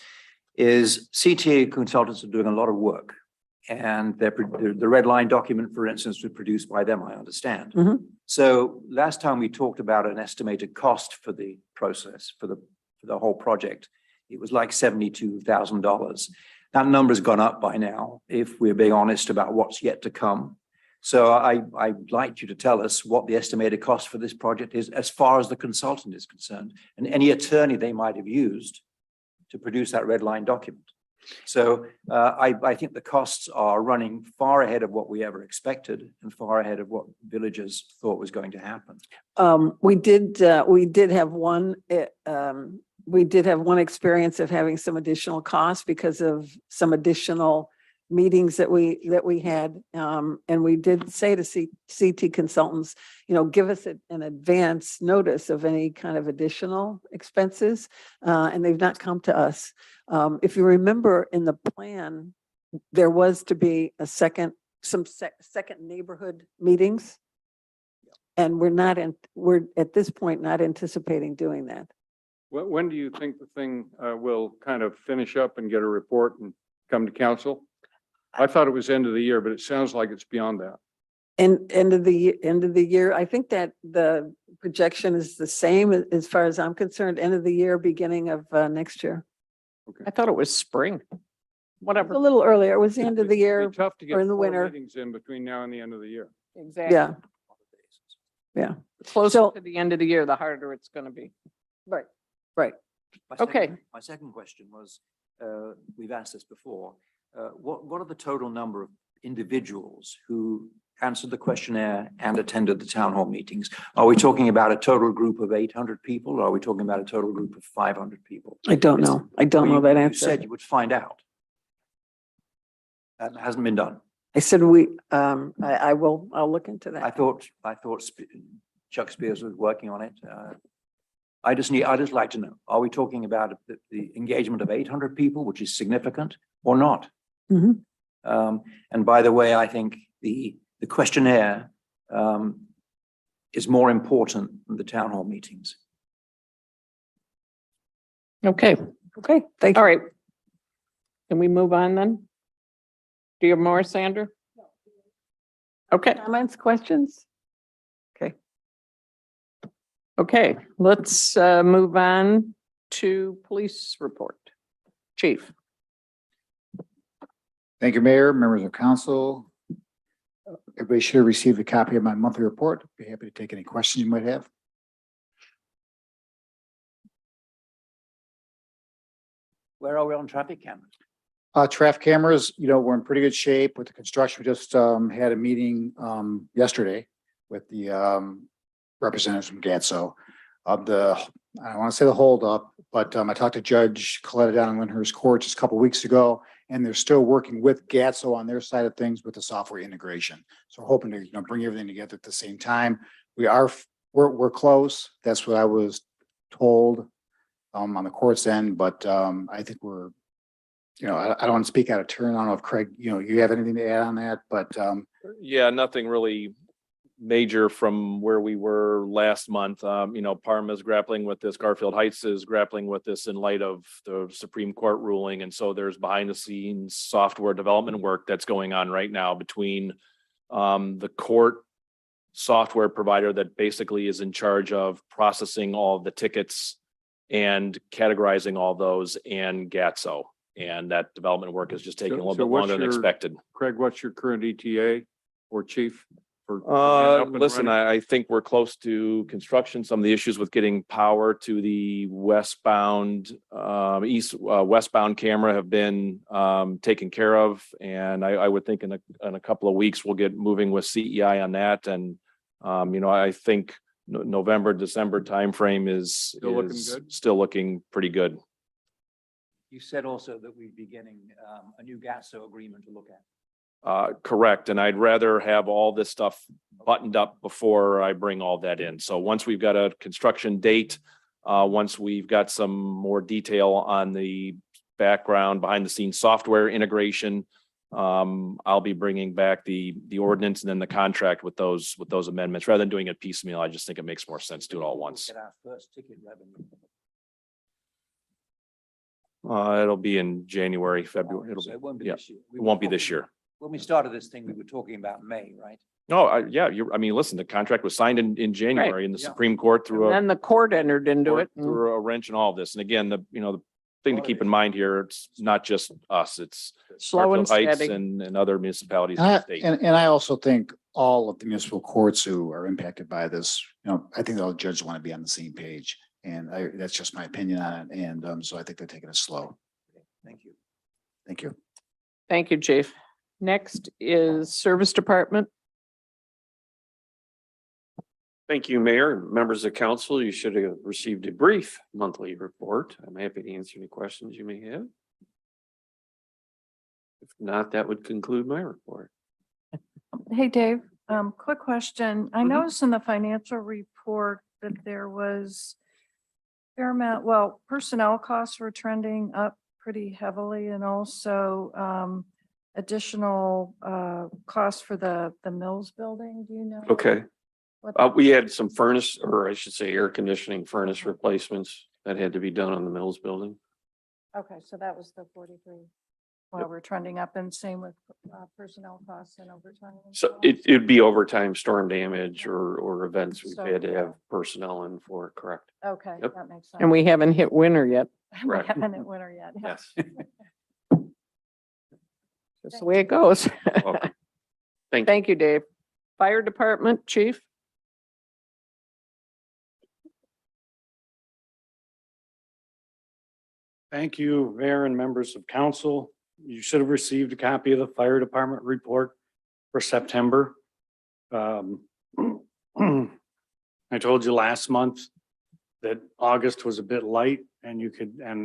is CTA consultants are doing a lot of work. And the red line document, for instance, was produced by them, I understand. Mhm. So last time we talked about an estimated cost for the process, for the whole project, it was like $72,000. That number's gone up by now, if we're being honest about what's yet to come. So I'd like you to tell us what the estimated cost for this project is as far as the consultant is concerned, and any attorney they might have used to produce that red line document. So I think the costs are running far ahead of what we ever expected and far ahead of what villagers thought was going to happen. We did have one experience of having some additional costs because of some additional meetings that we had. And we did say to CT consultants, give us an advance notice of any kind of additional expenses. And they've not come to us. If you remember in the plan, there was to be second neighborhood meetings. And we're at this point not anticipating doing that. When do you think the thing will kind of finish up and get a report and come to council? I thought it was end of the year, but it sounds like it's beyond that. And end of the year, I think that the projection is the same as far as I'm concerned, end of the year, beginning of next year. I thought it was spring. A Whatever. little earlier, it was the end of the It'd be year. tough to get or in the 4 winter. meetings in between now and the end of the year. Exactly. Yeah. Yeah. Closer So- to the end of the year, the harder it's going to be. Right. Okay. My second question was, we've asked this before, what are the total number of individuals who answered the questionnaire and attended the town hall meetings? Are we talking about a total group of 800 people, or are we talking about a total group of 500 people? I don't know. I don't know that You answer. said you would find out. That hasn't been done. I said I'll look into I that. thought Chuck Spears was working on it. I just like to know, are we talking about the engagement of 800 people, which is significant, or not? Mhm. And by the way, I think the questionnaire is more important than the town hall meetings. Okay. Okay, thank All you. right. Can we move on then? Do you have more, Sandra? Okay. Comments, questions? Okay, let's move on to police report. Chief. Thank you, Mayor, members of council. Everybody should have received a copy of my monthly report. Be happy to take any questions you might have. Where are we on traffic cameras? Traffic cameras, we're in pretty good shape with the construction. We just had a meeting yesterday with the representatives from GATSO of I don't want to say the holdup, but I talked to Judge Coletta down in Lyndhurst Court just a couple of weeks ago, and they're still working with GATSO on their side of things with the software integration. So we're hoping to bring everything together at the same time. We're close. That's what I was told on the court's end, but I think we're, I don't want to speak out of turn. I don't know if Craig, you have anything to add on that, but Yeah, nothing really major from where we were last month. Parma is grappling with this, Garfield Heights is grappling with this in light of the Supreme Court ruling. And so there's behind the scenes software development work that's going on right now between the court software provider that basically is in charge of processing all the tickets and categorizing all those, and GATSO. And that development work is just taking a little So bit what's longer than your- expected. Craig, what's your current ETA or chief? For getting up and Listen, running? I think we're close to construction. Some of the issues with getting power to the westbound camera have been taken care of. And I would think in a couple of weeks, we'll get moving with CEI on that. And I think November, December timeframe is Good? still looking pretty good. You said also that we'd be getting a new GATSO agreement to look at. Correct. And I'd rather have all this stuff buttoned up before I bring all that in. So once we've got a construction date, once we've got some more detail on the background, behind the scenes software integration, I'll be bringing back the ordinance and then the contract with those amendments. Rather than doing it piecemeal, I just think it makes more sense to do it all once. Get our first ticket revenue. It'll be in January, February. So it won't be Yeah, this year. it won't be this year. When we started this thing, we were talking about May, right? No, yeah, I mean, listen, the contract was signed in January and the yeah. Supreme Court threw And a then the court entered into it. and- threw a wrench in all of this. And again, the thing to keep in mind here, it's not just us, it's Slow and Hartsfield Heights steady. and other municipalities in the state. And I also think all of the municipal courts who are impacted by this, I think all the judges want to be on the same page. And that's just my opinion on it. And so I think they're taking it slow. Thank you. Thank you. Thank you, Chief. Next is Service Department. Thank you, Mayor and members of council. You should have received a brief monthly report. I'm happy to answer any questions you may have. If not, that would conclude my report. Hey, Dave, quick question. I Mhm. noticed in the financial report that there was fair amount, well, personnel costs were trending up pretty heavily and also additional costs for the Mills building. Do you know? Okay. what We had some furnace, or I should say air conditioning furnace replacements that had to be done on the Mills building. Okay, so that was the 43. While we're trending up, and same with personnel costs and overtime. and So all. it'd be overtime storm damage or events we've So, had to yeah. have personnel in for, correct? Okay, Yep. that makes sense. And we haven't hit winter yet. We Correct. haven't hit winter yet. yeah. Yes. That's the way it goes. Welcome. Thank you. Thank you, Dave. Fire Department, Chief. Thank you, Mayor and members of council. You should have received a copy of the fire department report for September. I told you last month that August was a bit light and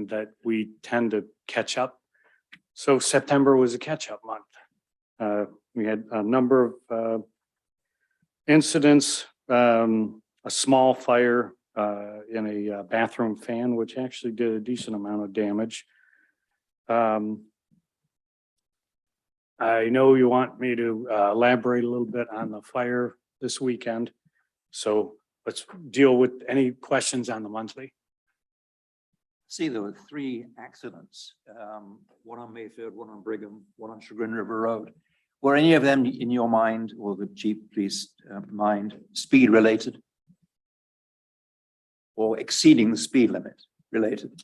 that we tend to catch up. So September was a catch-up month. We had a number of incidents, a small fire in a bathroom fan, which actually did a decent amount of damage. I know you want me to elaborate a little bit on the fire this weekend. So let's deal with any questions on the monthly. See, there were 3 accidents, one on Mayfield, one on Brigham, one on Chagrin River Road. Were any of them in your mind, or the chief police mind, speed related? Or exceeding the speed limit related?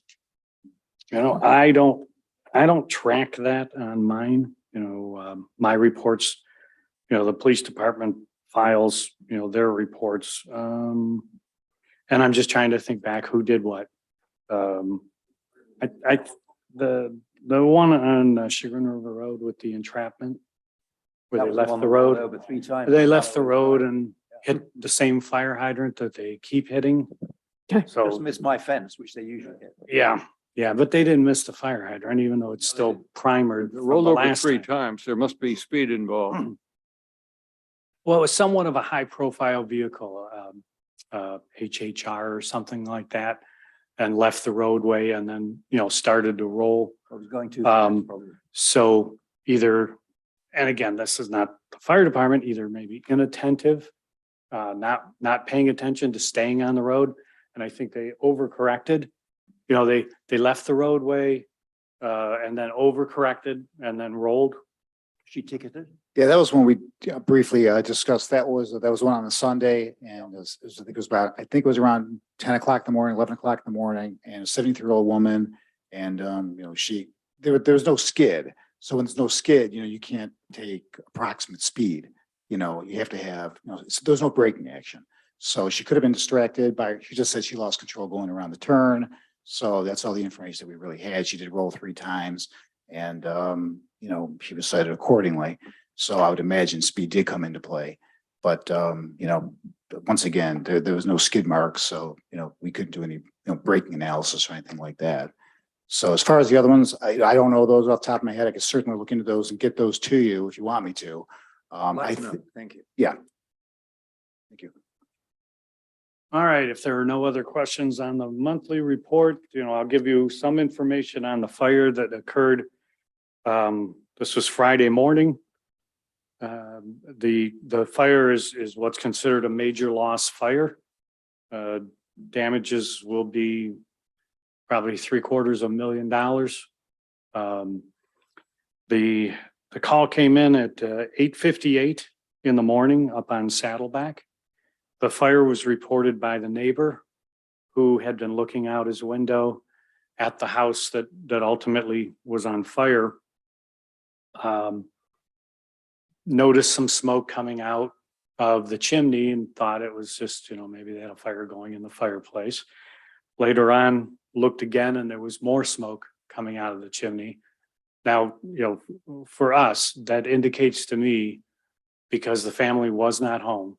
I don't track that on mine, my reports, the police department files, their reports. And I'm just trying to think back who did what. The one on Chagrin River Road with the entrapment, where That they was left one the that went road, over 3 times. they left the road and hit the same fire hydrant that they keep hitting. Just So, missed my fence, which they usually hit. yeah, but they didn't miss the fire hydrant, even though it's still primered from Rolled the over last 3 time. times. There must be speed involved. Well, it was somewhat of a high profile vehicle, HHR or something like that, and left the roadway and then, started to roll. I was going too fast, Um, probably. So either, and again, this is not the fire department, either maybe inattentive, not paying attention to staying on the road. And I think they overcorrected. They left the roadway and then overcorrected and then rolled. She ticketed? Yeah, that was when we briefly discussed, that was one on a Sunday, and I think it was around 10 o'clock in the morning, 11 o'clock in the morning, and a 73-year-old woman. And, there was no skid. So when there's no skid, you can't take approximate speed. You have to have, there's no braking action. So she could have been distracted she just said she lost control going around the turn. So that's all the information that we really had. She did roll 3 times and, she was cited accordingly. So I would imagine speed did come into play, but, but once again, there was no skid marks, so, we couldn't do any, braking analysis or anything like that. So as far as the other ones, I don't know those off the top of my head. I could certainly look into those and get those to you if you want me to. Thank you. Yeah. Thank you. All right, if there are no other questions on the monthly report, I'll give you some information on the fire that occurred. This was Friday morning. The fire is what's considered a major loss fire. Damages will be probably $750,000. The call came in at 8:58 in the morning up on Saddleback. The fire was reported by the neighbor who had been looking out his window at the house that ultimately was on fire. Noticed some smoke coming out of the chimney and thought it was just, maybe they had a fire going in the fireplace. Later on, looked again and there was more smoke coming out of the chimney. Now, for us, that indicates to me, because the family was not home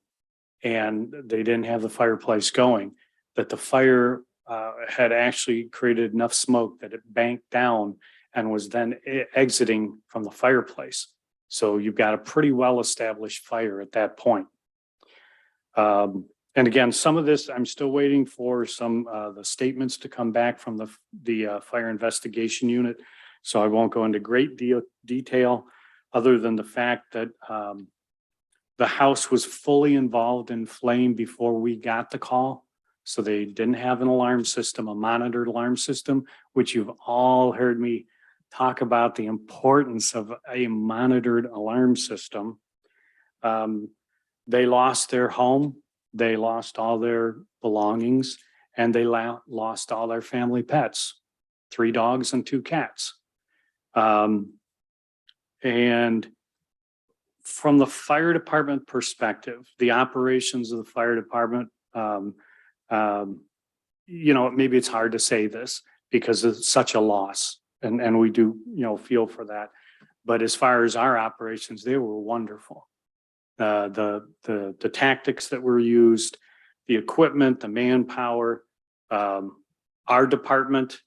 and they didn't have the fireplace going, that the fire had actually created enough smoke that it banked down and was then exiting from the fireplace. So you've got a pretty well-established fire at that point. And again, some of this, I'm still waiting for some the statements to come back from the fire investigation unit. So I won't go into great detail other than the fact that the house was fully involved in flame before we got the call. So they didn't have an alarm system, a monitored alarm system, which you've all heard me talk about the importance of a monitored alarm system. They lost their home, they lost all their belongings, and they lost all their family pets, 3 dogs and 2 cats. And from the fire department perspective, the operations of the fire department, maybe it's hard to say this because it's such a loss. And we do, feel for that. But as far as our operations, they were wonderful. The tactics that were used, the equipment, the manpower, our department,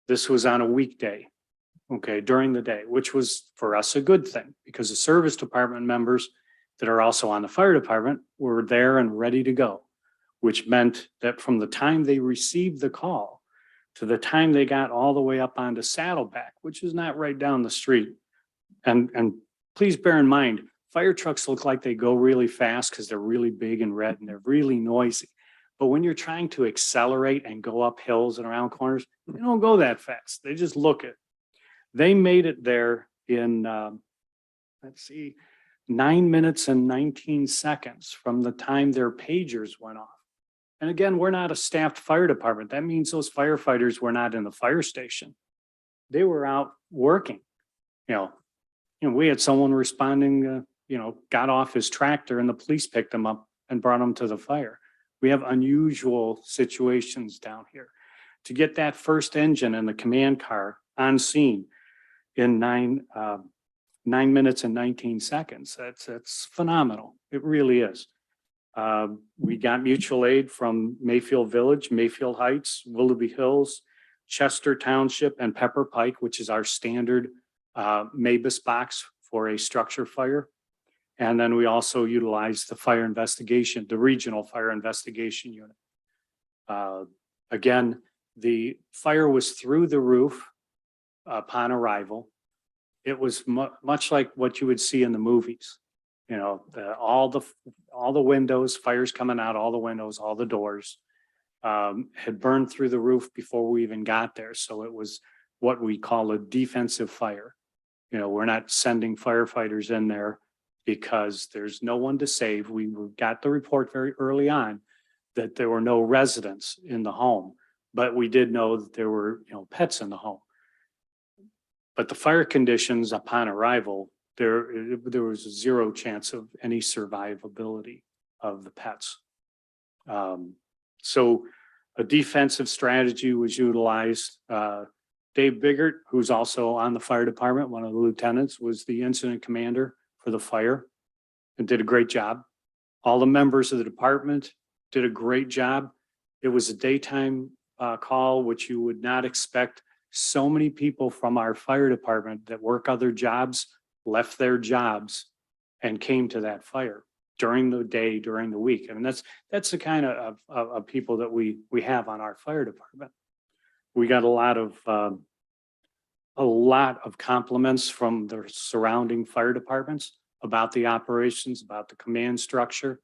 this was on a weekday, during the day, which was for us a good thing because the service department members that are also on the fire department were there and ready to go, which meant that from the time they received the call to the time they got all the way up onto Saddleback, which is not right down the street. And please bear in mind, fire trucks look like they go really fast because they're really big and red and they're really noisy. But when you're trying to accelerate and go up hills and around corners, they don't go that fast. They just look it. They made it there in, 9 minutes and 19 seconds from the time their pagers went off. And again, we're not a staffed fire department. That means those firefighters were not in the fire station. They were out working. We had someone responding, got off his tractor and the police picked him up and brought him to the fire. We have unusual situations down here. To get that first engine and the command car on scene in 9 minutes and 19 seconds, that's phenomenal. It really is. We got mutual aid from Mayfield Village, Mayfield Heights, Willoughby Hills, Chester Township, and Pepper Pike, which is our standard MABUS box for a structure fire. And then we also utilized the regional fire investigation unit. Again, the fire was through the roof upon arrival. It was much like what you would see in the movies. All the windows, fires coming out, all the windows, all the doors had burned through the roof before we even got there. So it was what we call a defensive fire. We're not sending firefighters in there because there's no one to save. We got the report very early on that there were no residents in the home, but we did know that there were, pets in the home. But the fire conditions upon arrival, there was a 0 chance of any survivability of the pets. So a defensive strategy was utilized. Dave Biggert, who's also on the fire department, one of the lieutenants, was the incident commander for the fire and did a great job. All the members of the department did a great job. It was a daytime call, which you would not expect. So many people from our fire department that work other jobs left their jobs and came to that fire during the day, during the week. I mean, that's the kind of people that we have on our fire department. We got a lot of compliments from the surrounding fire departments about the operations, about the command structure.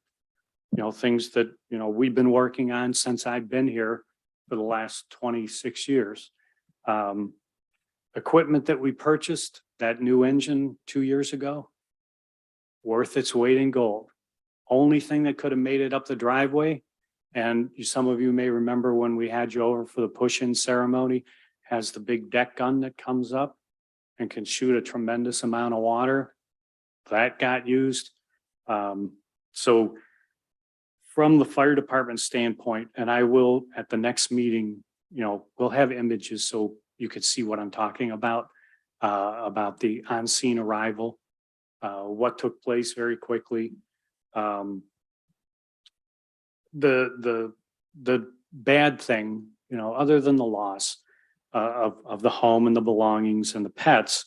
You know, things that, you know, we've been working on since I've been here for the last 26 years. Equipment that we purchased, that new engine 2 years ago, worth its weight in gold. Only thing that could have made it up the driveway, and some of you may remember when we had you over for the push-in ceremony, has the big deck gun that comes up and can shoot a tremendous amount of water. That got used. So from the fire department standpoint, and I will at the next meeting, you know, we'll have images so you could see what I'm talking about the on-scene arrival, what took place very quickly. The bad thing, you know, other than the loss of the home and the belongings and the pets,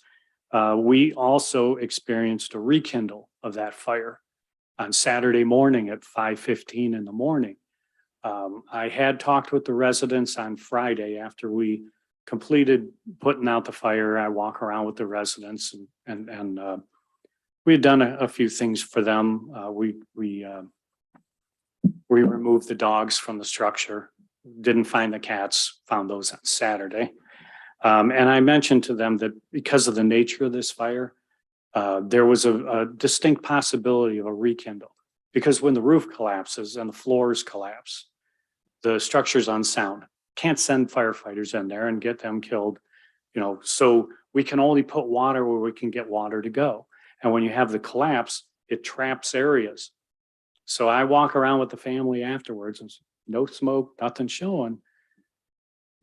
we also experienced a rekindle of that fire on Saturday morning at 5:15 in the morning. I had talked with the residents on Friday after we completed putting out the fire. I walk around with the residents and we had done a few things for them. We removed the dogs from the structure, didn't find the cats, found those on Saturday. And I mentioned to them that because of the nature of this fire, there was a distinct possibility of a rekindle. Because when the roof collapses and the floors collapse, the structure's unsound. Can't send firefighters in there and get them killed, you know, so we can only put water where we can get water to go. And when you have the collapse, it traps areas. So I walk around with the family afterwards and no smoke, nothing showing.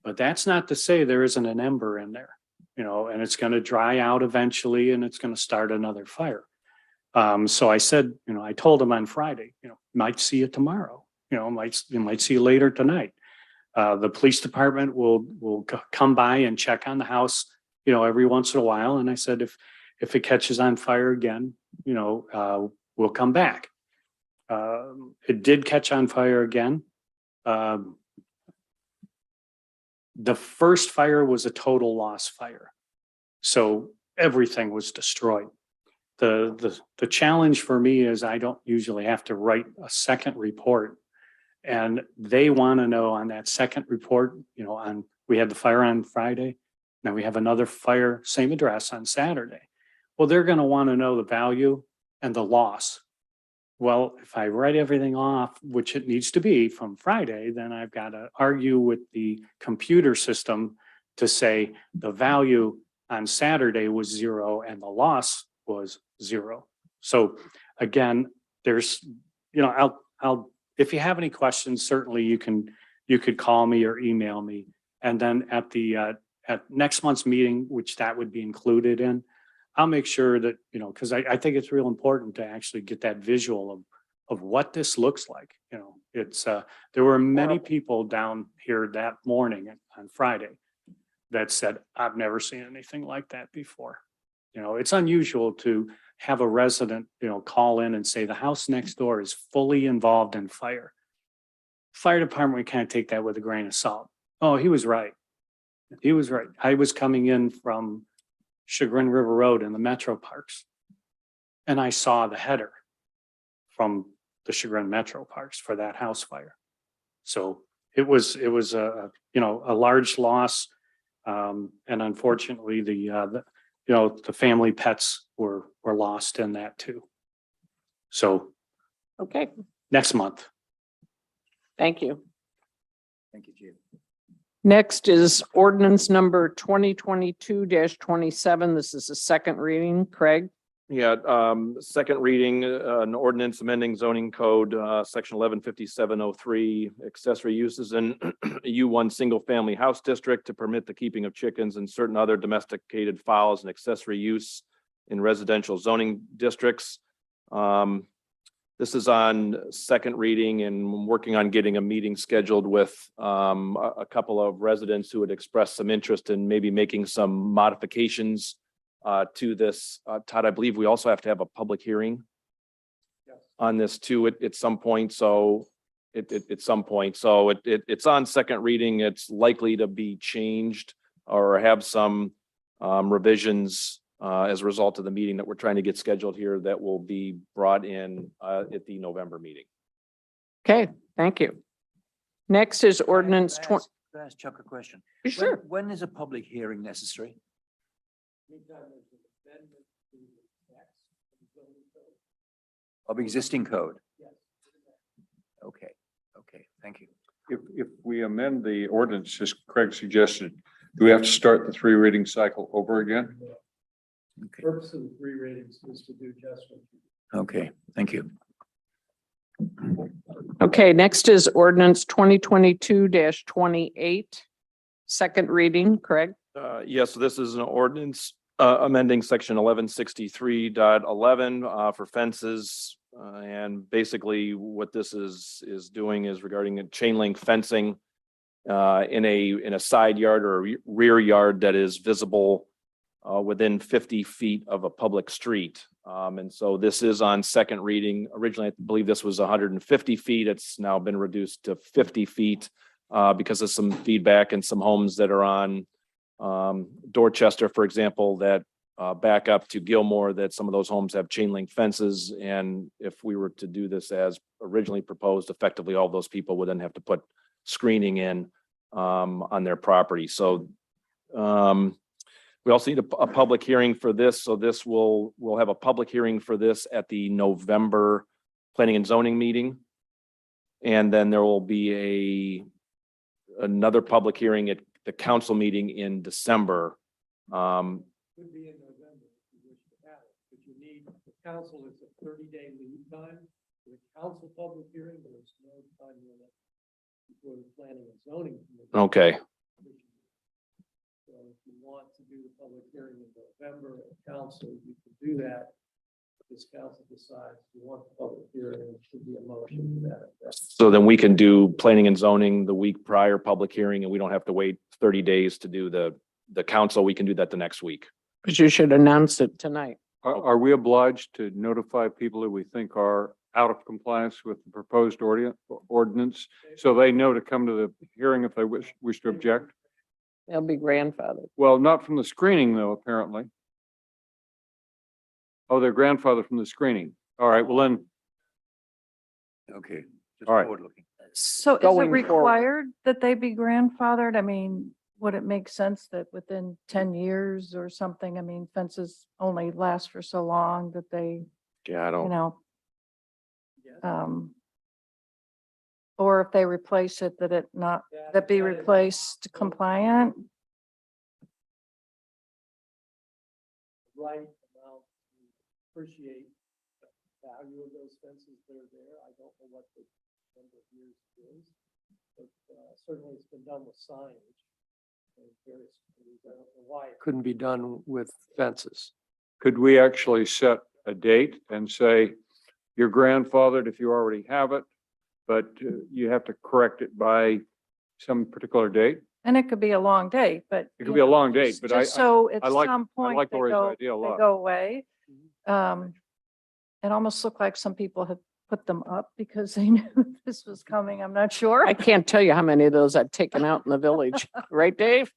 But that's not to say there isn't an ember in there, you know, and it's going to dry out eventually and it's going to start another fire. So I said, you know, I told them on Friday, you know, might see you tomorrow, you know, you might see you later tonight. The police department will come by and check on the house, you know, every once in a while. And I said, if it catches on fire again, you know, we'll come back. It did catch on fire again. The first fire was a total loss fire. So everything was destroyed. The challenge for me is I don't usually have to write a second report. And they want to know on that second report, you know, we had the fire on Friday. Now we have another fire, same address on Saturday. Well, they're going to want to know the value and the loss. Well, if I write everything off, which it needs to be from Friday, then I've got to argue with the computer system to say the value on Saturday was 0 and the loss was 0. So again, there's, you know, I'll if you have any questions, certainly you could call me or email me. And then at next month's meeting, which that would be included in, I'll make sure that, you know, because I think it's real important to actually get that visual of what this looks like. You know, it's there were many people down here that morning on Friday that said, I've never seen anything like that before. You know, it's unusual to have a resident, you know, call in and say the house next door is fully involved in fire. Fire department, we kind of take that with a grain of salt. Oh, he was right. He was right. I was coming in from Chagrin River Road in the Metro Parks, and I saw the header from the Chagrin Metro Parks for that house fire. So it was a, you know, a large loss, and unfortunately the you know, the family pets were lost in that too. So Okay, next month. thank you. Thank you, Jim. Next is ordinance number 2022-27. This is a second reading. Craig? Yeah, second reading, an ordinance amending zoning code, section 115703, accessory uses in U1 single family house district to permit the keeping of chickens and certain other domesticated fowls and accessory use in residential zoning districts. This This is on second reading and I'm working on getting a meeting scheduled with a couple of residents who had expressed some interest in maybe making some modifications to this. Todd, I believe we also have to have a public hearing on this too at some point. So at some point. So it's on second reading. It's likely to be changed or have some revisions as a result of the meeting that we're trying to get scheduled here that will be brought in at the November meeting. Okay, thank you. Next is ordinance Can I 20. ask Chuck a question? Sure. When is a public hearing necessary? Of existing code? Okay, okay, thank you. If we amend the ordinance, as Craig suggested, do we have to start the 3 reading cycle over again? Purpose of the 3 readings is to do just what you. Okay, thank you. Okay, next is ordinance 2022-28. Second reading, Craig. Yes, so this is an ordinance amending section 1163.11 for fences. And basically what this is doing is regarding a chain link fencing in a side yard or a rear yard that is visible within 50 feet of a public street. And so this is on second reading. Originally, I believe this was 150 feet. It's now been reduced to 50 feet because of some feedback and some homes that are on Dorchester, for example, that back up to Gilmore, that some of those homes have chain link fences. And if we were to do this as originally proposed, effectively all those people would then have to put screening in on their property. So we also need a public hearing for this. So this we'll have a public hearing for this at the November Planning and Zoning meeting. And then there will be another public hearing at the council meeting in December. Could be in November if you wish to have it, but you need, the council is a 30-day lead time. For the council public hearing, there's no time limit before the planning and zoning committee. Okay. So if you want to do the public hearing in November at council, you can do that. If this council decides you want the public hearing, it should be a motion to that effect. So then we can do planning and zoning the week prior public hearing and we don't have to wait 30 days to do the council. We can do that the next week. But you should announce it tonight. Are we obliged to notify people that we think are out of compliance with the proposed ordinance? So they know to come to the hearing if they wish to object? They'll be grandfathered. Well, not from the screening though, apparently. Oh, they're grandfathered from the screening. All right, well then, Okay. Just All right. forward looking. So is it Going forward. required that they be grandfathered? I mean, would it make sense that within 10 years or something, I mean, fences only last for so long that they, Yeah, I you don't, know, or if they replace it, that be replaced compliant? Right amount to appreciate the value of those fences that are there. I don't know what the number of years it is, but certainly it's been done with signage. And various, I don't know why it couldn't be done with fences. could we actually set a date and say, you're grandfathered if you already have it, but you have to correct it by some particular date? And it could be a long date, but. It you could be a know, long date, but just so at I like- some point like they Lori's go, idea a they lot. go away. It almost looked like some people had put them up because they knew this was coming. I'm not sure. I can't tell you how many of those I've taken out in the village. Right, Dave?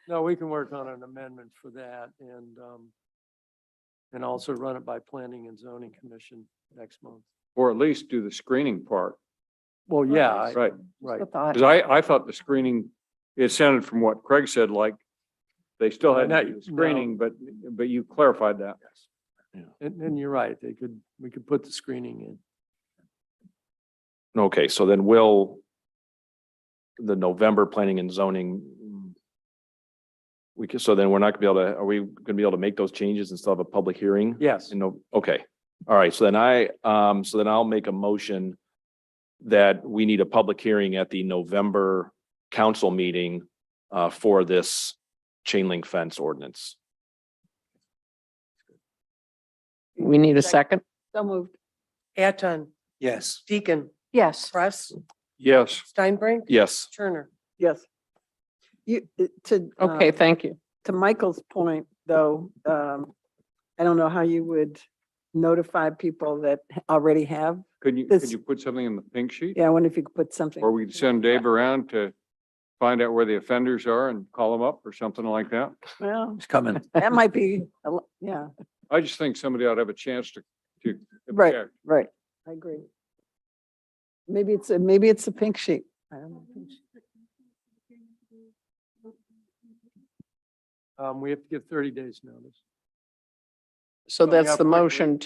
No, we can work on an amendment for that and also run it by Planning and Zoning Commission next month. Or at least do the screening part, Well, yeah, right? right. The thought. Because I thought the screening, it sounded from what Craig said, like they still had No, to do the screening, but you clarified that. And you're right, we could put the screening in. okay, so then the November planning and zoning, so then we're not gonna be able to, are we gonna be able to make those changes and still have a public hearing? Yes. Okay, all right, so then I'll make a motion that we need a public hearing at the November council meeting for this chain link fence ordinance. We need a second. So moved. Atton, Yes. Deacon, Yes. Press, Yes. Steinbrink, Yes. Turner. Yes. You, Okay, thank you. to Michael's point, though, I don't know how you would notify people that already have. Could you This- put something in the pink sheet? Yeah, I wonder if you could put something. Or we could send Dave around to find out where the offenders are and call them up or something like that. Well, It's coming. that might be, yeah, I just think somebody ought to have a chance to right, object. right. I agree. Maybe it's a pink sheet. I don't know. Pink sheet. We have to give 30 days notice. So Coming that's up the quickly. motion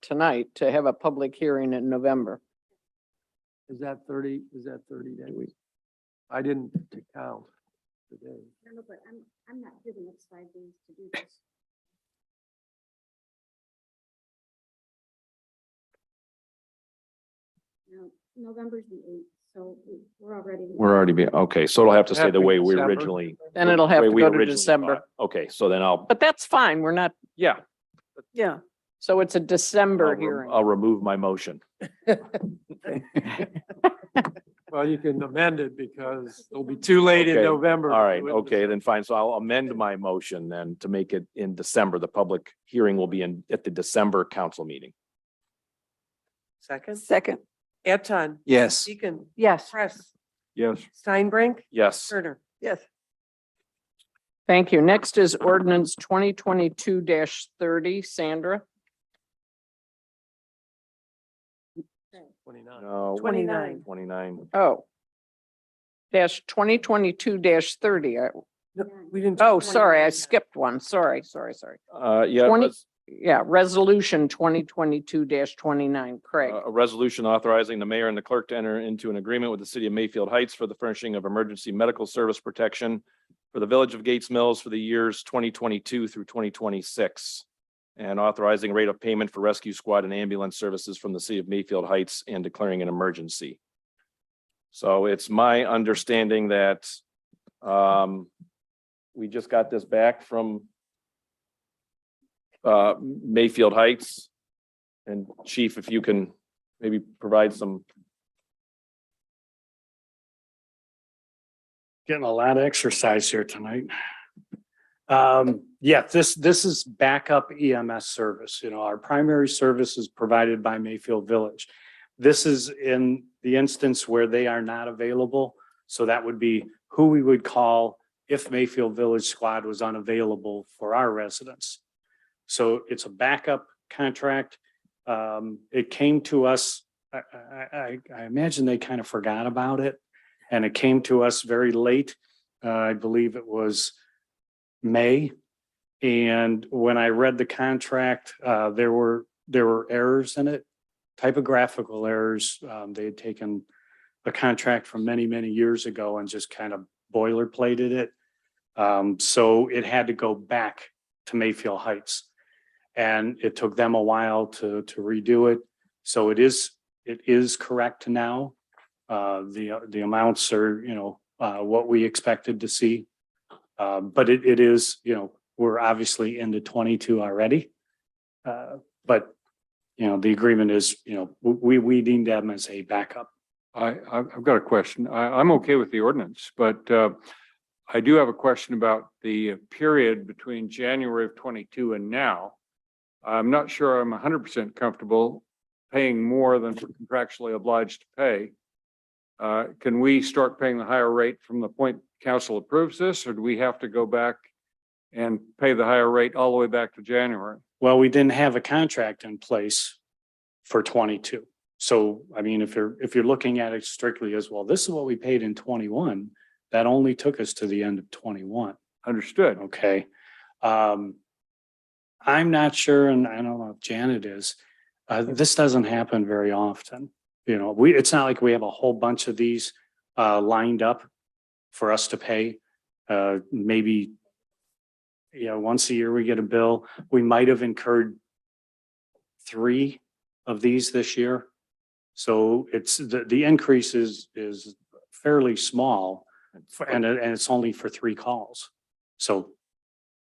tonight to have a public hearing in November. Is that 30 days? I didn't count today. No, but I'm not giving us 5 days to do this. No, November's the 8th, so we're already. We're already being, okay, so it'll have to stay the way we December. originally. Then it'll have way to we go to originally December. thought. Okay, so then I'll, But that's fine. We're not, yeah, Yeah. so it's a December I'll hearing. remove my motion. Well, you can amend it because it'll be too late in Okay, November. All right, okay, then fine. So I'll amend my motion then to make it in December. The public hearing will be at the December council meeting. Second, Second. Atton, Yes. Deacon, Yes. Press, Yes. Steinbrink, Yes. Turner. Yes. Thank you. Next is ordinance 2022-30. Sandra? 29. No. 29. 29. Oh. Dash 2022-30. No, we didn't. do Oh, sorry, I 29 yet. skipped one. Sorry. Yeah. 20 Yeah, resolution 2022-29. Craig? A resolution authorizing the mayor and the clerk to enter into an agreement with the city of Mayfield Heights for the furnishing of emergency medical service protection for the village of Gates Mills for the years 2022 through 2026. And authorizing rate of payment for rescue squad and ambulance services from the city of Mayfield Heights and declaring an emergency. So it's my understanding that we just got this back from Mayfield Heights. And Chief, if you can maybe provide some. Getting a lot of exercise here tonight. Yeah, this is backup EMS service. You know, our primary service is provided by Mayfield Village. This is in the instance where they are not available. So that would be who we would call if Mayfield Village Squad was unavailable for our residents. So it's a backup contract. It came to us, I imagine they kind of forgot about it. And it came to us very late. I believe it was May. And when I read the contract, there were errors in it, typographical errors. They had taken a contract from many, many years ago and just kind of boilerplated it. So it had to go back to Mayfield Heights. And it took them a while to redo it. So it is correct now. The amounts are, what we expected to see. But it is, we're obviously into 22 already. But, the agreement is, we deem them as a backup. I've got a question. I'm okay with the ordinance, but I do have a question about the period between January of 22 and now. I'm not sure I'm 100% comfortable paying more than we're contractually obliged to pay. Can we start paying the higher rate from the point council approves this, or do we have to go back and pay the higher rate all the way back to January? Well, we didn't have a contract in place for 22. So, I mean, if you're looking at it strictly as, well, this is what we paid in 21, that only took us to the end of 21. Understood. Okay. I'm not sure, and I don't know if Janet is, this doesn't happen very often. It's not like we have a whole bunch of these lined up for us to pay. Maybe, once a year we get a bill. We might have incurred 3 of these this year. So it's the increase is fairly small and it's only for 3 calls. So,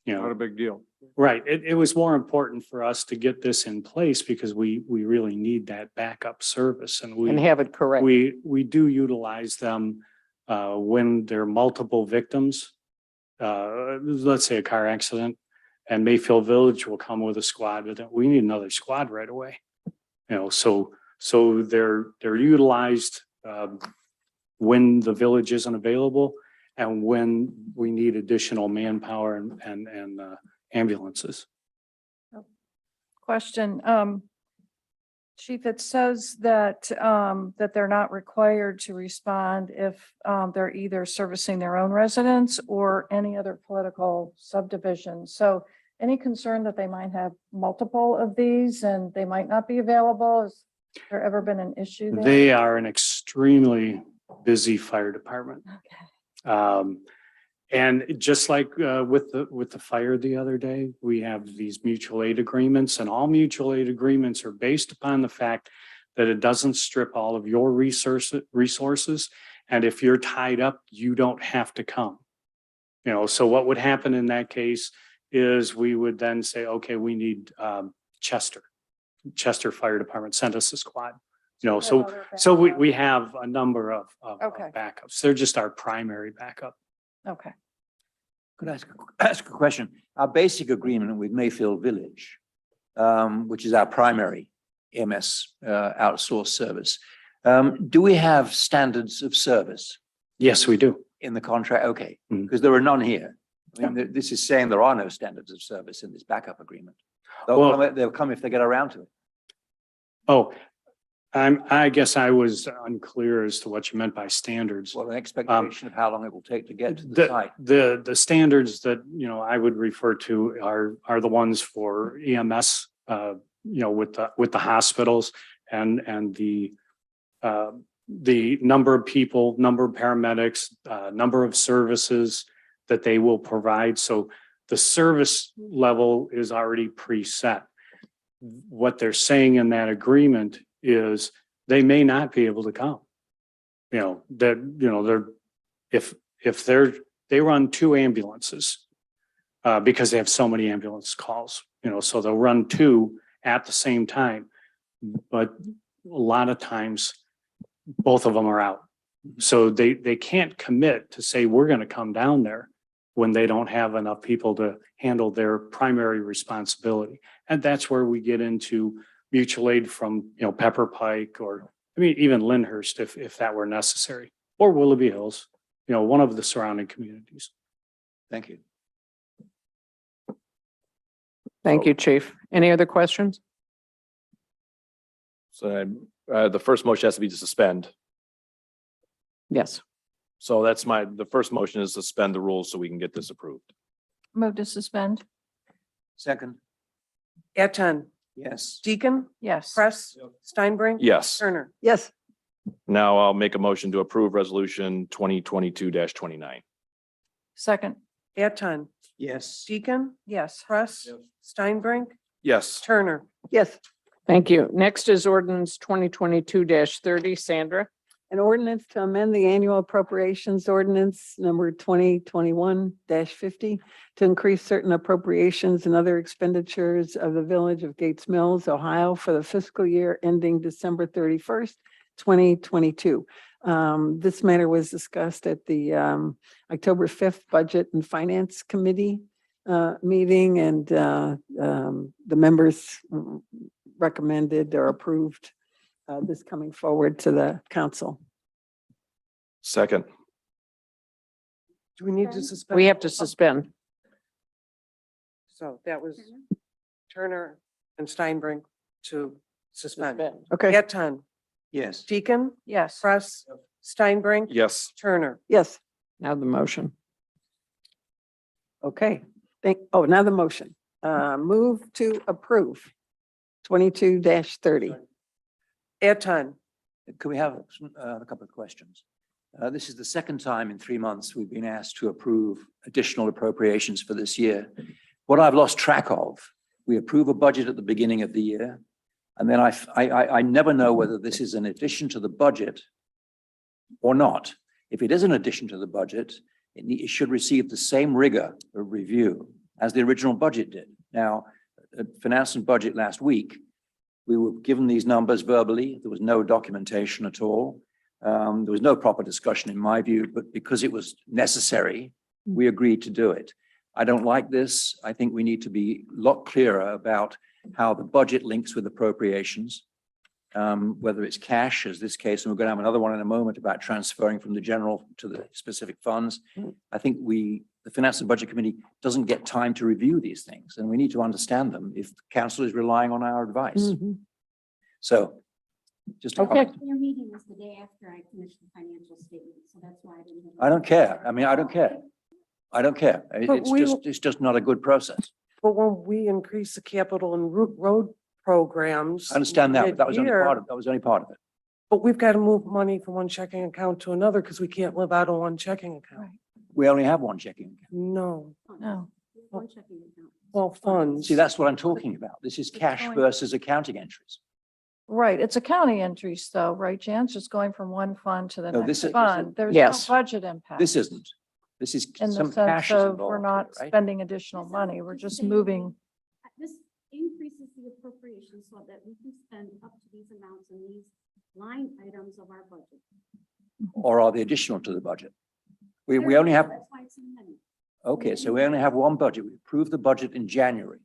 Not a big deal. Right. It was more important for us to get this in place because we really need that backup service and And have it correct. we do utilize them when there are multiple victims. Let's say a car accident and Mayfield Village will come with a squad, but we need another squad right away. So they're utilized when the village isn't available and when we need additional manpower and ambulances. Question, Chief, it says that, that they're not required to respond if, they're either servicing their own residents or any other political subdivision. So any concern that they might have multiple of these and they might not be available? Has there ever been an issue there? They are an extremely busy fire department. And just like with the fire the other day, we have these mutual aid agreements, and all mutual aid agreements are based upon the fact that it doesn't strip all of your resources. And if you're tied up, you don't have to come. So what would happen in that case is we would then say, okay, we need Chester Fire Department, send us a squad. So we have a number of Okay. backups. They're just our primary backup. Okay. Could I ask a question? Our basic agreement with Mayfield Village, which is our primary EMS outsourced service, do we have standards of service Yes, we do. in the contract? Okay, Mhm. because there are none here. I mean, this is saying there are no standards of service in this backup agreement. They'll come if they get around to it. Oh, I guess I was unclear as to what you meant by standards. Well, an expectation of how long it will take to get to the The, site. the standards that, I would refer to are the ones for EMS, with the hospitals and the number of people, number of paramedics, number of services that they will provide. So the service level is already preset. What they're saying in that agreement is they may not be able to come. They run 2 ambulances because they have so many ambulance calls, so they'll run 2 at the same time. But a lot of times, both of them are out. So they can't commit to say, we're going to come down there when they don't have enough people to handle their primary responsibility. And that's where we get into mutual aid from, Pepper Pike or, even Lyndhurst if that were necessary, or Willoughby Hills, one of the surrounding communities. Thank you. Thank you, Chief. Any other questions? So the first motion has to be to suspend. Yes. So the first motion is suspend the rules so we can get this approved. Move to suspend? Second, Eton, yes. Deacon, Yes. Press, Steinbrink. Yes. Turner. Yes, Now I'll make a motion to approve resolution 2022-29. Second? Eton, Yes. Deacon, Yes. Press, Steinbrink, Yes. Turner. yes. Thank you. Next is ordinance 2022-30. Sandra? An ordinance to amend the annual appropriations ordinance number 2021-50 to increase certain appropriations and other expenditures of the Village of Gates Mills, Ohio for the fiscal year ending December 31st, 2022. This matter was discussed at the October 5th Budget and Finance Committee meeting, and the members recommended or approved this coming forward to the council. Second. Do we need to suspend? We have to suspend. So that was Turner and Steinbrink to suspend. Okay, Eton, Yes. Deacon, Yes. Press, Steinbrink, Yes. Turner. yes, Now the motion. okay. Now the motion. Move to approve 22-30. Eton, Could we have a couple of questions? This is the second time in 3 months we've been asked to approve additional appropriations for this year. What I've lost track of, we approve a budget at the beginning of the year, and then I never know whether this is an addition to the budget or not. If it is an addition to the budget, it should receive the same rigor of review as the original budget did. Now, at Finance and Budget last week, we were given these numbers verbally. There was no documentation at all. There was no proper discussion in my view, but because it was necessary, we agreed to do it. I don't like this. I think we need to be a lot clearer about how the budget links with appropriations. Whether it's cash, as this case, and we're going to have another one in a moment about transferring from the general to the specific funds. I think the Finance and Budget Committee doesn't get time to review these things, and we need to understand them if the council is relying on our advice. So just a Okay. comment. Your meeting was the day after I finished the financial statement, so that's why I didn't. have- I don't care. I mean, I don't care. I don't care. But It's just not a good process. But when we increase the capital and road programs. I understand that, but that was only mid-year, part of, that was only part of it. But we've got to move money from one checking account to another because we can't live out of one checking account. We only have one checking account. No, No. One checking account. well, funds. See, that's what I'm talking about. This is cash going- versus accounting entries. Right, it's accounting entries though, right, Jan? It's just going from one fund to the No, next this is- fund. There's no Yes. budget impact. This isn't. This is In the some sense cash is of we're involved, not right? spending additional money. We're just moving. This increases the appropriation so that we can spend up to these amounts in these line items of our budget. Or are they additional to the budget? We only have, That's why it's an amendment. okay, so we only have one budget. We approved the budget in January.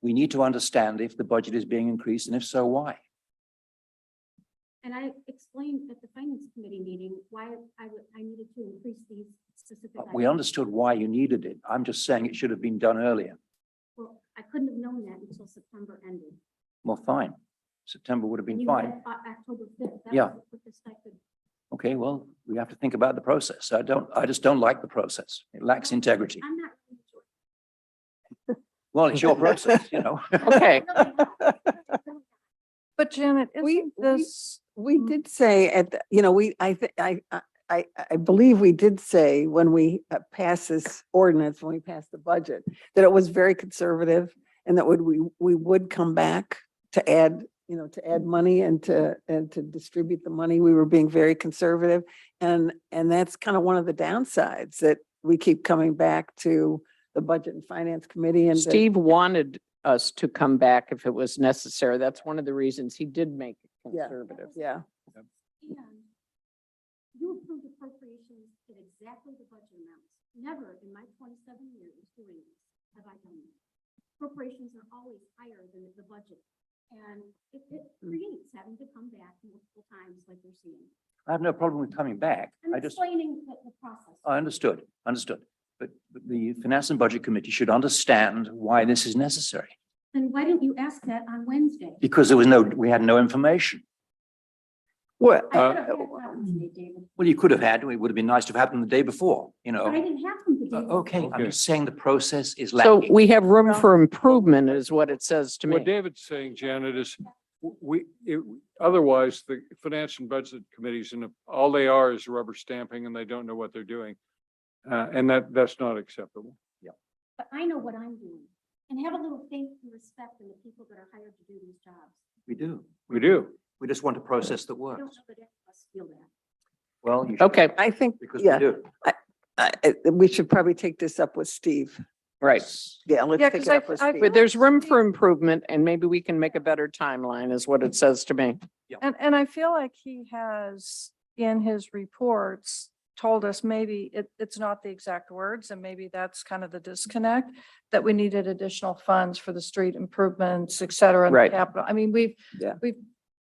We need to understand if the budget is being increased, and if so, why? And I explained at the finance committee meeting why I needed to increase these specific. We items. understood why you needed it. I'm just saying it should have been done earlier. Well, I couldn't have known that until September ended. Well, fine. September would have And been you had fine. October 5th. That Yeah. was what the stipend. Okay, well, we have to think about the process. I just don't like the process. It lacks integrity. I'm not. Well, it's your process, you know. Okay. But Janet, isn't this? We did say at, I believe we did say when we passed this ordinance, when we passed the budget, that it was very conservative and that we would come back to add, to add money and to distribute the money. We were being very conservative. And that's kind of one of the downsides that we keep coming back to the Budget and Finance Committee and. Steve wanted us to come back if it was necessary. That's one of the reasons he did make it conservative. Yeah. And you approved appropriations at exactly the budget amounts. Never in my 27 years doing this have I done that. Appropriations are always higher than the budget. And it creates having to come back multiple times like you're seeing. I have no problem with coming back. I'm I just, explaining the process. I understood. But the Finance and Budget Committee should understand why this is necessary. Then why didn't you ask that on Wednesday? Because we had no information. Well, I could have had that Wednesday, David, Well, you could have had, it would have been nice to have had them the day before, but I didn't have them the day. Okay, I'm Okay. just saying the process is So lacking. we have room for improvement is what it says to What me. David's saying, Janet, is otherwise the Finance and Budget Committees and all they are is rubber stamping and they don't know what they're doing. And that's not acceptable. But I know what I'm doing. And have a little faith and respect in the people that are hired to do these jobs. We do. We do. We just want a process that I don't works. know that any of us feel that. Well, you should, Okay, I think, because we yeah, do. we should probably take this up with Steve. right. Yeah, let's Yeah, take 'cause it up with I Steve. But there's room for improvement and maybe we can make a better timeline is what it says to me. And I feel like he has in his reports told us maybe it's not the exact words and maybe that's kind of the disconnect, that we needed additional funds for the street improvements, et cetera, and the Right. capital. I mean, we've Yeah.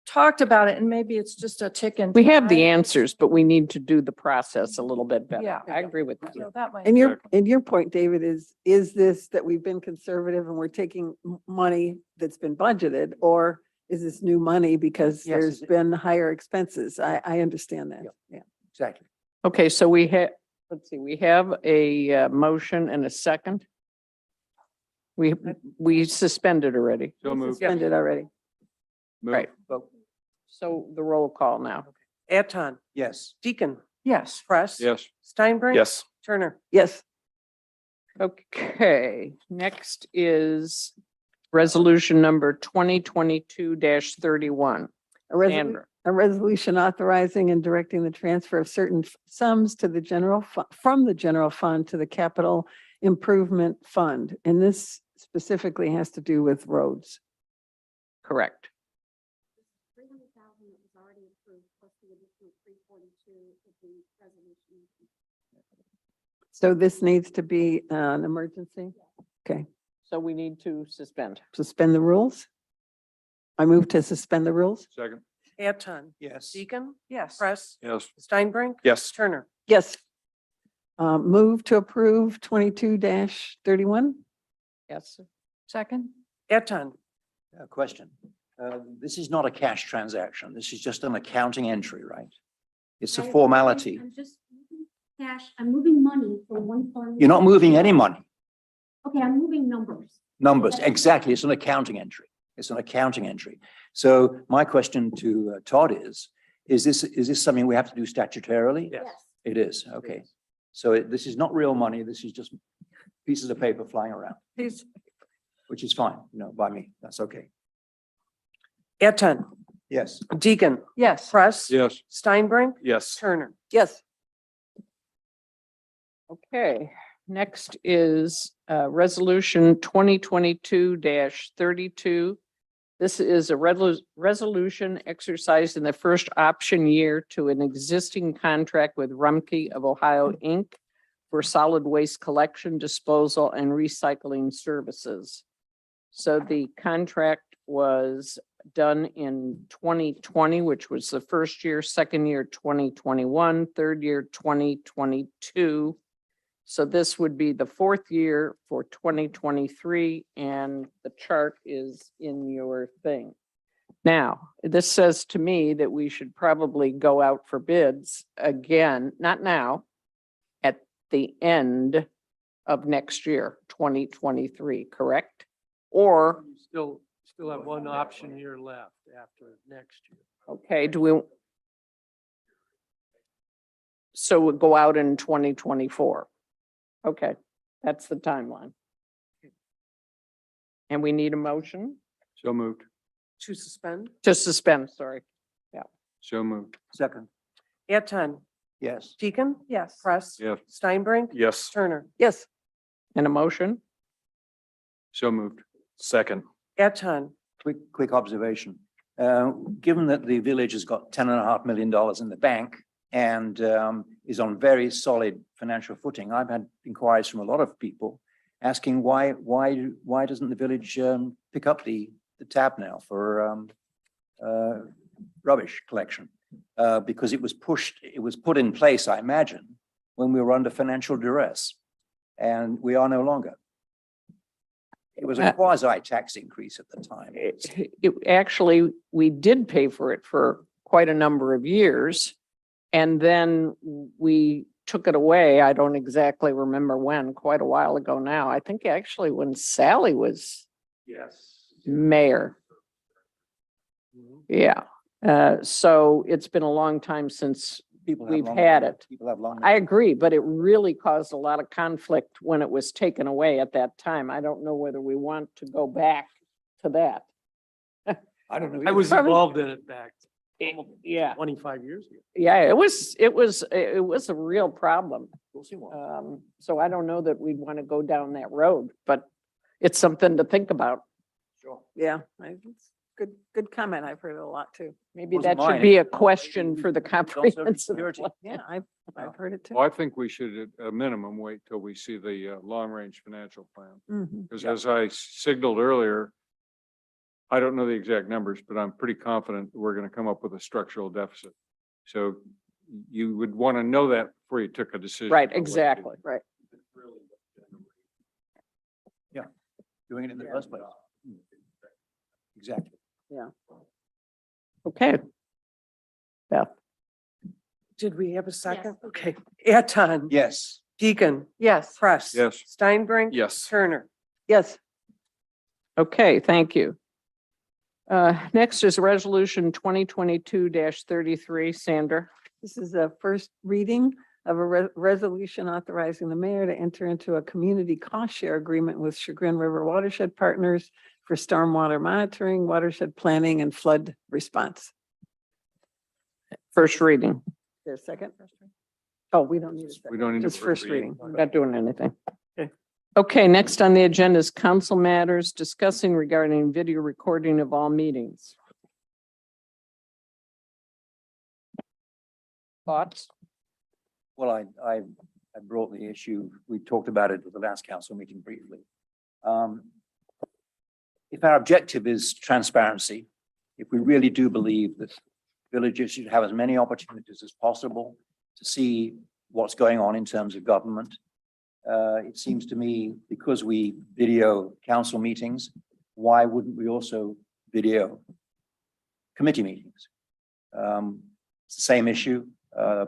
talked about it and maybe it's just a tick in. We have the time. answers, but we need to do the process a little bit better. Yeah. I agree with that. So that might. And your point, David, is this that we've been conservative and we're taking money that's been budgeted? Or is this new money because Yes, there's been higher expenses? I understand that. Yeah. Exactly. Okay, so we have, let's see, we have a motion and a second. We suspended already. So moved. Suspended already. Move. Right. So the roll call now. Anton, Yes. Deacon, Yes. Press. Yes. Steinberg. Yes. Turner. Yes. Okay, next is resolution number 2022-31. Sandra. A resolution authorizing and directing the transfer of certain sums to the from the general fund to the capital Improvement Fund, and this specifically has to do with roads. Correct. 300,000 that was already approved, plus the additional 342 of the resolution. So this needs to be an emergency? Okay, So we need to suspend. suspend the rules? I move to suspend the rules? Second. Anton, Yes. Deacon, Yes. Press, Yes. Steinbrink. Yes. Turner. Yes. Move to approve 22-31? Yes. Second? Anton, Question. This is not a cash transaction. This is just an accounting entry, right? It's a I- formality. I'm just moving cash, I'm moving money from one fund. You're not moving any money. Okay, I'm moving numbers. Numbers, exactly. It's an accounting entry. It's an accounting entry. So my question to Todd is this something we have to do statutorily? Yes. It is, okay. So this is not real money. This is just pieces of paper flying around, which is fine, by me. That's okay. Anton, Yes. Deacon, Yes. Press. Yes. Steinbrink. Yes. Turner. Yes. Okay, next is Resolution 2022-32. This is a resolution exercised in the first option year to an existing contract with Rumpke of Ohio, Inc. for solid waste collection, disposal, and recycling services. So the contract was done in 2020, which was the first year, second year 2021, third year 2022. So this would be the fourth year for 2023, and the chart is in your thing. Now, this says to me that we should probably go out for bids again, not now, at the end of next year, 2023, correct? Or, Still have one option year left after next year. okay, do we? So we'll go out in 2024. Okay, that's the timeline. And we need a motion So moved. To suspend. to suspend, sorry. So moved. Second. Anton, Yes. Deacon, Yes. Press. Yes. Steinbrink. Yes. Turner. Yes. And a motion? So moved. Second. Anton, Quick observation. Given that the village has got $10.5 million in the bank and is on very solid financial footing, I've had inquiries from a lot of people asking why doesn't the village pick up the tab now for rubbish collection? Because it was put in place, I imagine, when we were under financial duress, and we are no longer. It was a quasi tax increase at the time. Actually, we did pay for it for quite a number of years. And then we took it away. I don't exactly remember when, quite a while ago now. I think actually when Sally was mayor. Yeah. So it's been a long time since People have we've longer- had it. People have longer. I agree, but it really caused a lot of conflict when it was taken away at that time. I don't know whether we want to go back to that. I don't know. I was Probably- involved in it back Yeah, 25 years ago. yeah, it was a real problem. We'll see what. So I don't know that we'd want to go down that road, but it's something to think about. Sure. Yeah, it's good comment. I've heard it a lot too. Maybe Wasn't that should mine. be a question for the It's also comprehensive. security. plan. Yeah, I've heard it too. Well, I think we should at a minimum wait till we see the long-range financial plan. Mhm. Because as I signaled earlier, I don't know the exact numbers, but I'm pretty confident that we're going to come up with a structural deficit. So you would want to know that before you took a decision. Right, about what to do. exactly, right. Doing it in the first place. Exactly. Okay. Beth, did we have a second? we Okay. Anton. Yes. Deacon, Yes. Press. Yes. Steinbrink. Yes. Turner. Yes. okay, thank you. Next is Resolution 2022-33, Sandra. This is a first reading of a resolution authorizing the mayor to enter into a community cost share agreement with Chagrin River Watershed Partners for stormwater monitoring, watershed planning, and flood response. First reading. There's a second? Oh, we don't need a second. We don't need to Just first read. reading. We're not doing anything. Okay, next on the agenda is council matters discussing regarding video recording of all meetings. Thoughts? Well, I brought the issue, we talked about it at the last council meeting briefly. If our objective is transparency, if we really do believe that villages should have as many opportunities as possible to see what's going on in terms of government, it seems to me, because we video council meetings, why wouldn't we also video committee meetings? It's the same issue.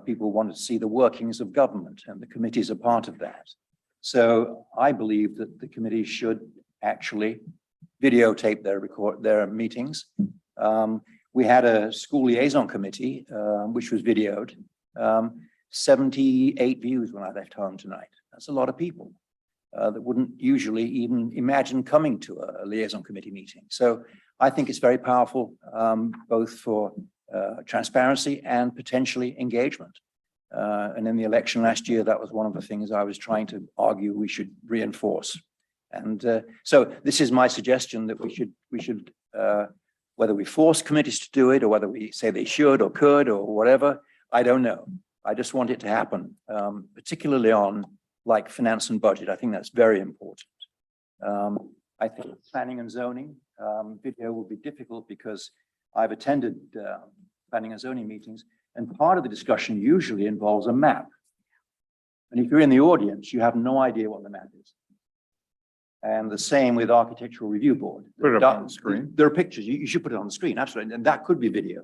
People want to see the workings of government, and the committees are part of that. So I believe that the committees should actually videotape their meetings. We had a school liaison committee, which was videoed. 78 views when I left home tonight. That's a lot of people that wouldn't usually even imagine coming to a liaison committee meeting. So I think it's very powerful, both for transparency and potentially engagement. And in the election last year, that was one of the things I was trying to argue we should reinforce. And so this is my suggestion that we should whether we force committees to do it or whether we say they should or could or whatever, I don't know. I just want it to happen, particularly on like finance and budget. I think that's very important. I think planning and zoning video will be difficult because I've attended planning and zoning meetings, and part of the discussion usually involves a map. And if you're in the audience, you have no idea what the map is. And the same with Architectural Review Board. Put it up on the screen. There are pictures. You should put it on the screen, absolutely. And that could be video.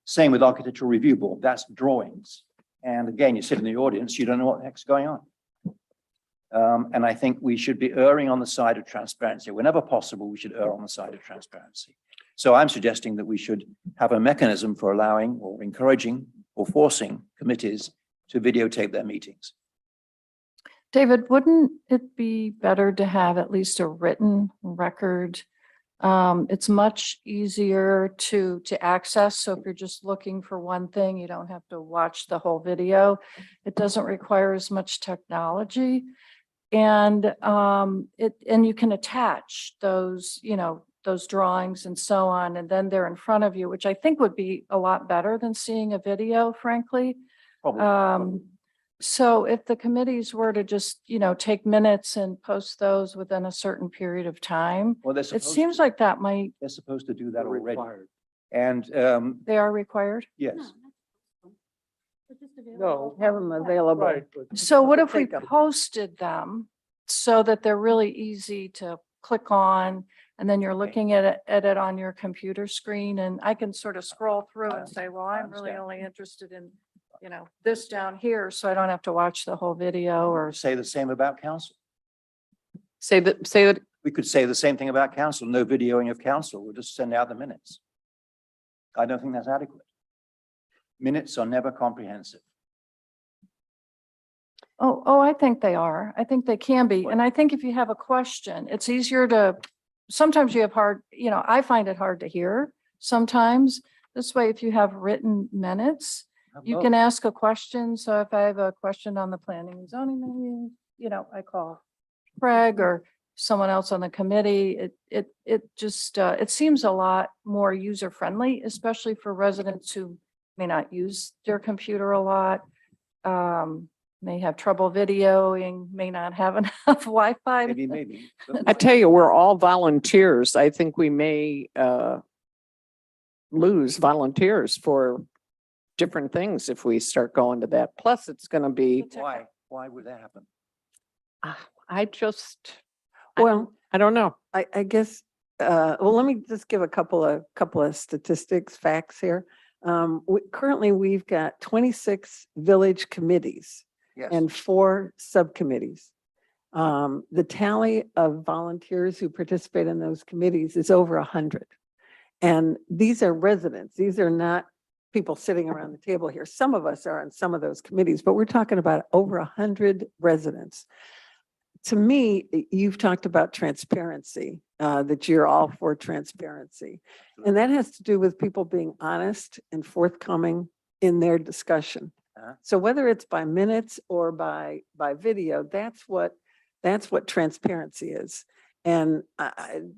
Same with Architectural Review Board. That's drawings. And again, you sit in the audience, you don't know what the heck's going on. And I think we should be erring on the side of transparency. Whenever possible, we should err on the side of transparency. So I'm suggesting that we should have a mechanism for allowing or encouraging or forcing committees to videotape their meetings. David, wouldn't it be better to have at least a written record? It's much easier to access. So if you're just looking for one thing, you don't have to watch the whole video. It doesn't require as much technology. And you can attach those, those drawings and so on, and then they're in front of you, which I think would be a lot better than seeing a video, frankly. Probably. So if the committees were to just, take minutes and post those within a certain period of time, Well, they're it supposed seems to. like that might, They're supposed to do that already. And they are required. yes, No, have them available. Right, but So what if we Take 'em. posted them so that they're really easy to click on, and then you're looking at it on your computer screen, and I can sort of scroll through and say, well, I'm really understand. only interested in, this down here, so I don't have to watch the whole video or. say the same about council. Say that, We could say the same thing about council, no videoing of council, we'll just send out the minutes. I don't think that's adequate. Minutes are never comprehensive. Oh, I think they are. I think they can be. And I think if you have a question, it's easier to, sometimes you have I find it hard to hear sometimes. This way, if you have written minutes, you can ask a question. So if I have a question on the planning and zoning meeting, I call Craig or someone else on the committee. It just, it seems a lot more user friendly, especially for residents who may not use their computer a lot. May have trouble videoing, may not have enough Wi-Fi. Maybe. I tell you, we're all volunteers. I think we may lose volunteers for different things if we start going to that. Plus, it's going to be, Why would that happen? I just, Well, I don't know. I guess, let me just give a couple of statistics, facts here. Currently, we've got 26 village committees Yes. and 4 subcommittees. The tally of volunteers who participate in those committees is over 100. And these are residents. These are not people sitting around the table here. Some of us are on some of those committees, but we're talking about over 100 residents. To me, you've talked about transparency, that you're all for transparency. And that has to do with people being honest and forthcoming in their discussion. So whether it's by minutes or by video, that's what That's what transparency is. And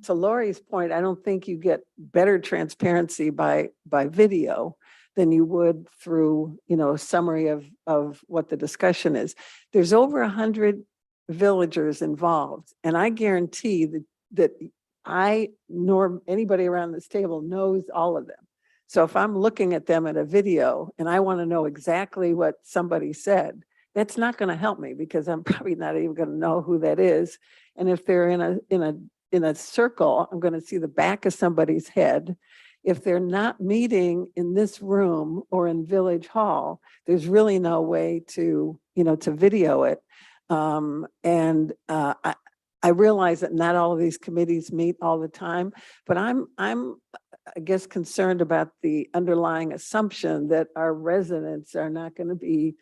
to Lori's point, I don't think you get better transparency by video than you would through, a summary of what the discussion is. There's over 100 villagers involved, and I guarantee that I nor anybody around this table knows all of them. So if I'm looking at them in a video and I want to know exactly what somebody said, that's not going to help me because I'm probably not even going to know who that is. And if they're in a circle, I'm going to see the back of somebody's head. If they're not meeting in this room or in Village Hall, there's really no way to video it. I realize that not all of these committees meet all the time, but I'm I guess concerned about the underlying assumption that our residents are not going to be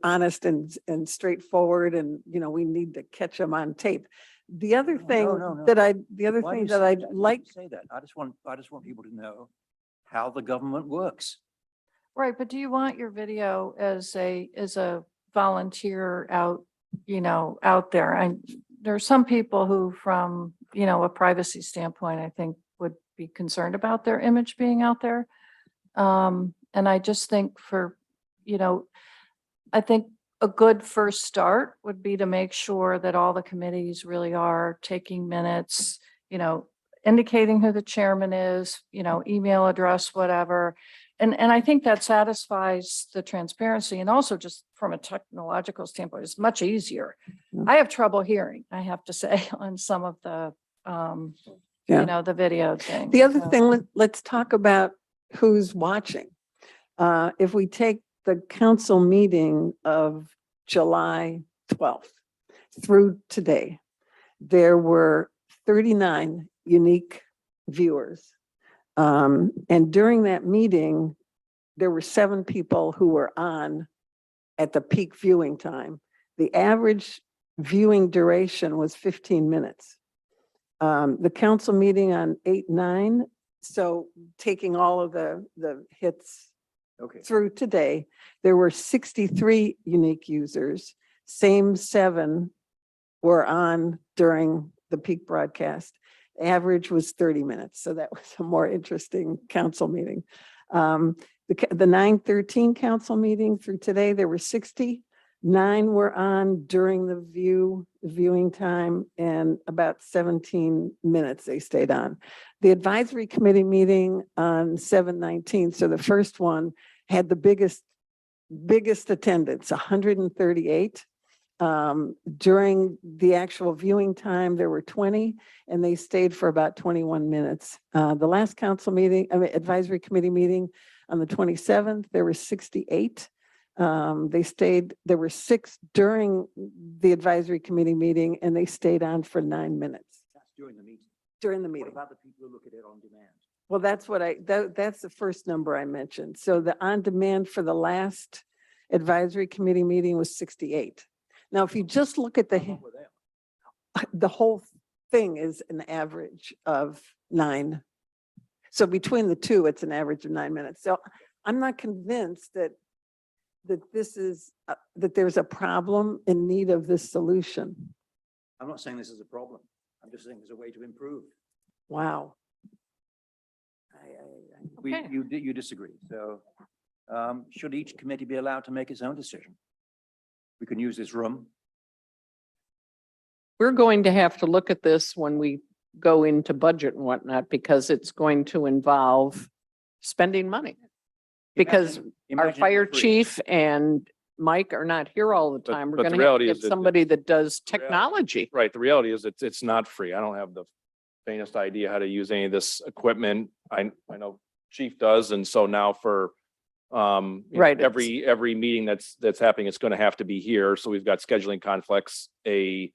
honest and straightforward, and we need to catch them on tape. The other thing no. that Why do you I'd say like that? Why do you say that. I just want people to know how the government works. Right, but do you want your video as a volunteer out, out there? And there are some people who from, a privacy standpoint, I think would be concerned about their image being out there. And I just think I think a good first start would be to make sure that all the committees really are taking minutes, indicating who the chairman is, email address, whatever. And I think that satisfies the transparency, and also just from a technological standpoint, it's much easier. I have trouble hearing, I have to say, on some of the, the video thing. The other thing, let's talk about who's watching. If we take the council meeting of July 12th through today, there were 39 unique viewers. And during that meeting, there were 7 people who were on at the peak viewing time. The average viewing duration was 15 minutes. The council meeting on 8/9, so taking all of the hits through today, there were 63 unique users. Same 7 were on during the peak broadcast. Average was 30 minutes. So that was a more interesting council meeting. The 9/13 council meeting through today, there were 60. 9 were on during the viewing time, and about 17 minutes they stayed on. The advisory committee meeting on 7/19, so the first one, had the biggest attendance, 138. During the actual viewing time, there were 20, and they stayed for about 21 minutes. The last council meeting, advisory committee meeting on the 27th, there were 68. There were 6 during the advisory committee meeting, and they stayed on for 9 minutes. That's during the meeting. During the What meeting. about the people who look at it on demand? Well, that's what that's the first number I mentioned. So the on demand for the last advisory committee meeting was 68. Now, if you just look at the whole thing is an average of 9. So between the two, it's an average of 9 minutes. So I'm not convinced that this is, that there's a problem in need of this solution. I'm not saying this is a problem. I'm just saying there's a way to improve. Wow. Okay. You disagree. So should each committee be allowed to make its own decision? We can use this room. We're going to have to look at this when we go into budget and whatnot, because it's going to involve spending money. Because our Imagine fire for free. chief and Mike are not here all the time. We're but the going to have to reality get is that somebody that does reality- technology. Right, the reality is it's not free. I don't have the faintest idea how to use any of this equipment. I know Chief does, and so now for Right, every meeting that's happening, it's going to have to be here. So we've got scheduling conflicts. A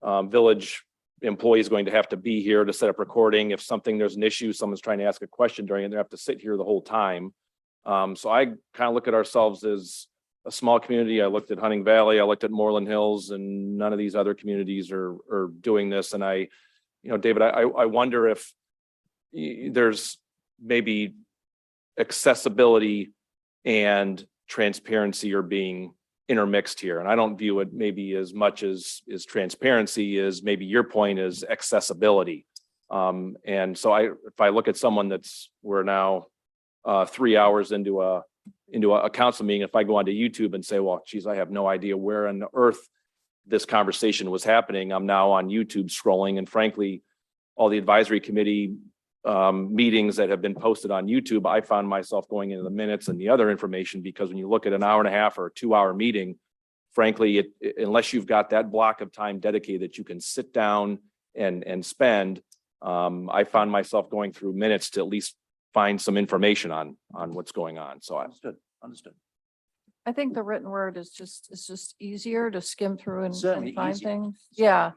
village employee is going to have to be here to set up recording. If there's an issue, someone's trying to ask a question during it, they have to sit here the whole time. So I kind of look at ourselves as a small community. I looked at Hunting Valley, I looked at Moreland Hills, and none of these other communities are doing this. And David, I wonder if there's maybe accessibility and transparency are being intermixed here. And I don't view it maybe as much as transparency as maybe your point is accessibility. And so if I look at someone we're now 3 hours into a council meeting, if I go onto YouTube and say, well, geez, I have no idea where on earth this conversation was happening. I'm now on YouTube scrolling, and frankly, all the advisory committee meetings that have been posted on YouTube, I found myself going into the minutes and the other information, because when you look at an hour and a half or a 2 hour meeting, frankly, unless you've got that block of time dedicated that you can sit down and spend, I found myself going through minutes to at least find some information on what's going on. So Understood. I think the written word is just easier to skim through Certainly and find easier. things. Yeah.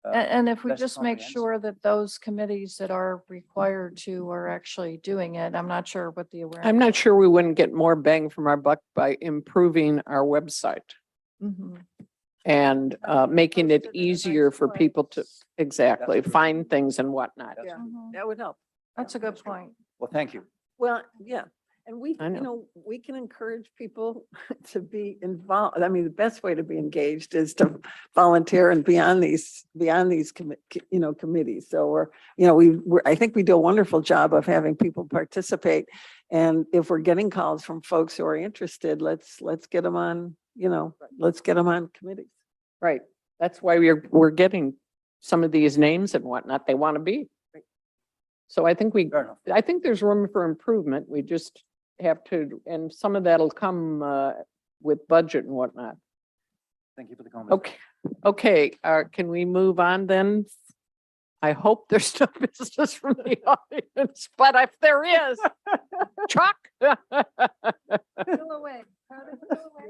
And if we less just make comprehensive. sure that those committees that are required to are actually doing it, I'm not sure what the awareness. I'm not sure we wouldn't get more bang from our buck by improving our website Mhm. and making it easier for people to exactly true. find things and whatnot. Yeah, Mhm. that would help. That's a good point. Well, thank you. Well, yeah, and we, I you know. know, we can encourage people to be involved. I mean, the best way to be engaged is to volunteer and be on these committees. So I think we do a wonderful job of having people participate. And if we're getting calls from folks who are interested, let's get them on, let's get them on committees. Right. That's why we're getting some of these names and whatnot they want to be. So I think Fair enough. I think there's room for improvement. We just have to, and some of that'll come with budget and whatnot. Thank you for the comment. Okay, can we move on then? I hope there's no business from the audience, but if there is, Chuck. Go away. Go away.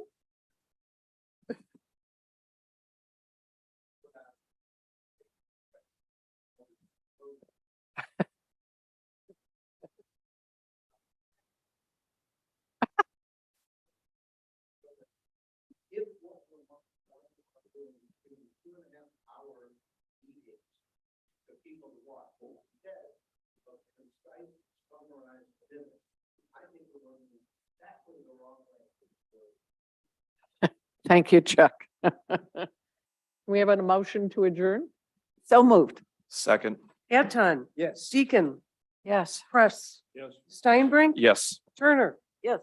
Thank you, Chuck. We have a motion to adjourn? So moved. second, Anton. Yes. Deacon. Yes. Press. Yes. Steinbrink. yes. Turner. Yes.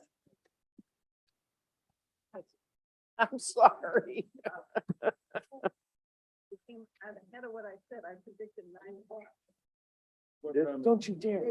I'm sorry. Ahead of what I said, I predicted 9 o'clock. What time- Don't you dare.